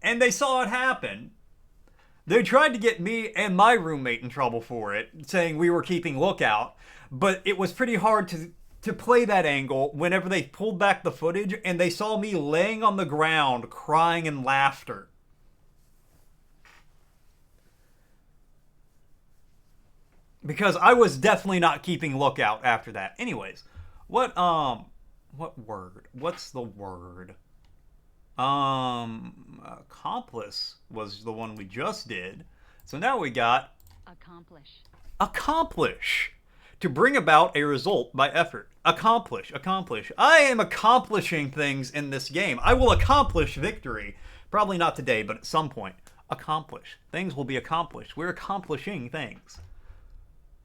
and they saw it happen. They tried to get me and my roommate in trouble for it, saying we were keeping lookout, but it was pretty hard to play that angle whenever they pulled back the footage and they saw me laying on the ground crying in laughter. Because I was definitely not keeping lookout after that. Anyways, what word? What's the word? Accomplice was the one we just did. So now we got... Accomplish. Accomplish. To bring about a result by effort. Accomplish. I am accomplishing things in this game. I will accomplish victory. Probably not today, but at some point. Accomplish. Things will be accomplished. We're accomplishing things.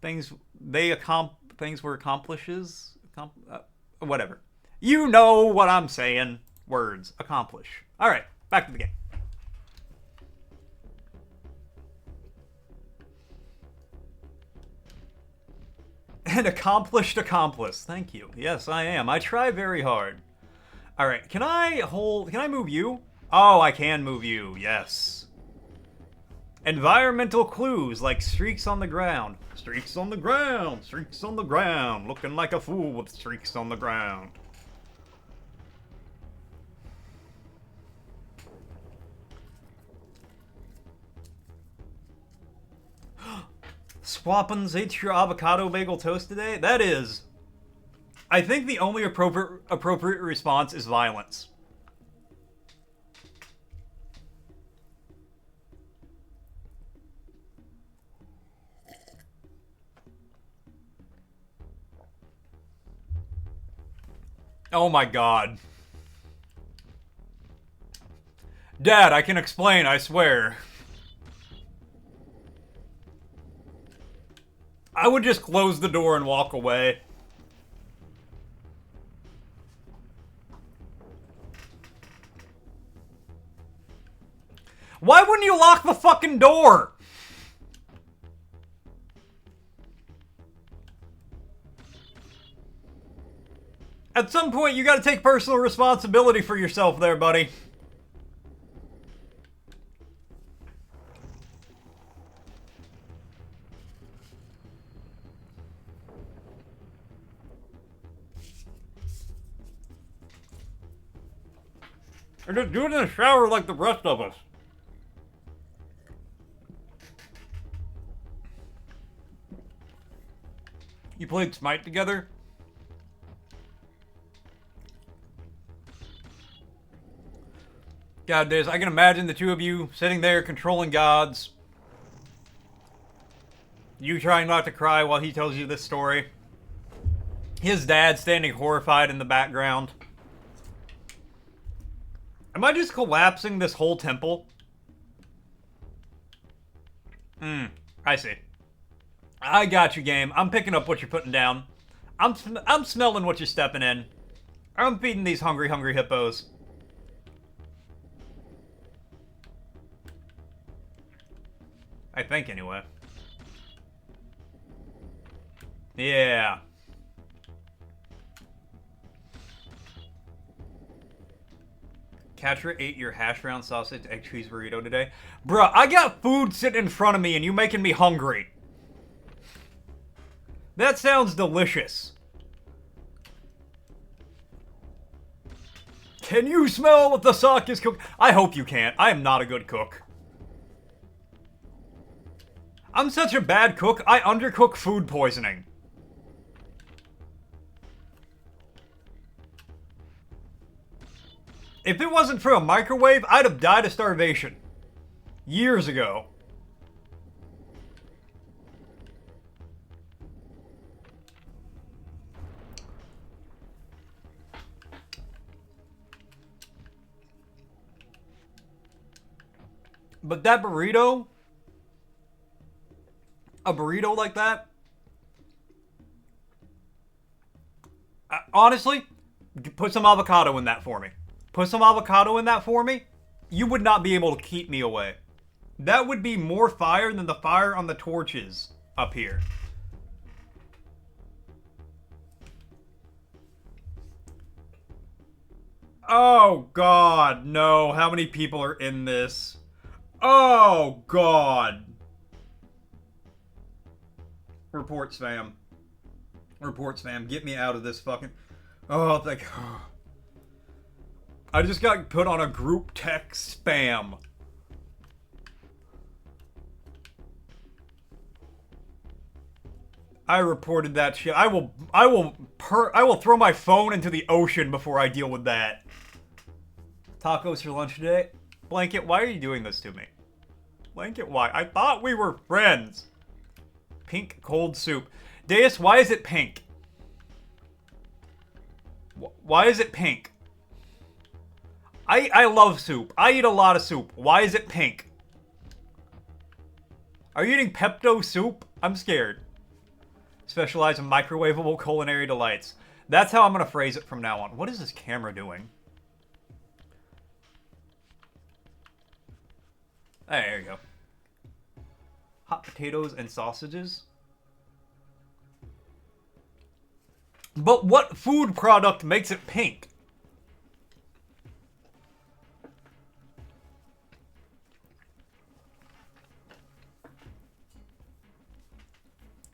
Things were accomplishes. Whatever. You know what I'm saying. Words. Accomplish. Alright, back to the game. An accomplished accomplice. Thank you. Yes, I am. I try very hard. Alright, can I move you? Oh, I can move you. Yes. Environmental clues like streaks on the ground. Streaks on the ground. Streaks on the ground. Looking like a fool with streaks on the ground. Swappins ate your avocado bagel toast today? That is... I think the only appropriate response is violence. Oh my god. Dad, I can explain, I swear. I would just close the door and walk away. Why wouldn't you lock the fucking door? At some point, you gotta take personal responsibility for yourself there, buddy. Or just do it in the shower like the rest of us. You played Smite together? God, Diz, I can imagine the two of you sitting there controlling gods. You trying not to cry while he tells you this story. His dad standing horrified in the background. Am I just collapsing this whole temple? I see. I got you, game. I'm picking up what you're putting down. I'm smelling what you're stepping in. I'm feeding these hungry hippos. I think, anyway. Yeah. Catra ate your hash brown sausage egg cheese burrito today. Bruh, I got food sitting in front of me and you making me hungry. That sounds delicious. Can you smell what the sock is cooking? I hope you can't. I am not a good cook. I'm such a bad cook, I undercook food poisoning. If it wasn't for a microwave, I'd have died of starvation. Years ago. But that burrito... A burrito like that? Honestly, put some avocado in that for me. Put some avocado in that for me. You would not be able to keep me away. That would be more fire than the fire on the torches up here. Oh, God, no. How many people are in this? Oh, God. Report spam. Report spam. Get me out of this fucking... Oh, thank... I just got put on a group text spam. I reported that shit. I will throw my phone into the ocean before I deal with that. Tacos for lunch today? Blanket, why are you doing this to me? Blanket, why? I thought we were friends. Pink cold soup. Deus, why is it pink? Why is it pink? I love soup. I eat a lot of soup. Why is it pink? Are you eating Pepto soup? I'm scared. Specialize in microwavable culinary delights. That's how I'm going to phrase it from now on. What is this camera doing? There you go. Hot potatoes and sausages. But what food product makes it pink?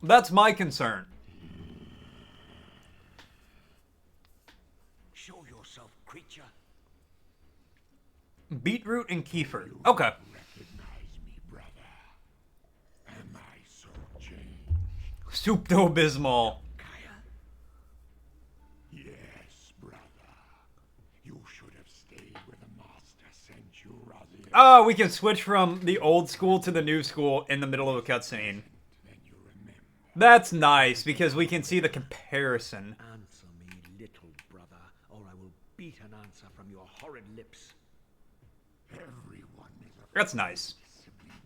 That's my concern. Show yourself, creature. Beetroot and kefir. Okay. Recognize me, brother. Am I so changed? Soup to abysmal. Yes, brother. You should have stayed where the master sent you, Raziel. Oh, we can switch from the old school to the new school in the middle of a cutscene. Then you remember. That's nice, because we can see the comparison. Answer me, little brother, or I will beat an answer from your horrid lips. Everyone is a That's nice. sibling.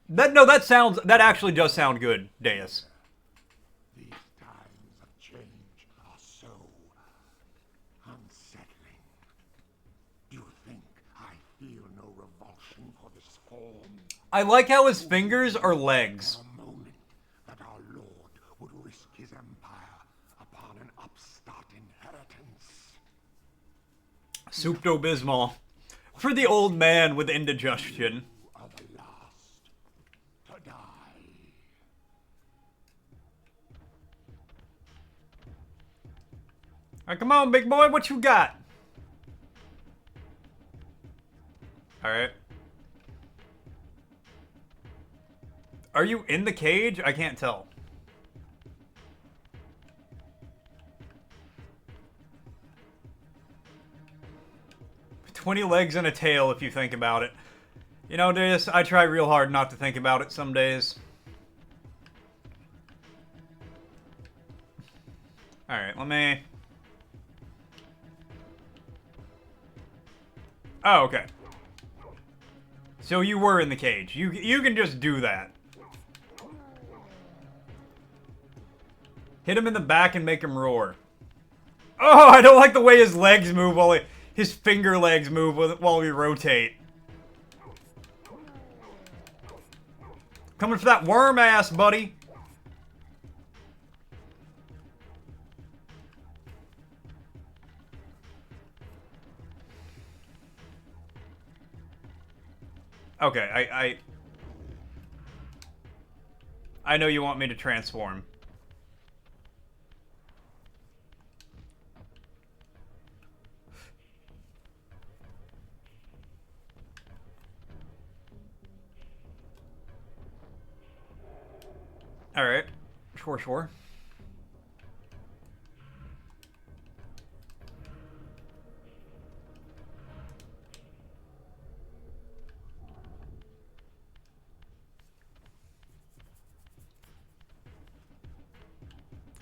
That actually does sound good, Deus. These times of change are so unsettling. Do you think I feel no revulsion for this form? I like how his fingers are legs. A moment that our Lord would risk his empire upon an upstart inheritance. Soup to abysmal. For the old man with indigestion. You are the last to die. Alright, come on, big boy, what you got? Alright. Are you in the cage? I can't tell. "20 legs and a tail," if you think about it. You know, Deus, I try real hard not to think about it some days. Alright, let me... Oh, okay. So you were in the cage. You can just do that. Hit him in the back and make him roar. Oh, I don't like the way his legs move while his finger legs move while we rotate. Coming for that worm ass, buddy. Okay, I know you want me to transform. Alright. Sure.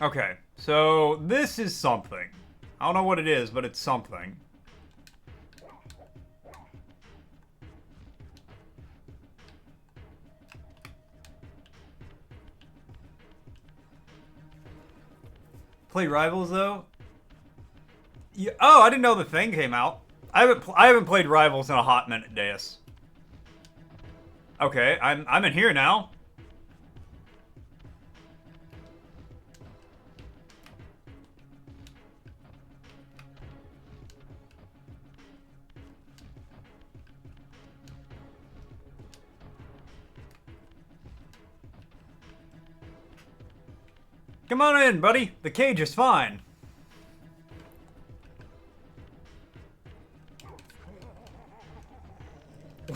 Okay, so this is something. I don't know what it is, but it's something. Play Rivals though? Yeah, oh, I didn't know the thing came out. I haven't played Rivals in a hot minute, Deus. Okay, I'm in here now. Come on in, buddy. The cage is fine.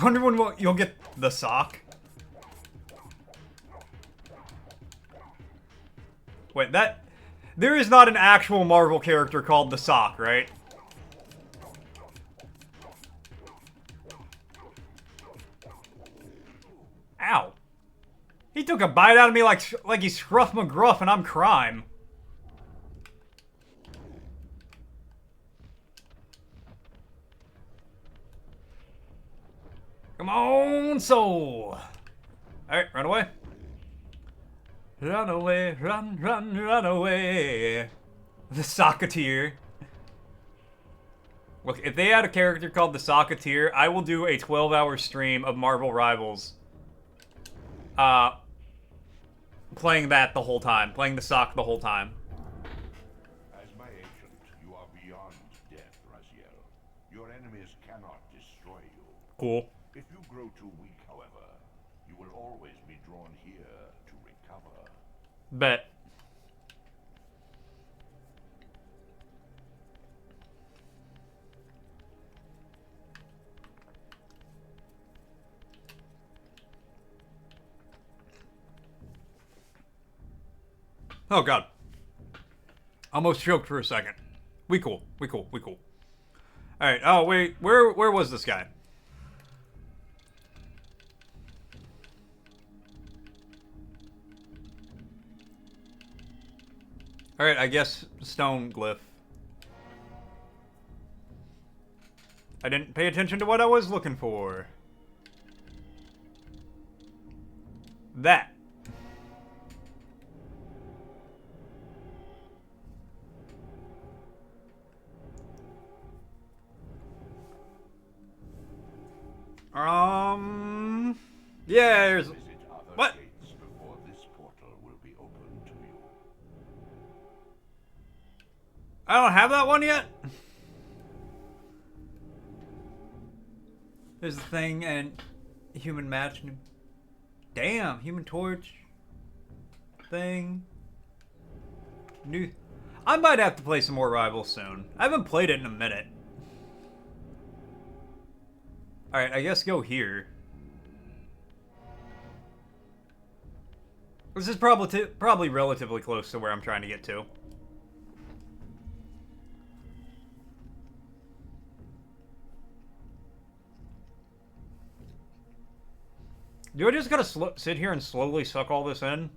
Wonder when you'll get the sock. Wait, there is not an actual Marvel character called the Sock, right? Ow. He took a bite out of me like he's Scruff McGruff and I'm Crime. Come on, soul. Alright, run away. Run away, run away. The Socketeer. Look, if they had a character called the Socketeer, I will do a 12-hour stream of Marvel Rivals. Playing that the whole time. Playing the sock the whole time. As my agent, you are beyond death, Raziel. Your enemies cannot destroy you. Cool. If you grow too weak, however, you will always be drawn here to recover. Bet. Oh god. Almost choked for a second. We cool. Alright, oh wait, where was this guy? Alright, I guess stone glyph. I didn't pay attention to what I was looking for. That. Yeah, there's... What? Before this portal will be open to you. I don't have that one yet? There's the thing and human match. Damn, Human Torch. Thing. New... I might have to play some more Rivals soon. I haven't played it in a minute. Alright, I guess go here. This is probably relatively close to where I'm trying to get to. Do I just gotta sit here and slowly suck all this in?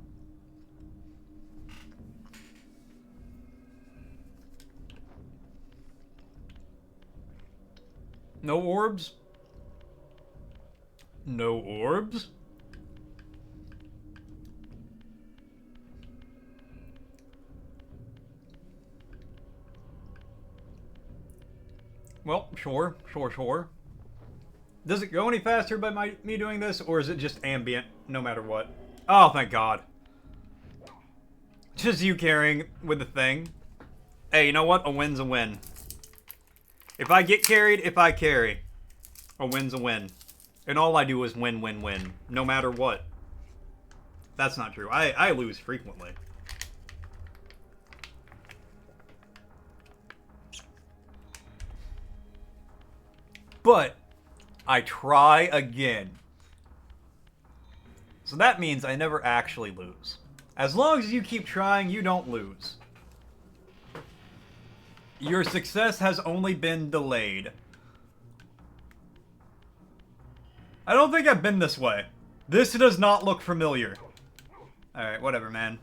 No orbs? No orbs? Well, sure. Does it go any faster by me doing this, or is it just ambient, no matter what? Oh, thank God. Just you carrying with the thing. Hey, you know what? A win's a win. If I get carried, if I carry, a win's a win. And all I do is win, no matter what. That's not true. I lose frequently. But I try again. So that means I never actually lose. As long as you keep trying, you don't lose. Your success has only been delayed. I don't think I've been this way. This does not look familiar. Alright, whatever, man.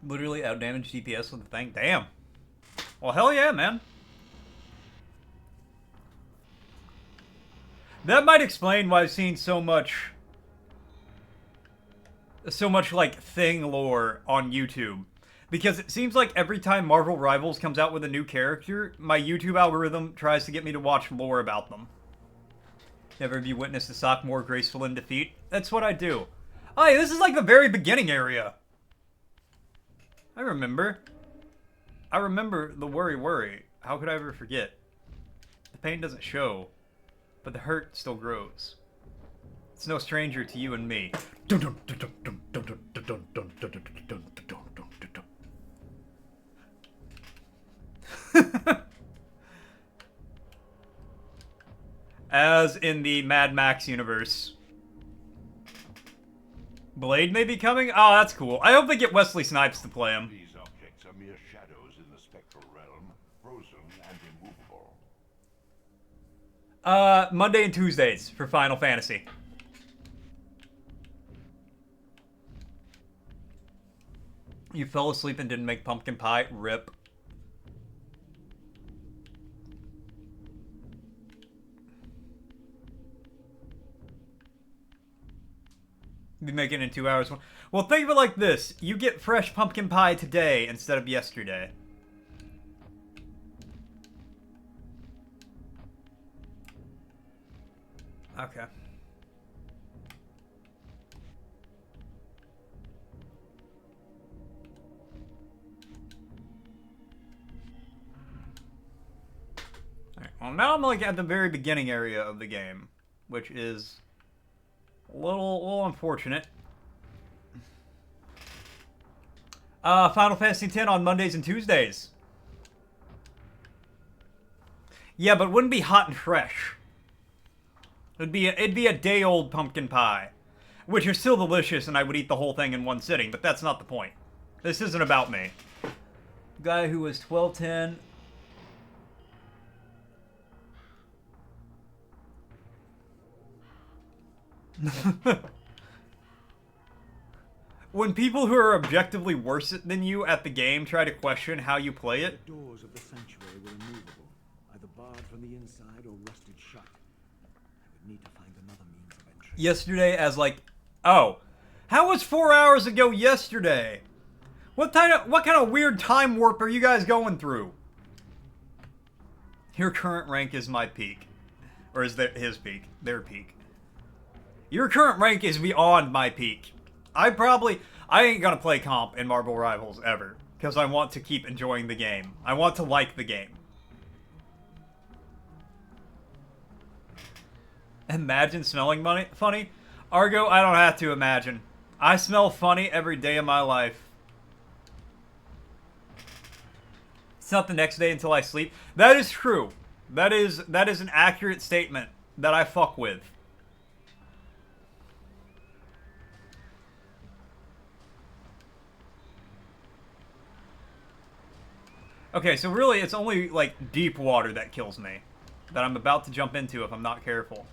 Literally outdamaged DPS with the thing. Damn. Well, hell yeah, man. That might explain why I've seen so much like thing lore on YouTube. Because it seems like every time Marvel Rivals comes out with a new character, my YouTube algorithm tries to get me to watch lore about them. Never have you witnessed a sock more graceful in defeat? That's what I do. Oh, yeah, this is like the very beginning area. I remember the worry. How could I ever forget? The pain doesn't show, but the hurt still grows. It's no stranger to you and me. As in the Mad Max universe. Blade may be coming? Oh, that's cool. I hope they get Wesley Snipes to play him. These objects are mere shadows in the spectral realm, frozen and immovable. Monday and Tuesdays for Final Fantasy. You fell asleep and didn't make pumpkin pie? Rip. Be making it in 2 hours. Well, think of it like this. You get fresh pumpkin pie today instead of yesterday. Okay. Alright, well now I'm like at the very beginning area of the game, which is a little unfortunate. Final Fantasy X on Mondays and Tuesdays. Yeah, but it wouldn't be hot and fresh. It'd be a day-old pumpkin pie, which are still delicious, and I would eat the whole thing in one sitting. But that's not the point. This isn't about me. Guy who was 1210. When people who are objectively worse than you at the game try to question how you play it. The doors of the sanctuary were immovable, either barred from the inside or rusted shut. I would need to find another means of entry. Yesterday as like, oh, how was 4 hours ago yesterday? What kind of weird time warp are you guys going through? Your current rank is my peak. Or is that his peak? Their peak. Your current rank is beyond my peak. I ain't gonna play comp in Marble Rivals ever. Because I want to keep enjoying the game. I want to like the game. Imagine smelling funny? Argo, I don't have to imagine. I smell funny every day of my life. It's not the next day until I sleep. That is true. That is an accurate statement that I fuck with. Okay, so really it's only like deep water that kills me. That I'm about to jump into if I'm not careful.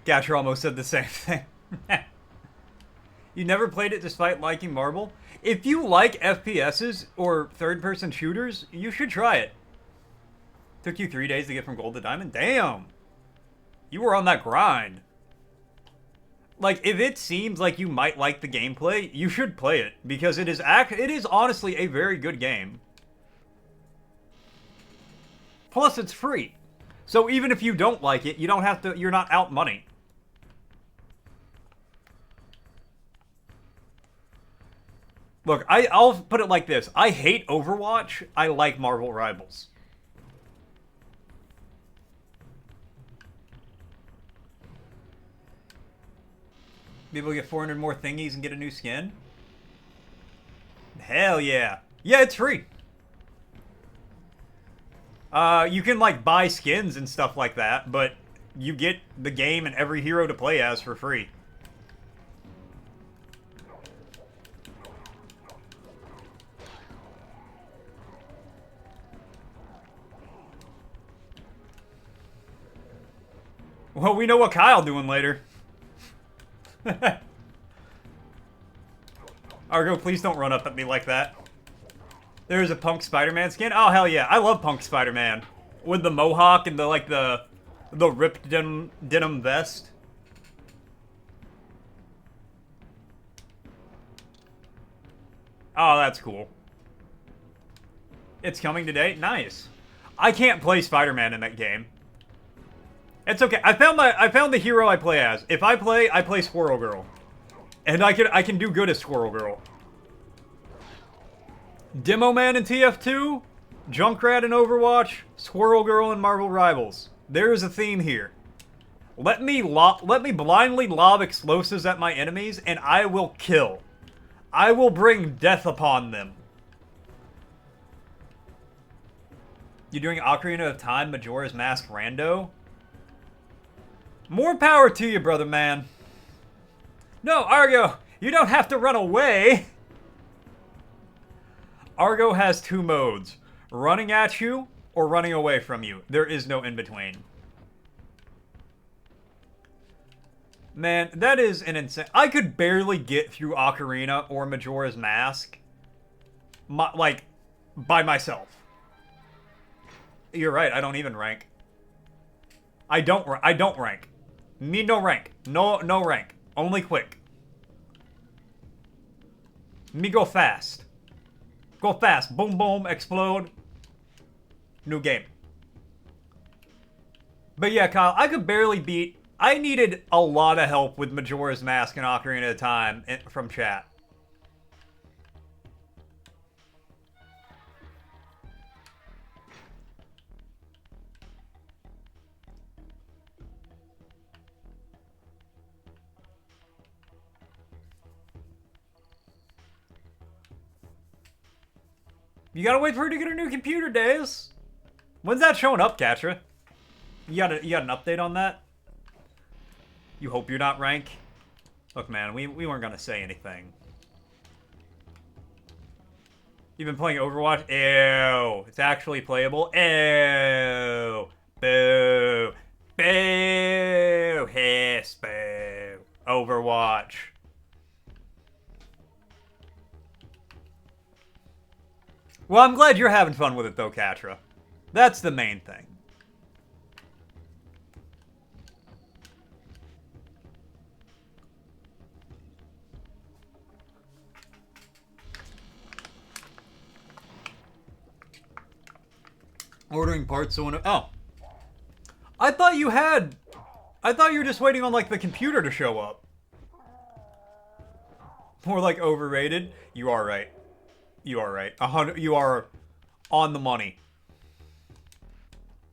Gatcher almost said the same thing. You never played it despite liking Marble? If you like FPSs or third-person shooters, you should try it. Took you 3 days to get from gold to diamond? Damn! You were on that grind. Like, if it seems like you might like the gameplay, you should play it. Because it is honestly a very good game. Plus, it's free. So even if you don't like it, you don't have to, you're not out money. Look, I'll put it like this. I hate Overwatch. I like Marble Rivals. Be able to get 400 more thingies and get a new skin? Hell yeah. Yeah, it's free. You can, like, buy skins and stuff like that, but you get the game and every hero to play as for free. Well, we know what Kyle's doing later. Argo, please don't run up at me like that. There's a Punk Spider-Man skin? Oh, hell yeah. I love Punk Spider-Man. With the mohawk and the ripped denim vest. Oh, that's cool. It's coming today? Nice. I can't play Spider-Man in that game. It's okay. I found the hero I play as. If I play Squirrel Girl. And I can do good as Squirrel Girl. Demo Man in TF2, Junkrat in Overwatch, Squirrel Girl in Marble Rivals. There is a theme here. Let me blindly lob explosives at my enemies, and I will kill. I will bring death upon them. You doing Ocarina of Time, Majora's Mask Rando? More power to you, brother man. No, Argo, you don't have to run away. Argo has 2 modes. Running at you or running away from you. There is no in-between. Man, that is an insane... I could barely get through Ocarina or Majora's Mask, like, by myself. You're right, I don't even rank. I don't rank. Need no rank. No rank. Only quick. Me go fast. Go fast. Boom, boom, explode. New game. But yeah, Kyle, I could barely beat... I needed a lot of help with Majora's Mask and Ocarina of Time from chat. You gotta wait for her to get her new computer, Days. When's that showing up, Katra? You got an update on that? You hope you're not rank? Look, man, we weren't gonna say anything. You've been playing Overwatch? Ew. It's actually playable? Ew. Boo. Boo. Hiss. Boo. Overwatch. Well, I'm glad you're having fun with it, though, Katra. That's the main thing. Ordering parts so oh. I thought you were just waiting on, like, the computer to show up. More like overrated. You are right. You are right. You are on the money.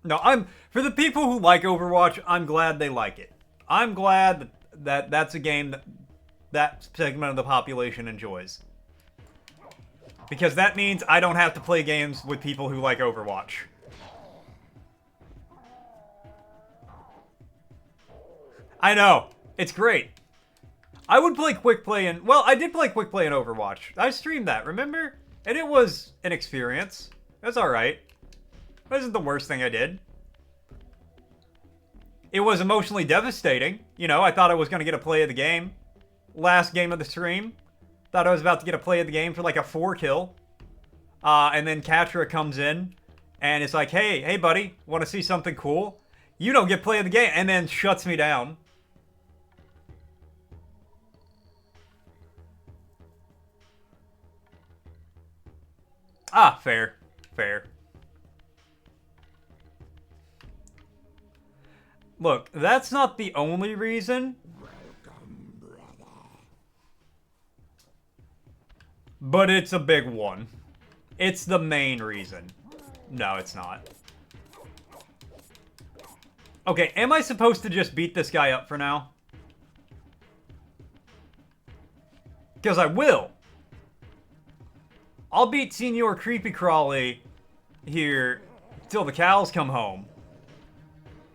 No, for the people who like Overwatch, I'm glad they like it. I'm glad that that's a game that segment of the population enjoys. Because that means I don't have to play games with people who like Overwatch. I know. It's great. I would play Quick Play in... Well, I did play Quick Play in Overwatch. I streamed that, remember? And it was an experience. It was alright. It wasn't the worst thing I did. It was emotionally devastating. You know, I thought I was going to get a play of the game. Last game of the stream. Thought I was about to get a play of the game for like a 4-kill. And then Katra comes in. And it's like, hey buddy, want to see something cool? You don't get play of the game. And then shuts me down. Ah, fair. Fair. Look, that's not the only reason. Welcome, brother. But it's a big one. It's the main reason. No, it's not. Okay, am I supposed to just beat this guy up for now? Because I will. I'll beat Senior Creepy Crawly here till the cows come home.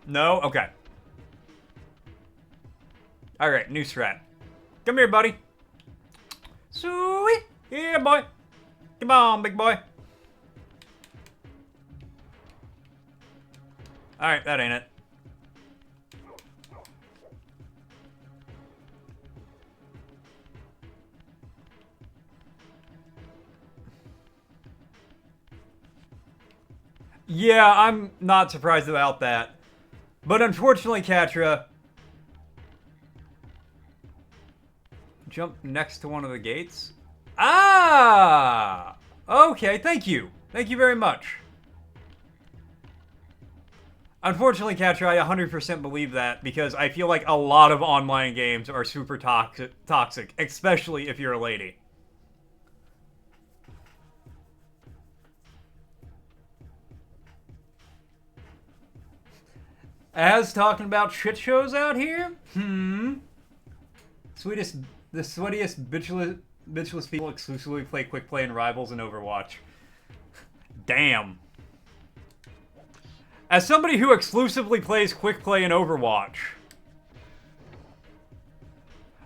No? Okay. Alright, new strat. Come here, buddy. Sweet. Yeah, boy. Come on, big boy. Alright, that ain't it. Yeah, I'm not surprised about that. But unfortunately, Katra... Jump next to one of the gates? Ah! Okay, thank you. Thank you very much. Unfortunately, Katra, I 100% believe that because I feel like a lot of online games are super toxic, especially if you're a lady. As talking about shit shows out here? The sweatiest, bitchless people exclusively play Quick Play and Rivals and Overwatch. Damn. As somebody who exclusively plays Quick Play and Overwatch.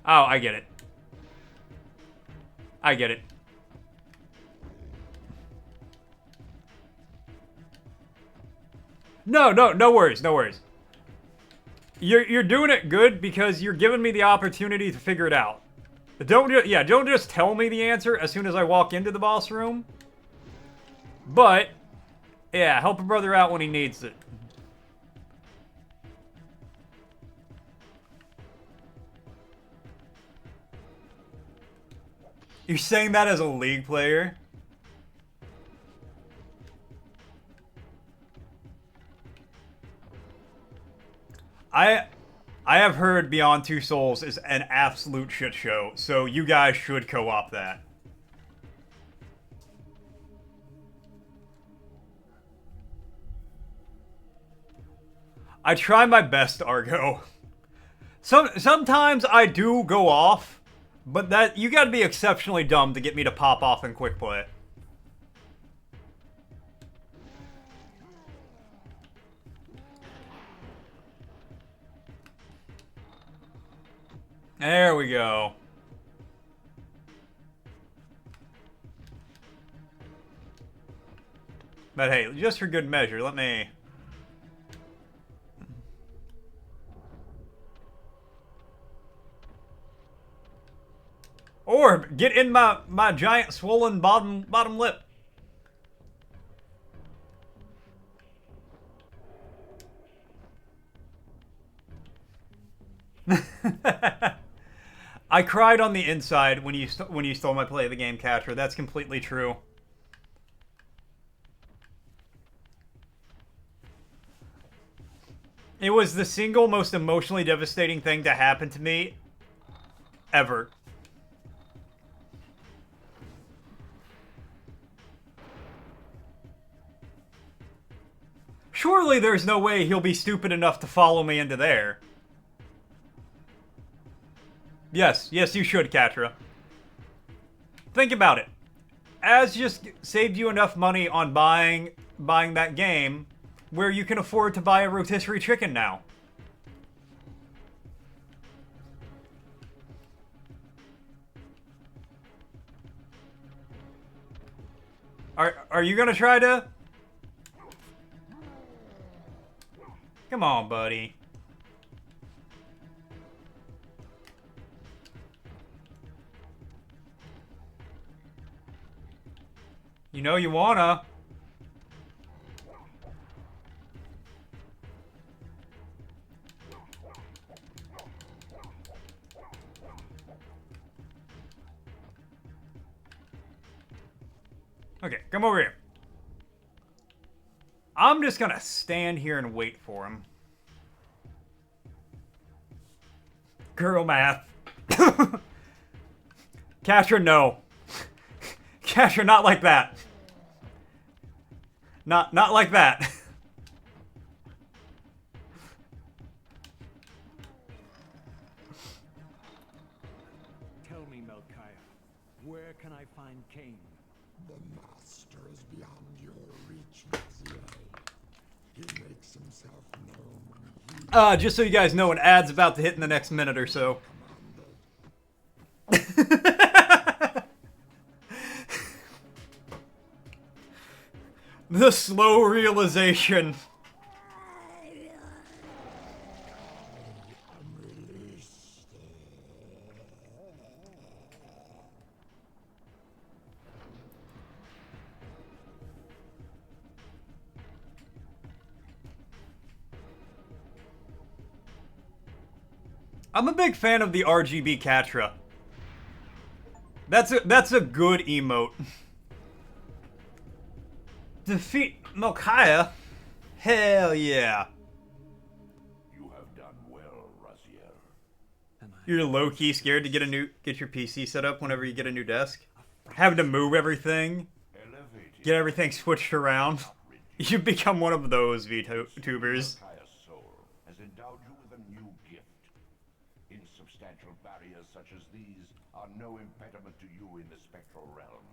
Oh, I get it. I get it. No worries, no worries. You're doing it good because you're giving me the opportunity to figure it out. Don't just tell me the answer as soon as I walk into the boss room. But yeah, help a brother out when he needs it. You're saying that as a League player? I have heard Beyond Two Souls is an absolute shit show, so you guys should co-op that. I try my best, Argo. Sometimes I do go off, but that you gotta be exceptionally dumb to get me to pop off in quick play. There we go. But hey, just for good measure, let me... Or get in my giant swollen bottom lip. I cried on the inside when you stole my play of the game, Catcher. That's completely true. It was the single most emotionally devastating thing to happen to me ever. Surely there's no way he'll be stupid enough to follow me into there. Yes, you should, Katra. Think about it. Az just saved you enough money on buying that game where you can afford to buy a rotisserie chicken now. Are you gonna try to... Come on, buddy. You know you wanna. Okay, come over here. I'm just gonna stand here and wait for him. Girl math. Casher, no. Casher, not like that. Not like that. Tell me, Melchiah, where can I find Kain? The master is beyond your reach, Raziel. He makes himself known. Just so you guys know, an ad's about to hit in the next minute or so. The slow realization. I'm a big fan of the RGB Katra. That's a good emote. Defeat Melchiah? Hell yeah. You have done well, Raziel. You're low-key scared to get your PC set up whenever you get a new desk? Having to move everything? Get everything switched around? You become one of those VTubers. Melchiah's soul has endowed you with a new gift. Insubstantial barriers such as these are no impediment to you in the spectral realm.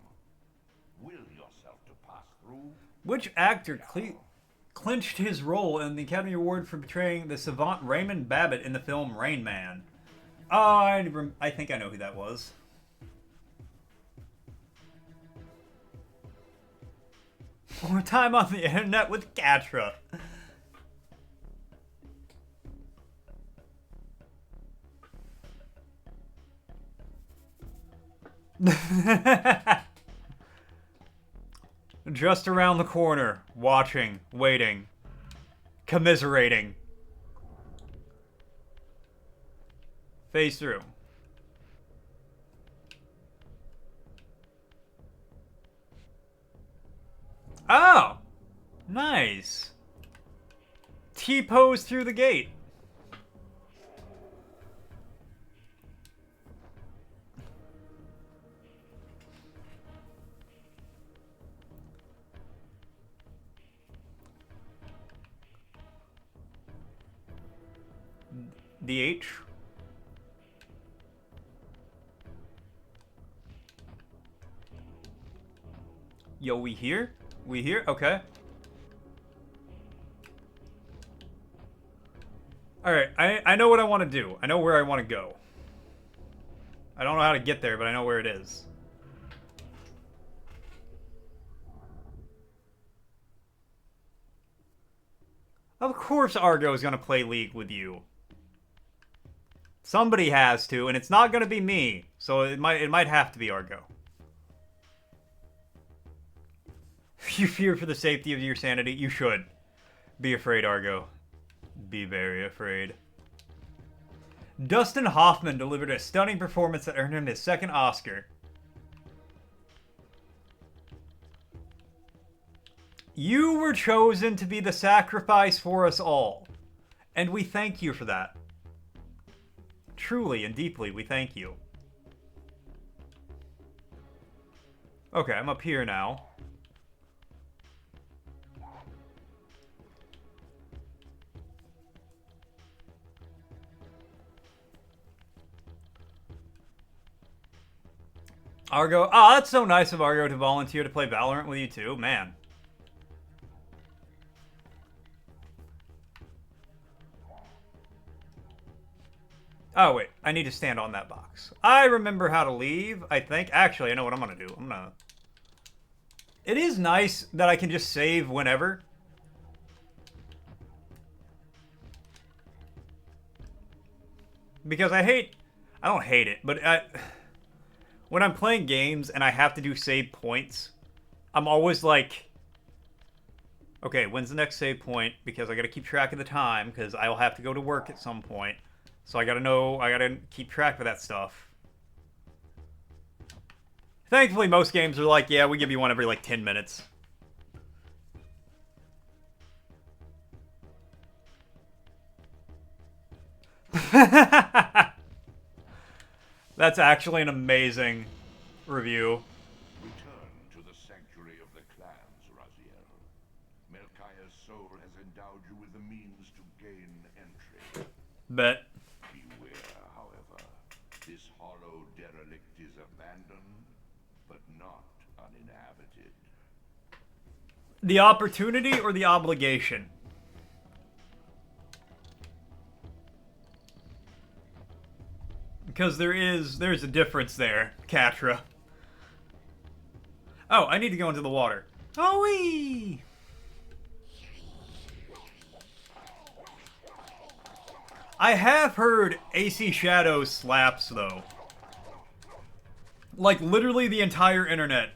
Will yourself to pass through? Which actor clinched his role in the Academy Award for portraying the savant Raymond Babbitt in the film Rain Man? I think I know who that was. More time on the internet with Katra. Just around the corner, watching, waiting, commiserating. Phase through. Oh! Nice. T-pose through the gate. The H. Yo, we here? We here? Okay. Alright, I know what I want to do. I know where I want to go. I don't know how to get there, but I know where it is. Of course Argo is going to play League with you. Somebody has to, and it's not going to be me. So it might have to be Argo. You fear for the safety of your sanity? You should. Be afraid, Argo. Be very afraid. Dustin Hoffman delivered a stunning performance that earned him his second Oscar. You were chosen to be the sacrifice for us all. And we thank you for that. Truly and deeply, we thank you. Okay, I'm up here now. Argo. Oh, that's so nice of Argo to volunteer to play Valorant with you too. Man. Oh, wait. I need to stand on that box. I remember how to leave, I think. Actually, I know what I'm going to do. I'm going to... It is nice that I can just save whenever. Because I don't hate it, but when I'm playing games and I have to do save points, I'm always like, okay, when's the next save point? Because I got to keep track of the time, because I'll have to go to work at some point. So I got to keep track of that stuff. Thankfully, most games are like, yeah, we give you one every like 10 minutes. That's actually an amazing review. Return to the sanctuary of the clans, Raziel. Melchiah's soul has endowed you with the means to gain entry. Bet. Beware, however. This hollow derelict is abandoned, but not uninhabited. The opportunity or the obligation? Because there's a difference there, Katra. Oh, I need to go into the water. Oh-wee! I have heard AC Shadows slaps, though. Like, literally the entire internet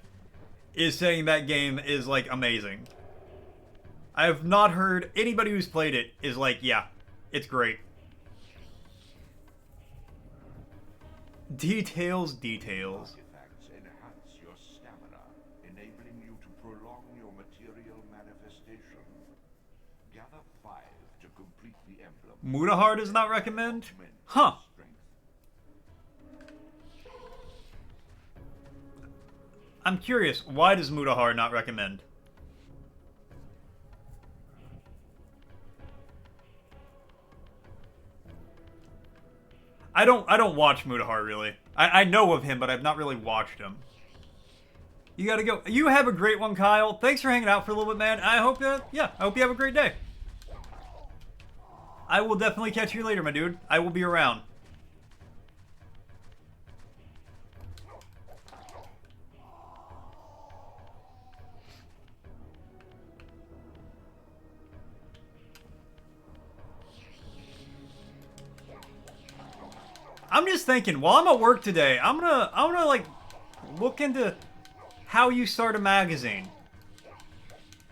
is saying that game is, like, amazing. I have not heard anybody who's played it is like, yeah, it's great. Details. Artifacts enhance your stamina, enabling you to prolong your material manifestation. Gather 5 to complete the emblem. Mutahar does not recommend? Huh. I'm curious, why does Mutahar not recommend? I don't watch Mutahar really. I know of him, but I've not really watched him. You gotta go. You have a great one, Kyle. Thanks for hanging out for a little bit, man. I hope I hope you have a great day. I will definitely catch you later, my dude. I will be around. I'm just thinking, while I'm at work today, I'm gonna like Look into how you start a magazine.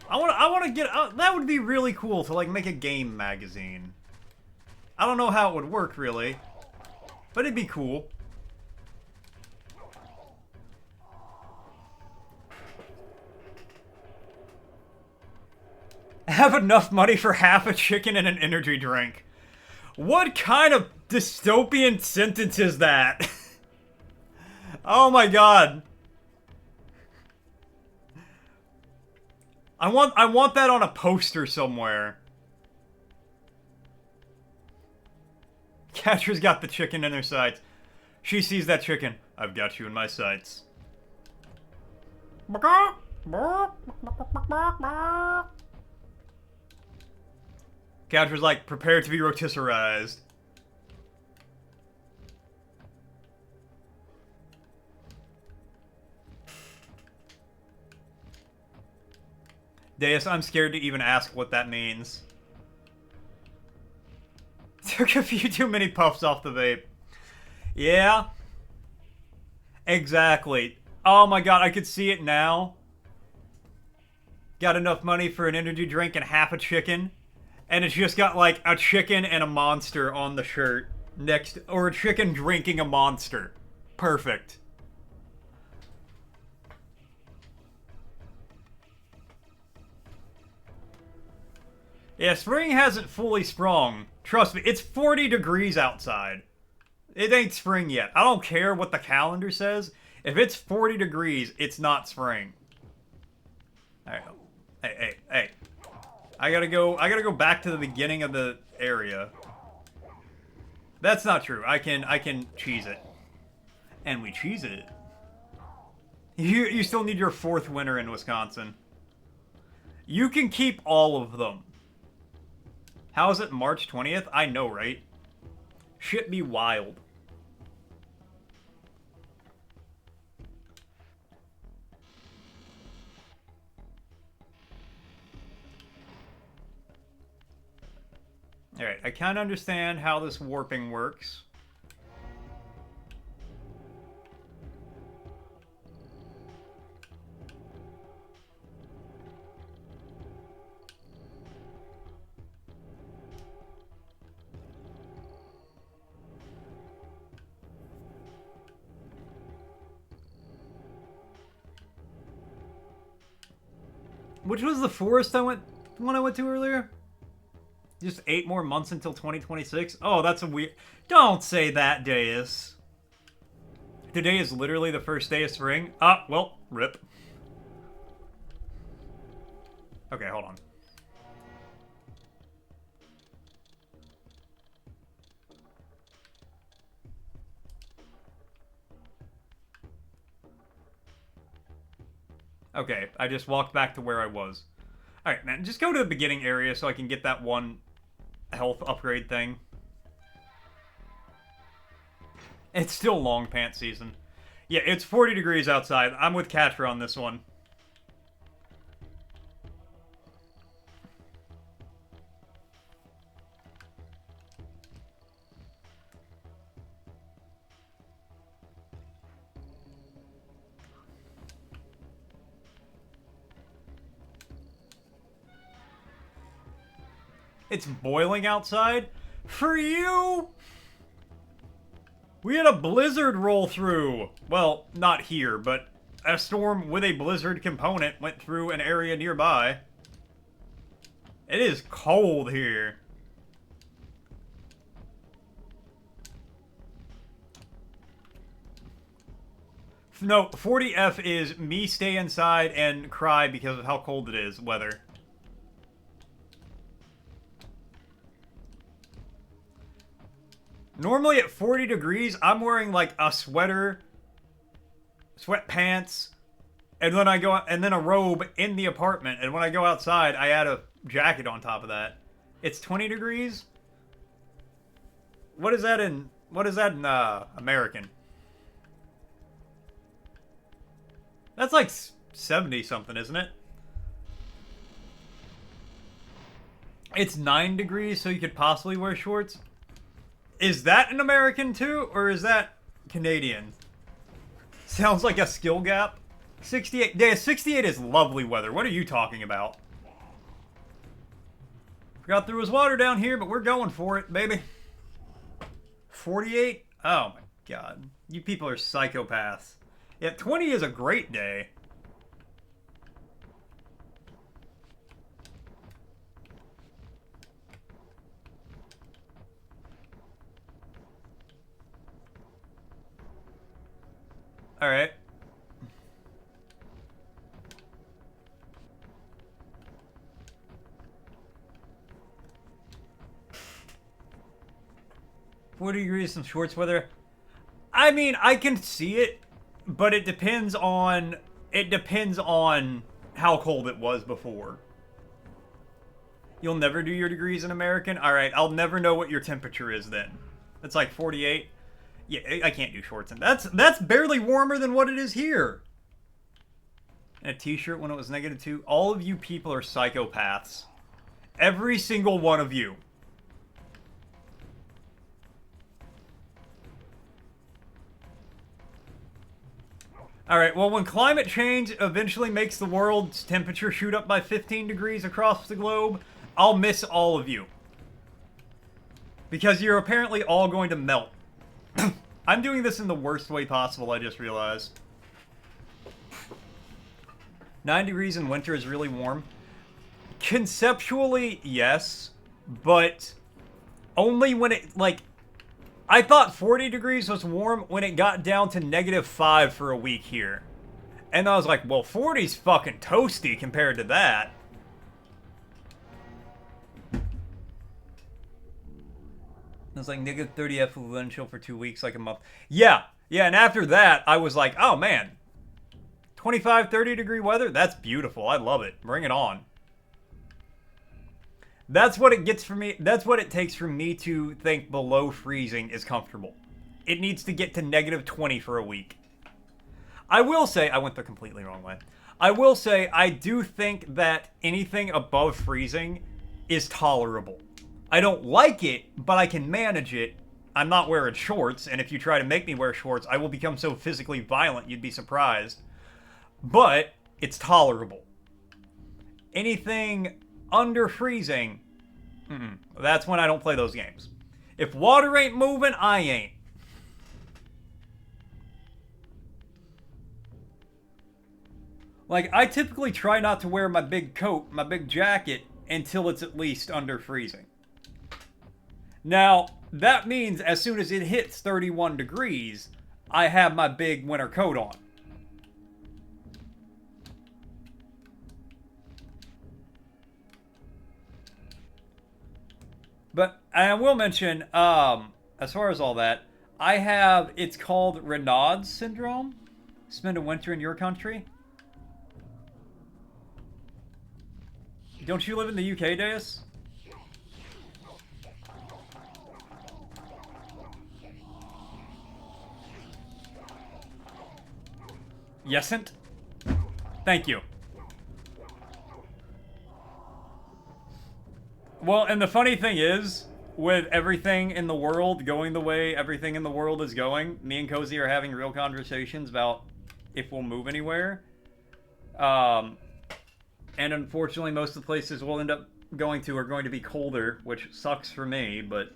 I want to get... that would be really cool to, like, make a game magazine. I don't know how it would work, really. But it'd be cool. Have enough money for half a chicken and an energy drink. What kind of dystopian sentence is that? Oh my god. I want that on a poster somewhere. Catra's got the chicken in her sights. She sees that chicken. I've got you in my sights. Catra's like, prepare to be rotisserized. Deus, I'm scared to even ask what that means. Took a few too many puffs off the vape. Yeah. Exactly. Oh my god, I could see it now. Got enough money for an energy drink and half a chicken. And it's just got like a chicken and a monster on the shirt. Next, or a chicken drinking a monster. Perfect. Yeah, spring hasn't fully sprung. Trust me, it's 40 degrees outside. It ain't spring yet. I don't care what the calendar says. If it's 40 degrees, it's not spring. Alright. Hey. I gotta go back to the beginning of the area. That's not true. I can cheese it. And we cheese it. You still need your 4th winter in Wisconsin. You can keep all of them. How is it March 20th? I know, right? Shit be wild. Alright, I kind of understand how this warping works. Which was the forest one I went to earlier? Just 8 more months until 2026? Oh, that's a weird... Don't say that, Deus. Today is literally the first day of spring. Ah, well, rip. Okay, hold on. Okay, I just walked back to where I was. Alright, man, just go to the beginning area so I can get that one health upgrade thing. It's still long pants season. Yeah, it's 40 degrees outside. I'm with Catra on this one. It's boiling outside? For you? We had a blizzard roll through. Well, not here, but a storm with a blizzard component went through an area nearby. It is cold here. No, 40F is me stay inside and cry because of how cold it is, weather. Normally at 40 degrees, I'm wearing like a sweater, sweatpants, and then and a robe in the apartment. And when I go outside, I add a jacket on top of that. It's 20 degrees. What is that in American? That's like 70 something, isn't it? It's 9 degrees, so you could possibly wear shorts. Is that an American too, or is that Canadian? Sounds like a skill gap. 68. Yeah, 68 is lovely weather. What are you talking about? Got through his water down here, but we're going for it, baby. 48? Oh my god. You people are psychopaths. Yeah, 20 is a great day. Alright. What degrees some shorts weather? I mean, I can see it, but it depends on how cold it was before. You'll never do your degrees in American? Alright, I'll never know what your temperature is then. It's like 48. Yeah, I can't do shorts. And that's barely warmer than what it is here. And a t-shirt when it was -2. All of you people are psychopaths. Every single one of you. Alright, well, when climate change eventually makes the world's temperature shoot up by 15 degrees across the globe, I'll miss all of you. Because you're apparently all going to melt. I'm doing this in the worst way possible, I just realized. 9 degrees in winter is really warm. Conceptually, yes. But only when it, like... I thought 40 degrees was warm when it got down to -5 for a week here. And I was like, well, 40's fucking toasty compared to that. It was like -30 influential for 2 weeks, like a month. Yeah, and after that, I was like, oh man. 25, 30 degree weather? That's beautiful. I love it. Bring it on. That's what it gets for me. That's what it takes for me to think below freezing is comfortable. It needs to get to -20 for a week. I will say, I went the completely wrong way. I will say, I do think that anything above freezing is tolerable. I don't like it, but I can manage it. I'm not wearing shorts, and if you try to make me wear shorts, I will become so physically violent you'd be surprised. But it's tolerable. Anything under freezing, that's when I don't play those games. If water ain't moving, I ain't. Like, I typically try not to wear my big coat, my big jacket, until it's at least under freezing. Now, that means as soon as it hits 31 degrees, I have my big winter coat on. But I will mention, as far as all that, I have, it's called Raynaud's syndrome. Spend a winter in your country. Don't you live in the UK, Deus? Yesn't? Thank you. Well, and the funny thing is, with everything in the world going the way everything in the world is going, me and Cozy are having real conversations about if we'll move anywhere. And unfortunately, most of the places we'll end up going to are going to be colder, which sucks for me, but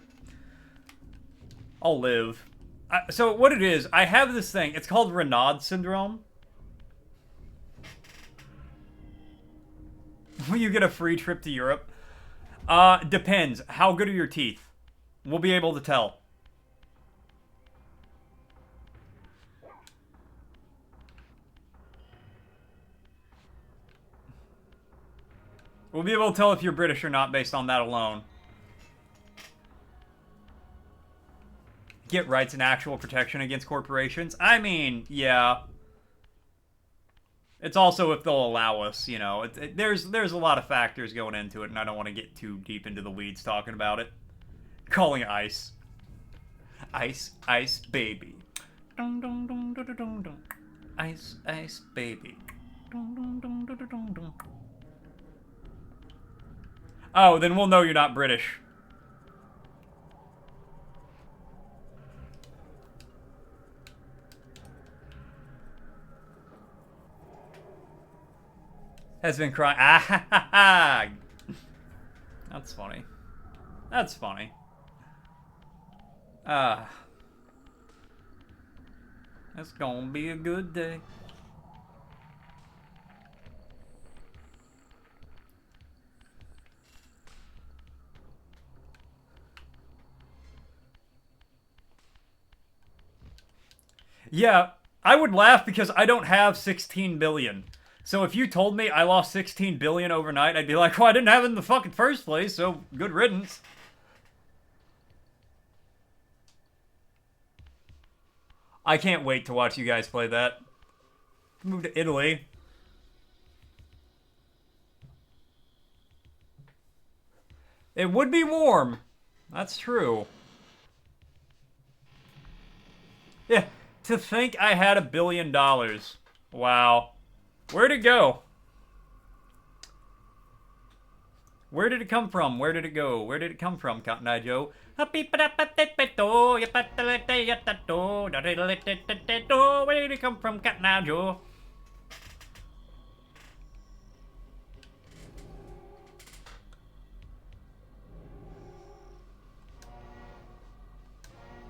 I'll live. So what it is, I have this thing. It's called Raynaud's syndrome. Will you get a free trip to Europe? Depends. How good are your teeth? We'll be able to tell. We'll be able to tell if you're British or not based on that alone. Get rights and actual protection against corporations? I mean, yeah. It's also if they'll allow us, you know. There's a lot of factors going into it, and I don't want to get too deep into the weeds talking about it. Calling it ice. Ice, ice, baby. Dun, dun, dun, dun, dun, dun. Ice, ice, baby. Dun, dun, dun, dun, dun, dun. Oh, then we'll know you're not British. has been crying. Ah ha ha ha! That's funny. That's funny. It's gonna be a good day. Yeah, I would laugh because I don't have 16 billion. So if you told me I lost 16 billion overnight, I'd be like, well, I didn't have it in the fucking first place, so good riddance. I can't wait to watch you guys play that. Move to Italy. It would be warm. That's true. Yeah, to think I had $1 billion. Wow. Where'd it go? Where did it come from? Where did it go? Where did it come from, Cotton Eye Joe? Where did it come from, Cotton Eye Joe?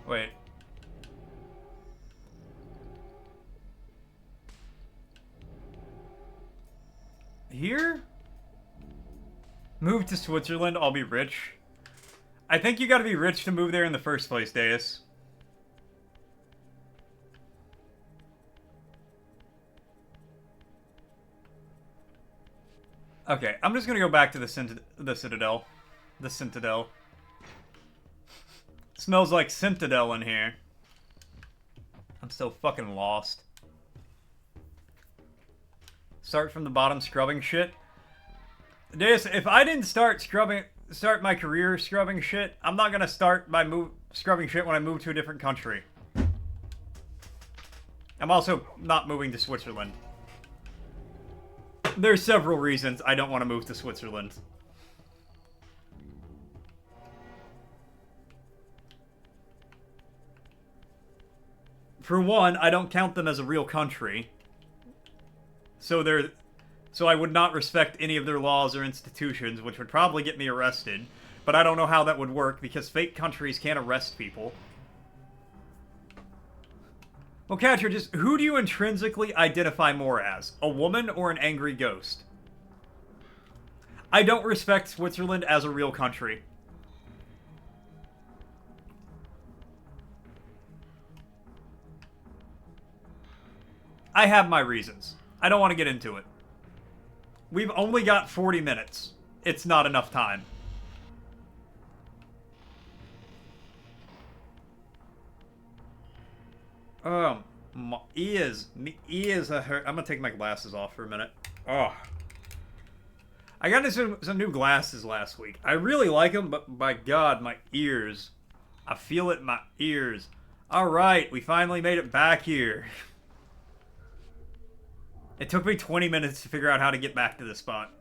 Wait. Here? Move to Switzerland, I'll be rich. I think you gotta be rich to move there in the first place, Deus. Okay, I'm just gonna go back to the Citadel. The Citadel. Smells like Citadel in here. I'm so fucking lost. Start from the bottom scrubbing shit. Deus, if I didn't start my career scrubbing shit, I'm not gonna start my scrubbing shit when I move to a different country. I'm also not moving to Switzerland. There's several reasons I don't want to move to Switzerland. For one, I don't count them as a real country. So I would not respect any of their laws or institutions, which would probably get me arrested. But I don't know how that would work, because fake countries can't arrest people. Well, Catcher, just who do you intrinsically identify more as? A woman or an angry ghost? I don't respect Switzerland as a real country. I have my reasons. I don't want to get into it. We've only got 40 minutes. It's not enough time. My ears are hurt. I'm gonna take my glasses off for a minute. Oh. I got some new glasses last week. I really like them, but by God, my ears. I feel it in my ears. Alright, we finally made it back here. It took me 20 minutes to figure out how to get back to the spot.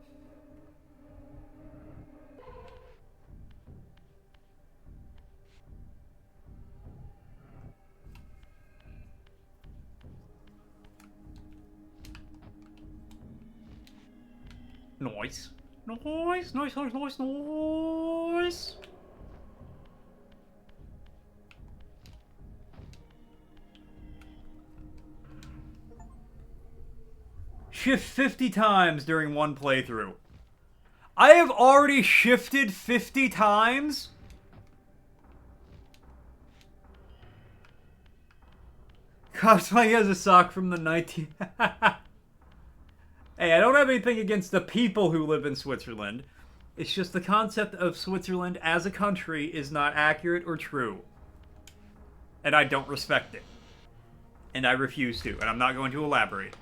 Nice. Nice, nice, nice, nice, nice. Shift 50 times during one playthrough. I have already shifted 50 times? Cosplaying as a sock from the 19... Hey, I don't have anything against the people who live in Switzerland. It's just the concept of Switzerland as a country is not accurate or true. And I don't respect it. And I refuse to, and I'm not going to elaborate.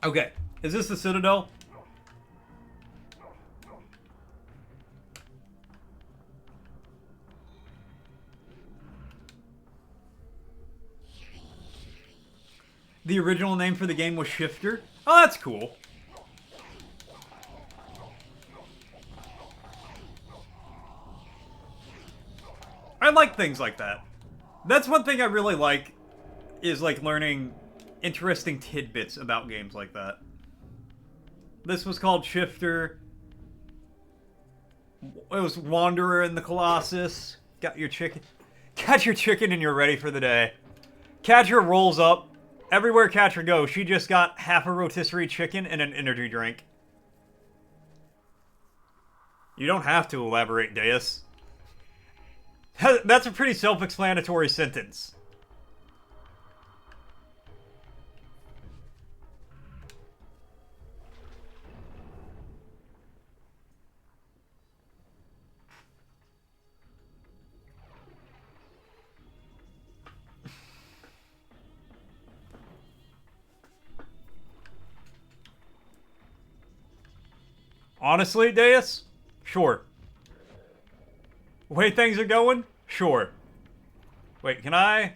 Okay, is this the Citadel? The original name for the game was Shifter? Oh, that's cool. I like things like that. That's one thing I really like, is like learning interesting tidbits about games like that. This was called Shifter. It was Wanderer in the Colossus. Got your chicken. Catch your chicken and you're ready for the day. Catcher rolls up. Everywhere Catcher goes, she just got half a rotisserie chicken and an energy drink. You don't have to elaborate, Deus. That's a pretty self-explanatory sentence. Honestly, Deus? Sure. The way things are going? Sure. Wait, can I?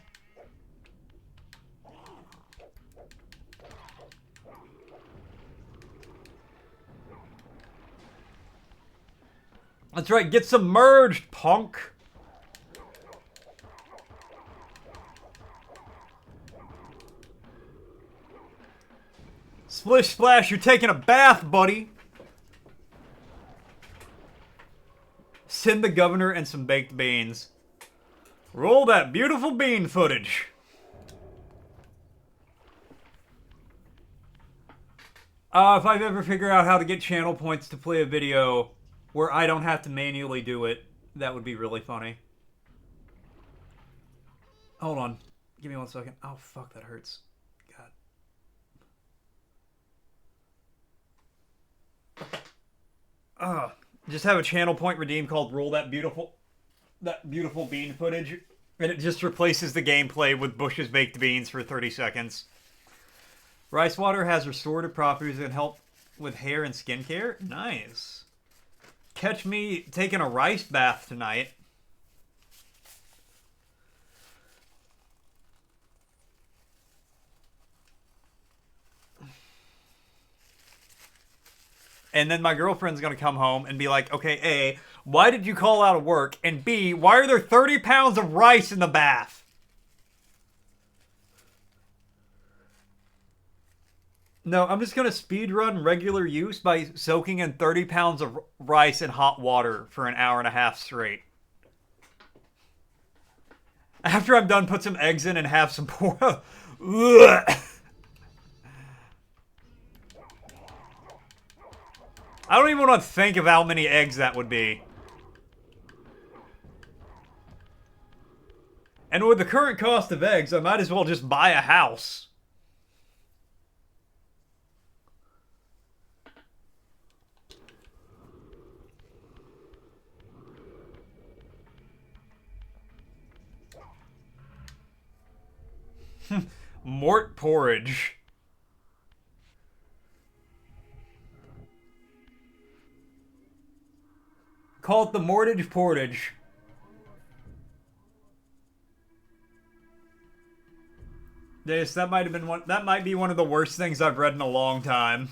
That's right, get submerged, punk. Splish splash, you're taking a bath, buddy. Send the governor and some baked beans. Roll that beautiful bean footage. If I've ever figured out how to get channel points to play a video where I don't have to manually do it, that would be really funny. Hold on. Give me 1 second. Oh, fuck, that hurts. God. Just have a channel point redeem called Roll That Beautiful Bean Footage, and it just replaces the gameplay with Bush's baked beans for 30 seconds. Rice water has restorative properties and help with hair and skincare. Nice. Catch me taking a rice bath tonight. And then my girlfriend's going to come home and be like, okay, A, why did you call out of work? And B, why are there 30 pounds of rice in the bath? No, I'm just going to speedrun regular use by soaking in 30 pounds of rice in hot water for an hour and a half straight. After I'm done, put some eggs in and have some pork. I don't even want to think of how many eggs that would be. And with the current cost of eggs, I might as well just buy a house. Mort porridge. Call it the Mortage Portage. This, that might have been one. That might be one of the worst things I've read in a long time.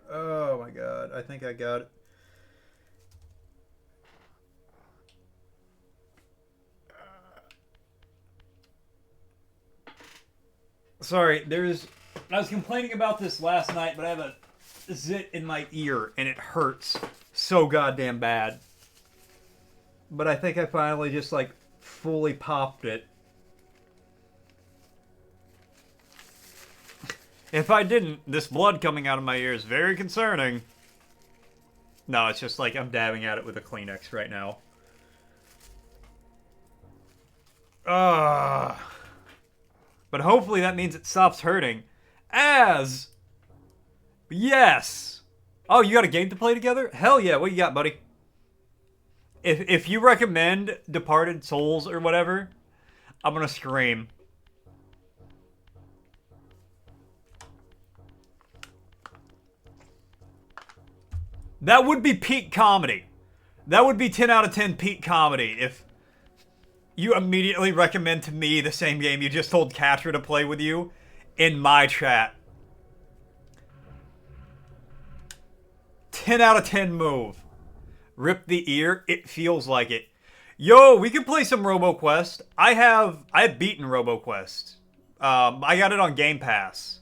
Oh my god, I think I got it. Sorry, I was complaining about this last night, but I have a zit in my ear, and it hurts so goddamn bad. But I think I finally just, like, fully popped it. If I didn't, this blood coming out of my ear is very concerning. No, it's just like I'm dabbing at it with a Kleenex right now. But hopefully that means it stops hurting. Yes! Oh, you got a game to play together? Hell yeah, what you got, buddy? If you recommend Departed Souls or whatever, I'm gonna scream. That would be peak comedy. That would be 10 out of 10 peak comedy if you immediately recommend to me the same game you just told Katra to play with you in my chat. 10 out of 10 move. Rip the ear. It feels like it. Yo, we can play some RoboQuest. I've beaten RoboQuest. I got it on Game Pass.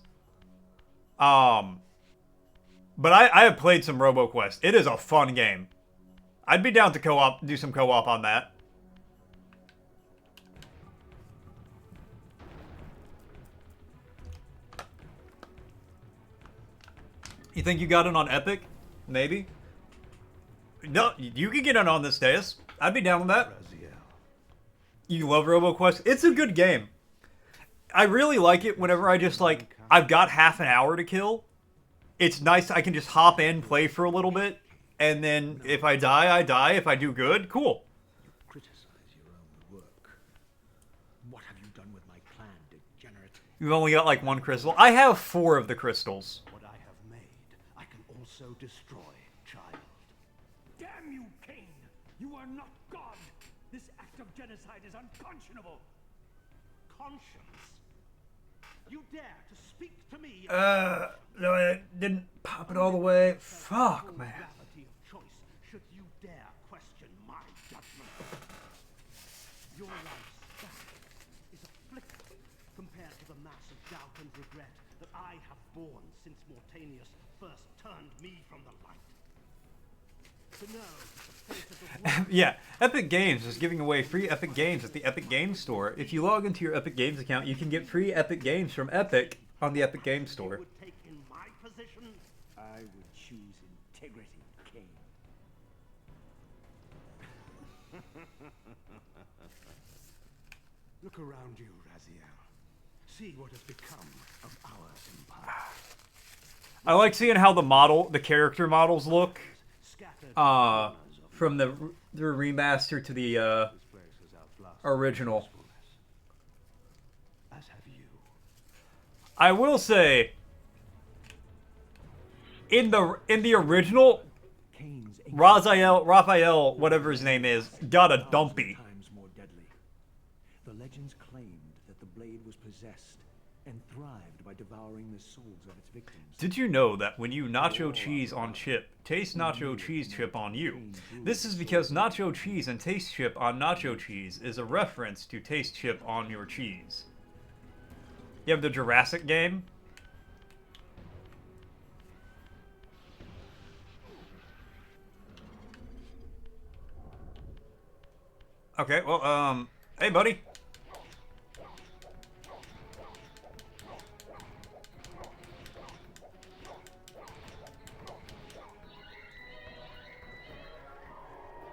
But I have played some RoboQuest. It is a fun game. I'd be down to do some co-op on that. You think you got it on Epic? Maybe. No, you could get it on this dais. I'd be down with that. You love RoboQuest? It's a good game. I really like it whenever I just, like, I've got half an hour to kill. It's nice. I can just hop in, play for a little bit, and then if I die, I die. If I do good, cool. Criticize your own work. What have you done with my clan, degenerate? You've only got, like, 1 crystal. I have 4 of the crystals. What I have made, I can also destroy, child. Damn you, Kain! You are not God! This act of genocide is unconscionable! Conscience? You dare to speak to me? No, I didn't pop it all the way. Fuck, man. Gravity of choice, should you dare question my judgment. Your life's back is a flicker compared to the mass of doubt and regret that I have borne since Mortanius first turned me from the light. To know the face of the world. Yeah, Epic Games is giving away free Epic Games at the Epic Games Store. If you log into your Epic Games account, you can get free Epic Games from Epic on the Epic Games Store. Would take in my position. I would choose integrity, Kain. Look around you, Raziel. See what has become of our empire. I like seeing how the character models look. Scattered From the remaster to the this place has outlasted original. usefulness. As have you. I will say, in the original, Kain's Raphael, whatever his name is, got a dumpy. times more deadly. The legends claimed that the blade was possessed and thrived by devouring the souls of its victims. Did you know that when you nacho cheese on chip, taste nacho cheese chip on you? This is because nacho cheese and taste chip on nacho cheese is a reference to taste chip on your cheese. You have the Jurassic game. Okay, well, hey buddy.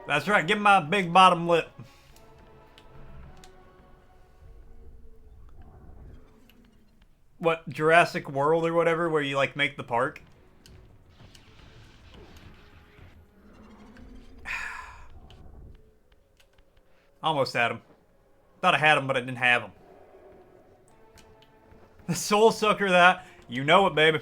That's right, give him my big bottom lip. What, Jurassic World or whatever, where you, like, make the park? Almost had him. Thought I had him, but I didn't have him. The Soul Sucker that. You know it, baby.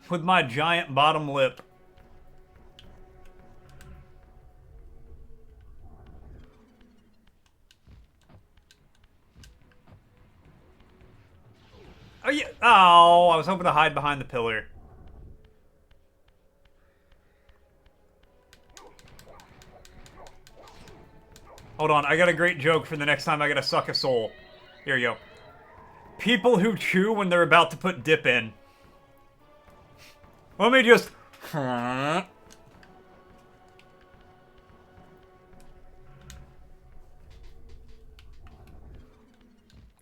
With my giant bottom lip. Oh, yeah. Oh, I was hoping to hide behind the pillar. Hold on, I got a great joke for the next time I gotta suck a soul. Here you go. People who chew when they're about to put dip in. Let me just...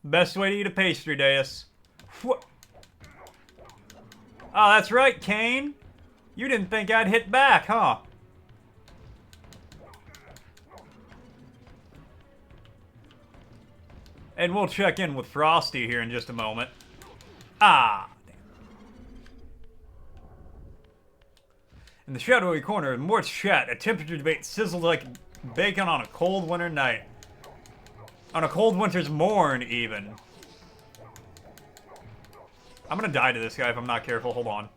Best way to eat a pastry, Deus. What? Oh, that's right, Kain. You didn't think I'd hit back, huh? And we'll check in with Frosty here in just a moment. Ah, damn. In the shadowy corner of Mort's chat, a temperature debate sizzled like bacon on a cold winter night. On a cold winter's morn, even. I'm gonna die to this guy if I'm not careful. Hold on.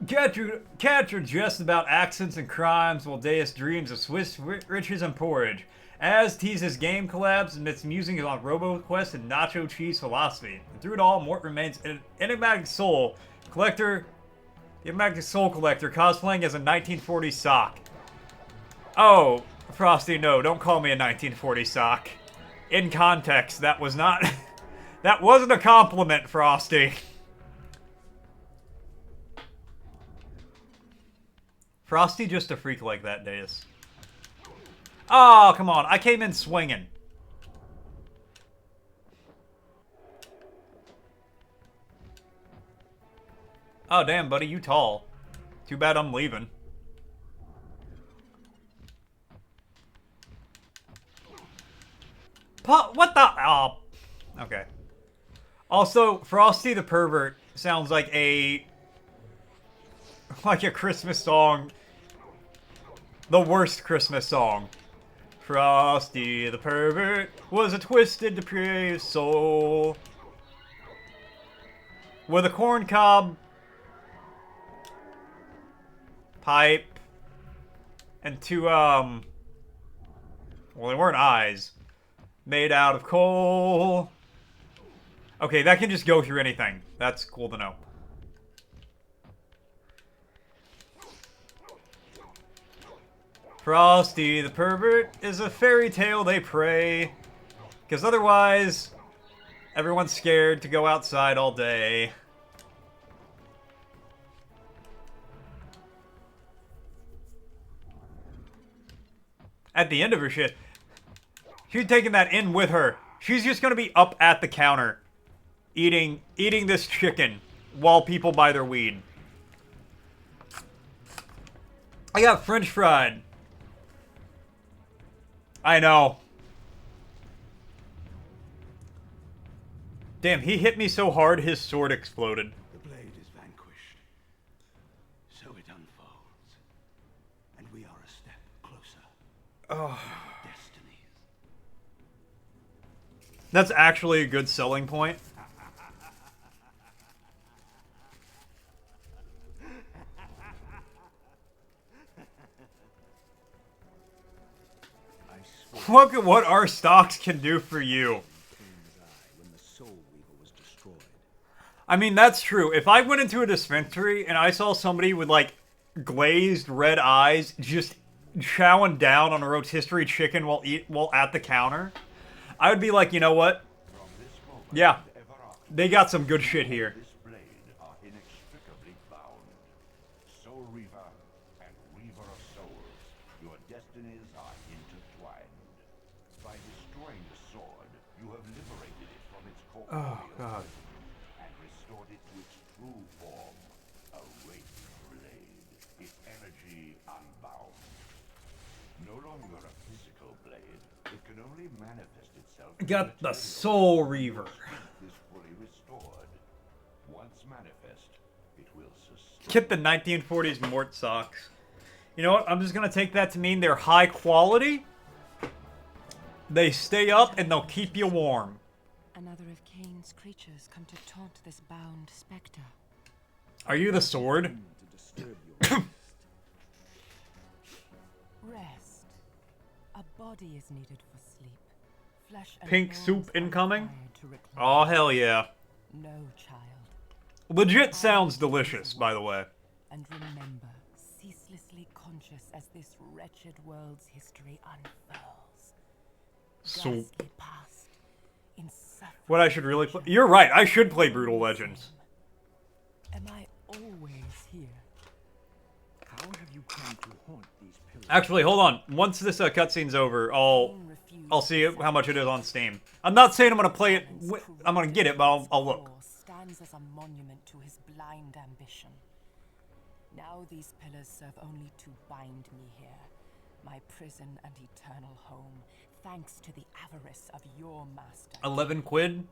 Catcher jests about accents and crimes while Deus dreams of Swiss riches and porridge. Az teases game collabs amidst musings on RoboQuest and nacho cheese philosophy. And through it all, Mort remains an enigmatic soul collector. The enigmatic soul collector cosplaying as a 1940s sock. Oh, Frosty, no, don't call me a 1940s sock. In context, that was not... that wasn't a compliment, Frosty. Frosty just a freak like that, Deus. Oh, come on. I came in swinging. Oh, damn, buddy. You tall. Too bad I'm leaving. What the? Oh. Okay. Also, Frosty the Pervert sounds like a Christmas song. The worst Christmas song. Frosty the Pervert was a twisted, depraved soul with a corncob pipe and two, well, they weren't eyes. Made out of coal. Okay, that can just go through anything. That's cool to know. Frosty the Pervert is a fairy tale they pray. Because otherwise, everyone's scared to go outside all day. At the end of her shit, she's taking that in with her. She's just gonna be up at the counter, eating this chicken while people buy their weed. I got French fried. I know. Damn, he hit me so hard his sword exploded. The blade is vanquished. So it unfolds. And we are a step closer. Oh. To our destinies. That's actually a good selling point. Look at what our stocks can do for you. When the Soul Reaver was destroyed. I mean, that's true. If I went into a dispensary and I saw somebody with, like, glazed red eyes just chowing down on a rotisserie chicken while at the counter, I would be like, you know what? Yeah, they got some good shit here. This blade are inextricably bound. Soul Reaver and Reaver of Souls, your destinies are intertwined. By destroying the sword, you have liberated it from its corporeal God. and restored it to its true form, a wraith blade, its energy unbound. No longer a physical blade, it can only manifest itself. Got the Soul Reaver. Is fully restored. Once manifest, it will sustain. Get the 1940s Mort socks. You know what? I'm just gonna take that to mean they're high quality. They stay up and they'll keep you warm. Another of Kain's creatures come to taunt this bound spectre. Are you the sword? To disturb your rest. Rest. A body is needed for sleep. Flesh and Pink bones soup are incoming? required to recline. Oh, hell yeah. No, child. Legit sounds delicious, by the way. And remember, ceaselessly conscious as this wretched world's history unfurls. Soup. Ghastly past, in suffering What I should really play. You're right, I should play Brutal Legends. Am I always here? How have you come to haunt these pillars? Actually, hold on. Once this cutscene's over, I'll Kain refused I'll see to how much it is on Steam. I'm not saying I'm gonna play it. I'm gonna get it, but I'll look. Stands as a monument to his blind ambition. Now these pillars serve only to bind me here, my prison and eternal home, thanks to the avarice of your master. 11 quid,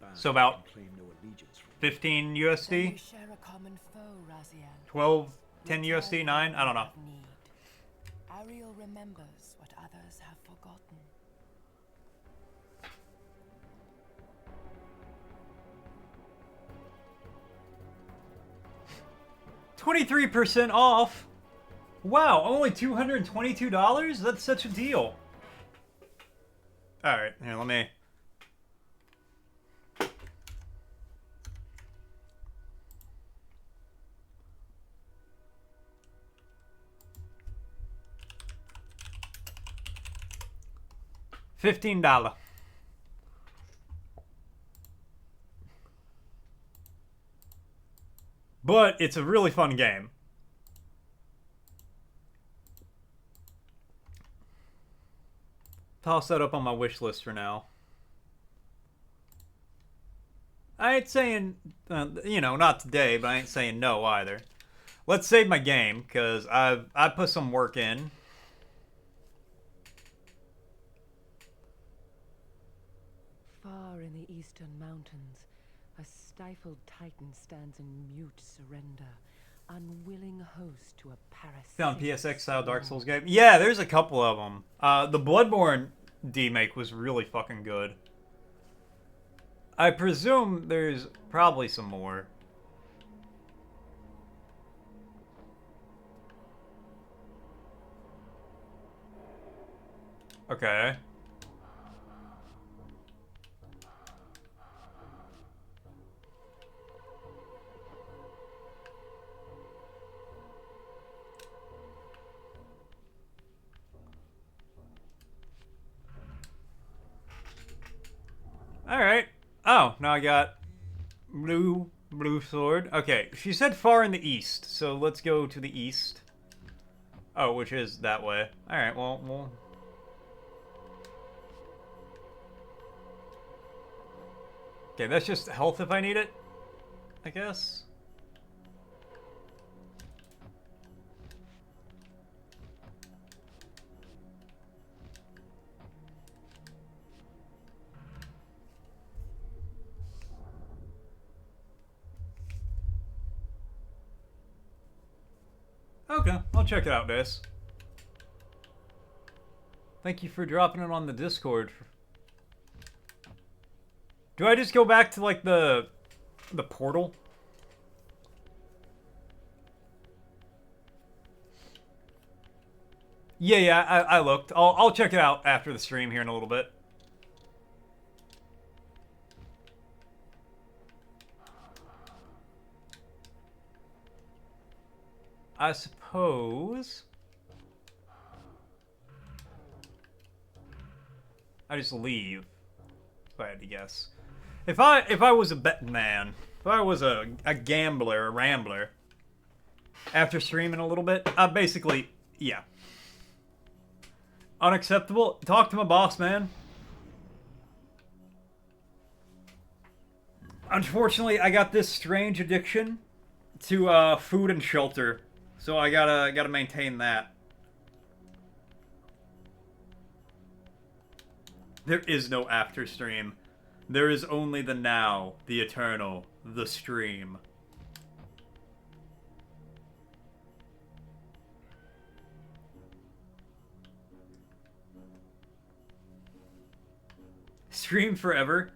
That so about band claim no allegiance from 15 Then we USD, share a common foe, Raziel. 12, 10 USD, 9. I don't know. Need. Ariel remembers what others have forgotten. 23% off. Wow, only $222? That's such a deal. Alright, here, let me... $15. But it's a really fun game. Toss that up on my wish list for now. I ain't saying, you know, not today, but I ain't saying no either. Let's save my game, because I put some work in. Far in the eastern mountains, a stifled titan stands in mute surrender, unwilling host to a parasite. Found PSX style Dark Souls game. Yeah, there's a couple of them. The Bloodborne demake was really fucking good. I presume there's probably some more. Okay. Alright. Oh, now I got blue sword. Okay, she said far in the east, so let's go to the east. Oh, which is that way. Alright, well... Okay, that's just health if I need it, I guess. Okay, I'll check it out, Des. Thank you for dropping it on the Discord. Do I just go back to, like, the portal? Yeah, I looked. I'll check it out after the stream here in a little bit. I suppose I just leave, if I had to guess. If I was a betting man, if I was a gambler, a rambler, after streaming a little bit, I basically, yeah. Unacceptable. Talk to my boss, man. Unfortunately, I got this strange addiction to food and shelter. So I gotta maintain that. There is no after stream. There is only the now, the eternal, the stream. Stream forever.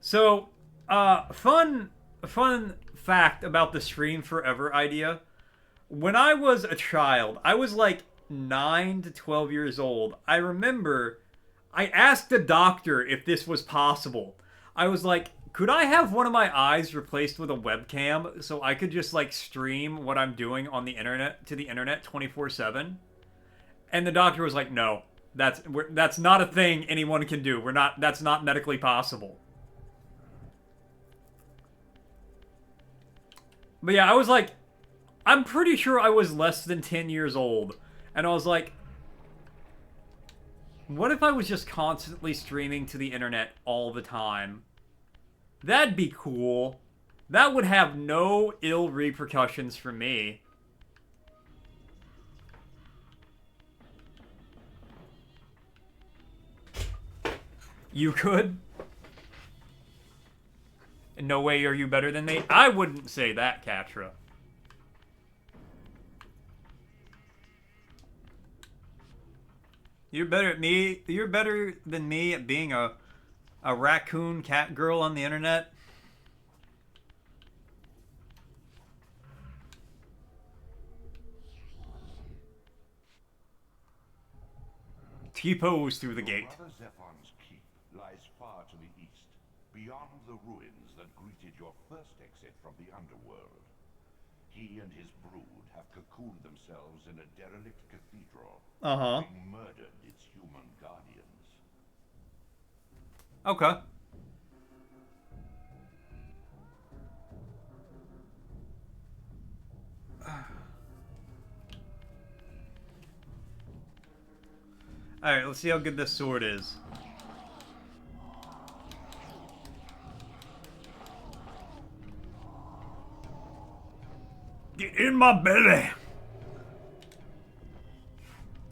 So, fun fact about the stream forever idea. When I was a child, I was like 9 to 12 years old. I remember I asked the doctor if this was possible. I was like, could I have one of my eyes replaced with a webcam so I could just like stream what I'm doing on the internet to the internet 24/7? And the doctor was like, no, that's not a thing anyone can do. That's not medically possible. But yeah, I was like, I'm pretty sure I was less than 10 years old. And I was like, what if I was just constantly streaming to the internet all the time? That'd be cool. That would have no ill repercussions for me. You could? In no way are you better than me. I wouldn't say that, Katra. You're better at me. You're better than me at being a raccoon cat girl on the internet. T-pose through the Your gate. brother Zephon's keep lies far to the east, beyond the ruins that greeted your first exit from the underworld. He and his brood have cocooned themselves in a derelict cathedral, having murdered its human guardians. Okay. Alright, let's see how good this sword is. Get in my belly!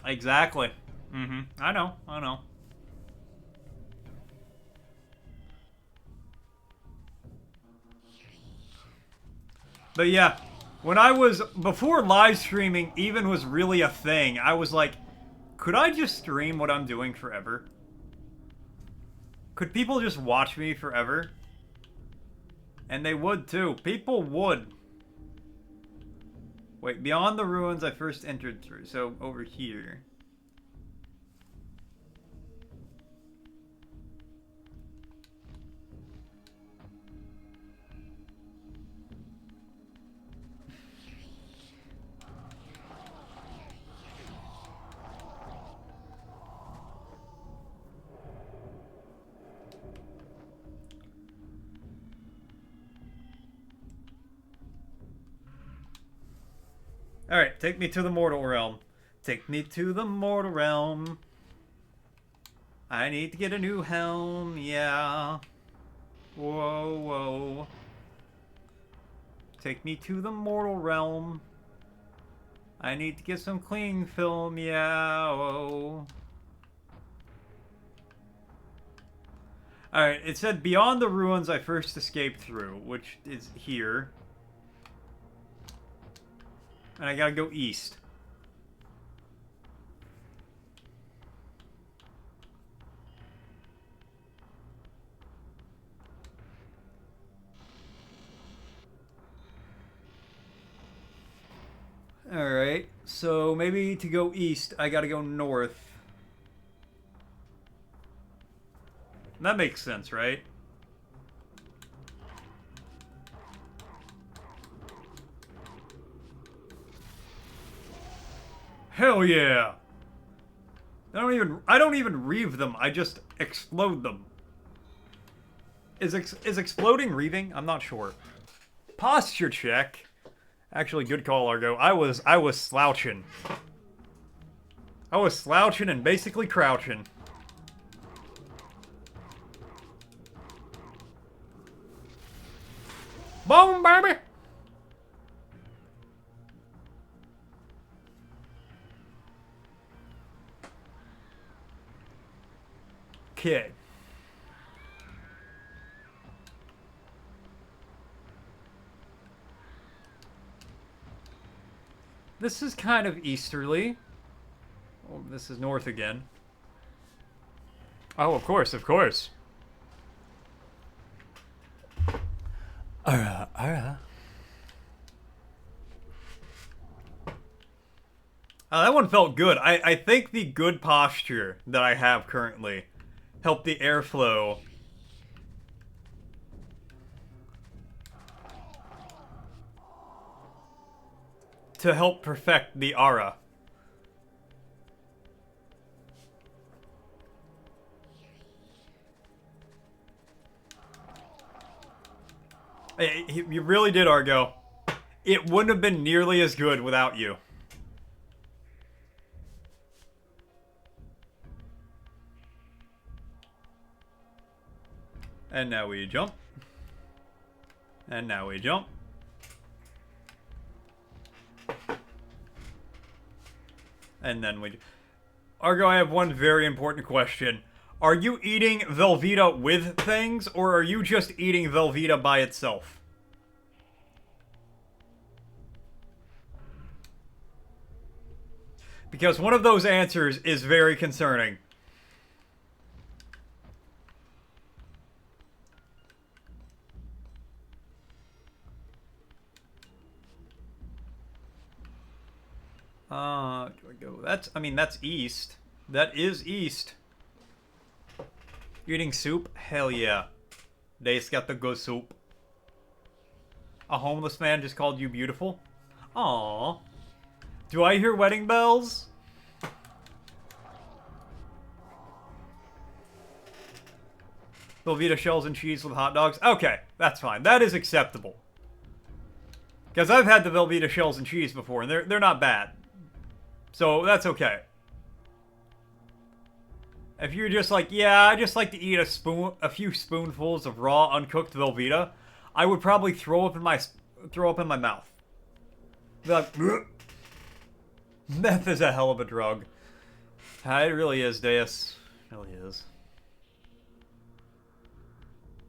Exactly. I know, I know. But yeah, when I was, before live streaming even was really a thing, I was like, could I just stream what I'm doing forever? Could people just watch me forever? And they would too. People would. Wait, beyond the ruins I first entered through. So, over here. Alright, take me to the mortal realm. Take me to the mortal realm. I need to get a new helm, yeah. Whoa, whoa. Take me to the mortal realm. I need to get some cling film, yeah. Whoa. Alright, it said beyond the ruins I first escaped through, which is here. And I gotta go east. Alright, so maybe to go east, I gotta go north. That makes sense, right? Hell yeah! I don't even reave them, I just explode them. Is exploding reaving? I'm not sure. Posture check. Actually, good call, Argo. I was slouching. I was slouching and basically crouching. Boom, baby! Okay. This is kind of easterly. Oh, this is north again. Oh, of course, of course. That one felt good. I think the good posture that I have currently helped the airflow. To help perfect the aura. You really did, Argo. It wouldn't have been nearly as good without you. And now we jump. And now we jump. And then we... Argo, I have one very important question. Are you eating Velveeta with things, or are you just eating Velveeta by itself? Because one of those answers is very concerning. Do I go? That's, I mean, that's east. That is east. You eating soup? Hell yeah. Dace got the good soup. A homeless man just called you beautiful? Aww. Do I hear wedding bells? Velveeta shells and cheese with hot dogs? Okay, that's fine. That is acceptable. Because I've had the Velveeta shells and cheese before, and they're not bad. So, that's okay. If you're just like, yeah, I just like to eat a few spoonfuls of raw, uncooked Velveeta, I would probably throw up in my mouth. Be like, "Bleh." Meth is a hell of a drug. It really is, Deus. It really is.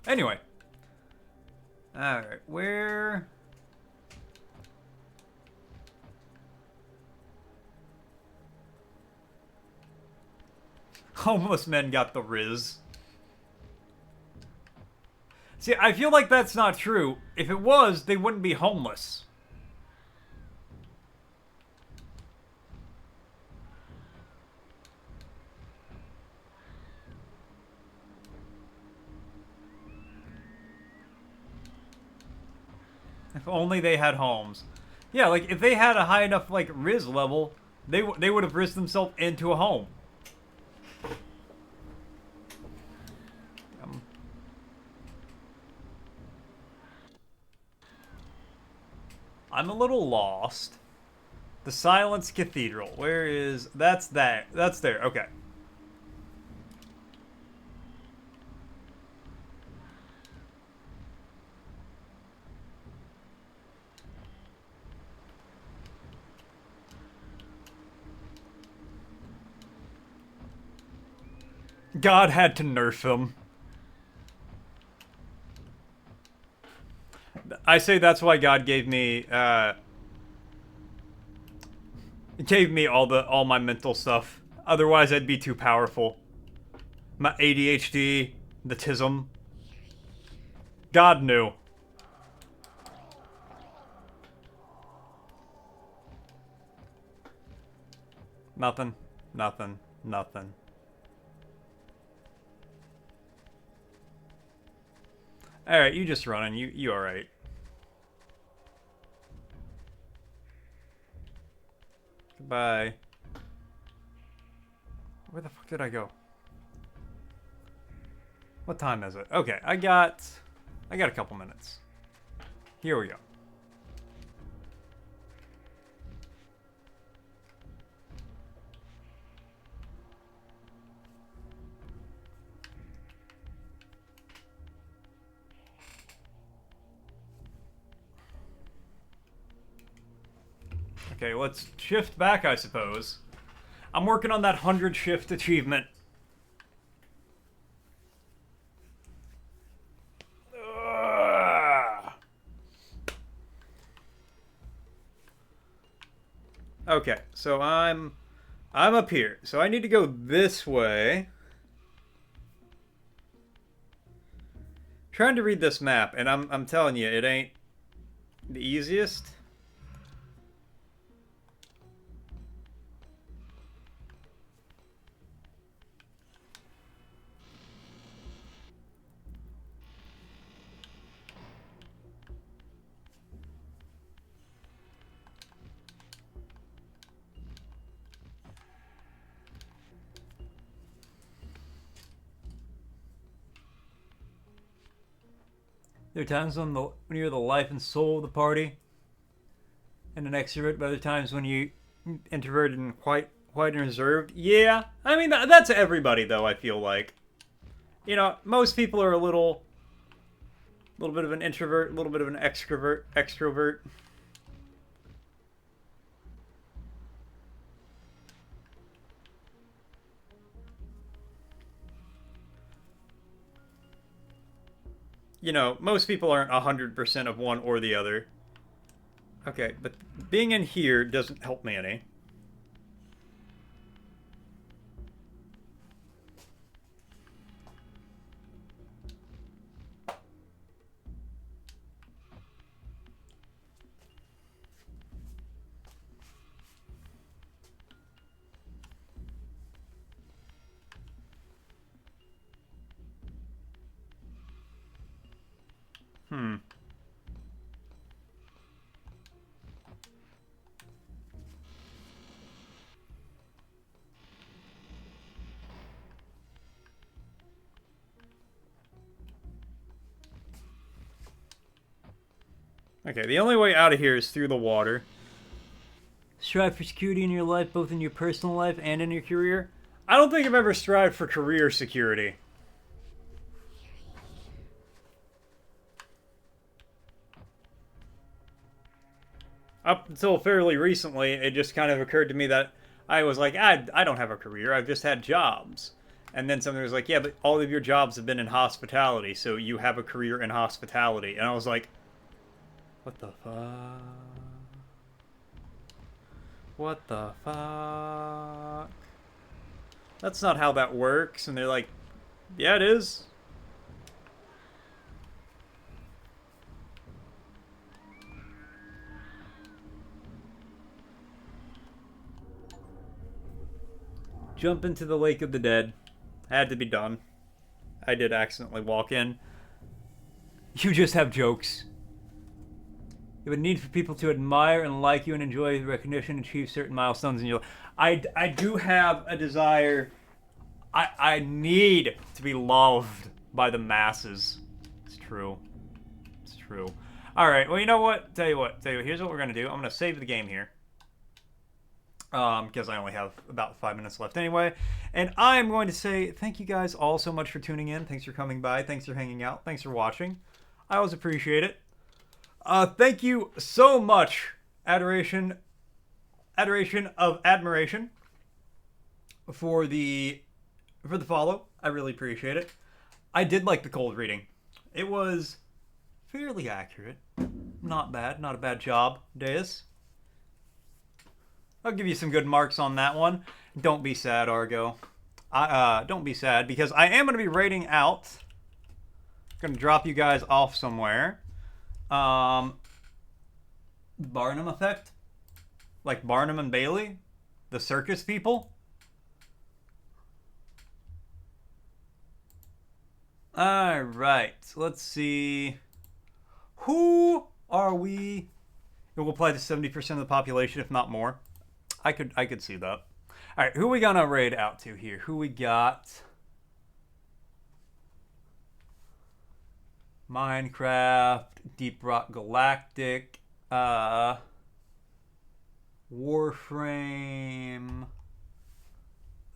Anyway. Alright, where... Homeless men got the Riz. See, I feel like that's not true. If it was, they wouldn't be homeless. If only they had homes. Yeah, like, if they had a high enough, like, Riz level, they would have rizzed themselves into a home. I'm a little lost. The Silence Cathedral. Where is... That's that. That's there. Okay. God had to nerf him. I say that's why God gave me all my mental stuff. Otherwise, I'd be too powerful. My ADHD, the tism. God knew. Nothing. Nothing. Nothing. Alright, you just running. You alright. Goodbye. Where the fuck did I go? What time is it? Okay, I got a couple minutes. Here we go. Okay, let's shift back, I suppose. I'm working on that 100 shift achievement. Ugh. Okay, so I'm up here. So I need to go this way. Trying to read this map, and I'm telling you, it ain't the easiest. There are times when you're the life and soul of the party, and an extrovert. But other times when you introverted and quite reserved. Yeah, I mean that's everybody though. I feel like, you know, most people are a little bit of an introvert, a little bit of an extrovert. You know, most people aren't 100% of one or the other. Okay, but being in here doesn't help me any. Okay, the only way out of here is through the water. Strive for security in your life, both in your personal life and in your career. I don't think I've ever strived for career security. Up until fairly recently, it just kind of occurred to me that I was like, I don't have a career, I've just had jobs. And then somebody was like, yeah, but all of your jobs have been in hospitality, so you have a career in hospitality. And I was like, what the fuck? What the fuck? That's not how that works. And they're like, yeah, it is. Jump into the Lake of the Dead. Had to be done. I did accidentally walk in. You just have jokes. You have a need for people to admire and like you and enjoy the recognition, achieve certain milestones in your life. I do have a desire. I need to be loved by the masses. It's true. It's true. Alright, well, you know what? Tell you what. Here's what we're going to do. I'm going to save the game here. Because I only have about 5 minutes left anyway. And I'm going to say thank you guys all so much for tuning in. Thanks for coming by. Thanks for hanging out. Thanks for watching. I always appreciate it. Thank you so much, adoration of admiration for the follow. I really appreciate it. I did like the cold reading. It was fairly accurate. Not bad. Not a bad job, Deus. I'll give you some good marks on that one. Don't be sad, Argo. Don't be sad, because I am going to be raiding out. Going to drop you guys off somewhere. Barnum effect? Like Barnum and Bailey? The circus people? Alright, let's see. Who are we? It will apply to 70% of the population, if not more. I could see that. Alright, who we gonna raid out to here? Who we got? Minecraft, Deep Rock Galactic, Warframe.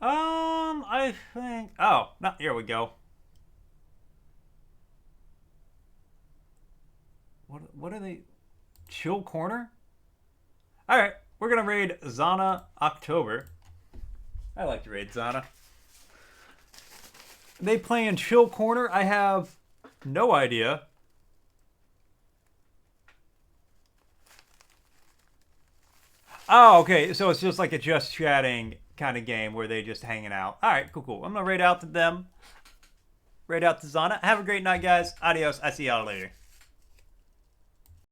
I think. Oh, no, here we go. What are they? Chill Corner? Alright, we're gonna raid Zana October. I like to raid Zana. They play in Chill Corner. I have no idea. Oh, okay. So it's just like a just chatting kind of game where they just hanging out. All right, cool. I'm going to raid out to them. Raid out to Zana. Have a great night, guys. Adios. I see y'all later.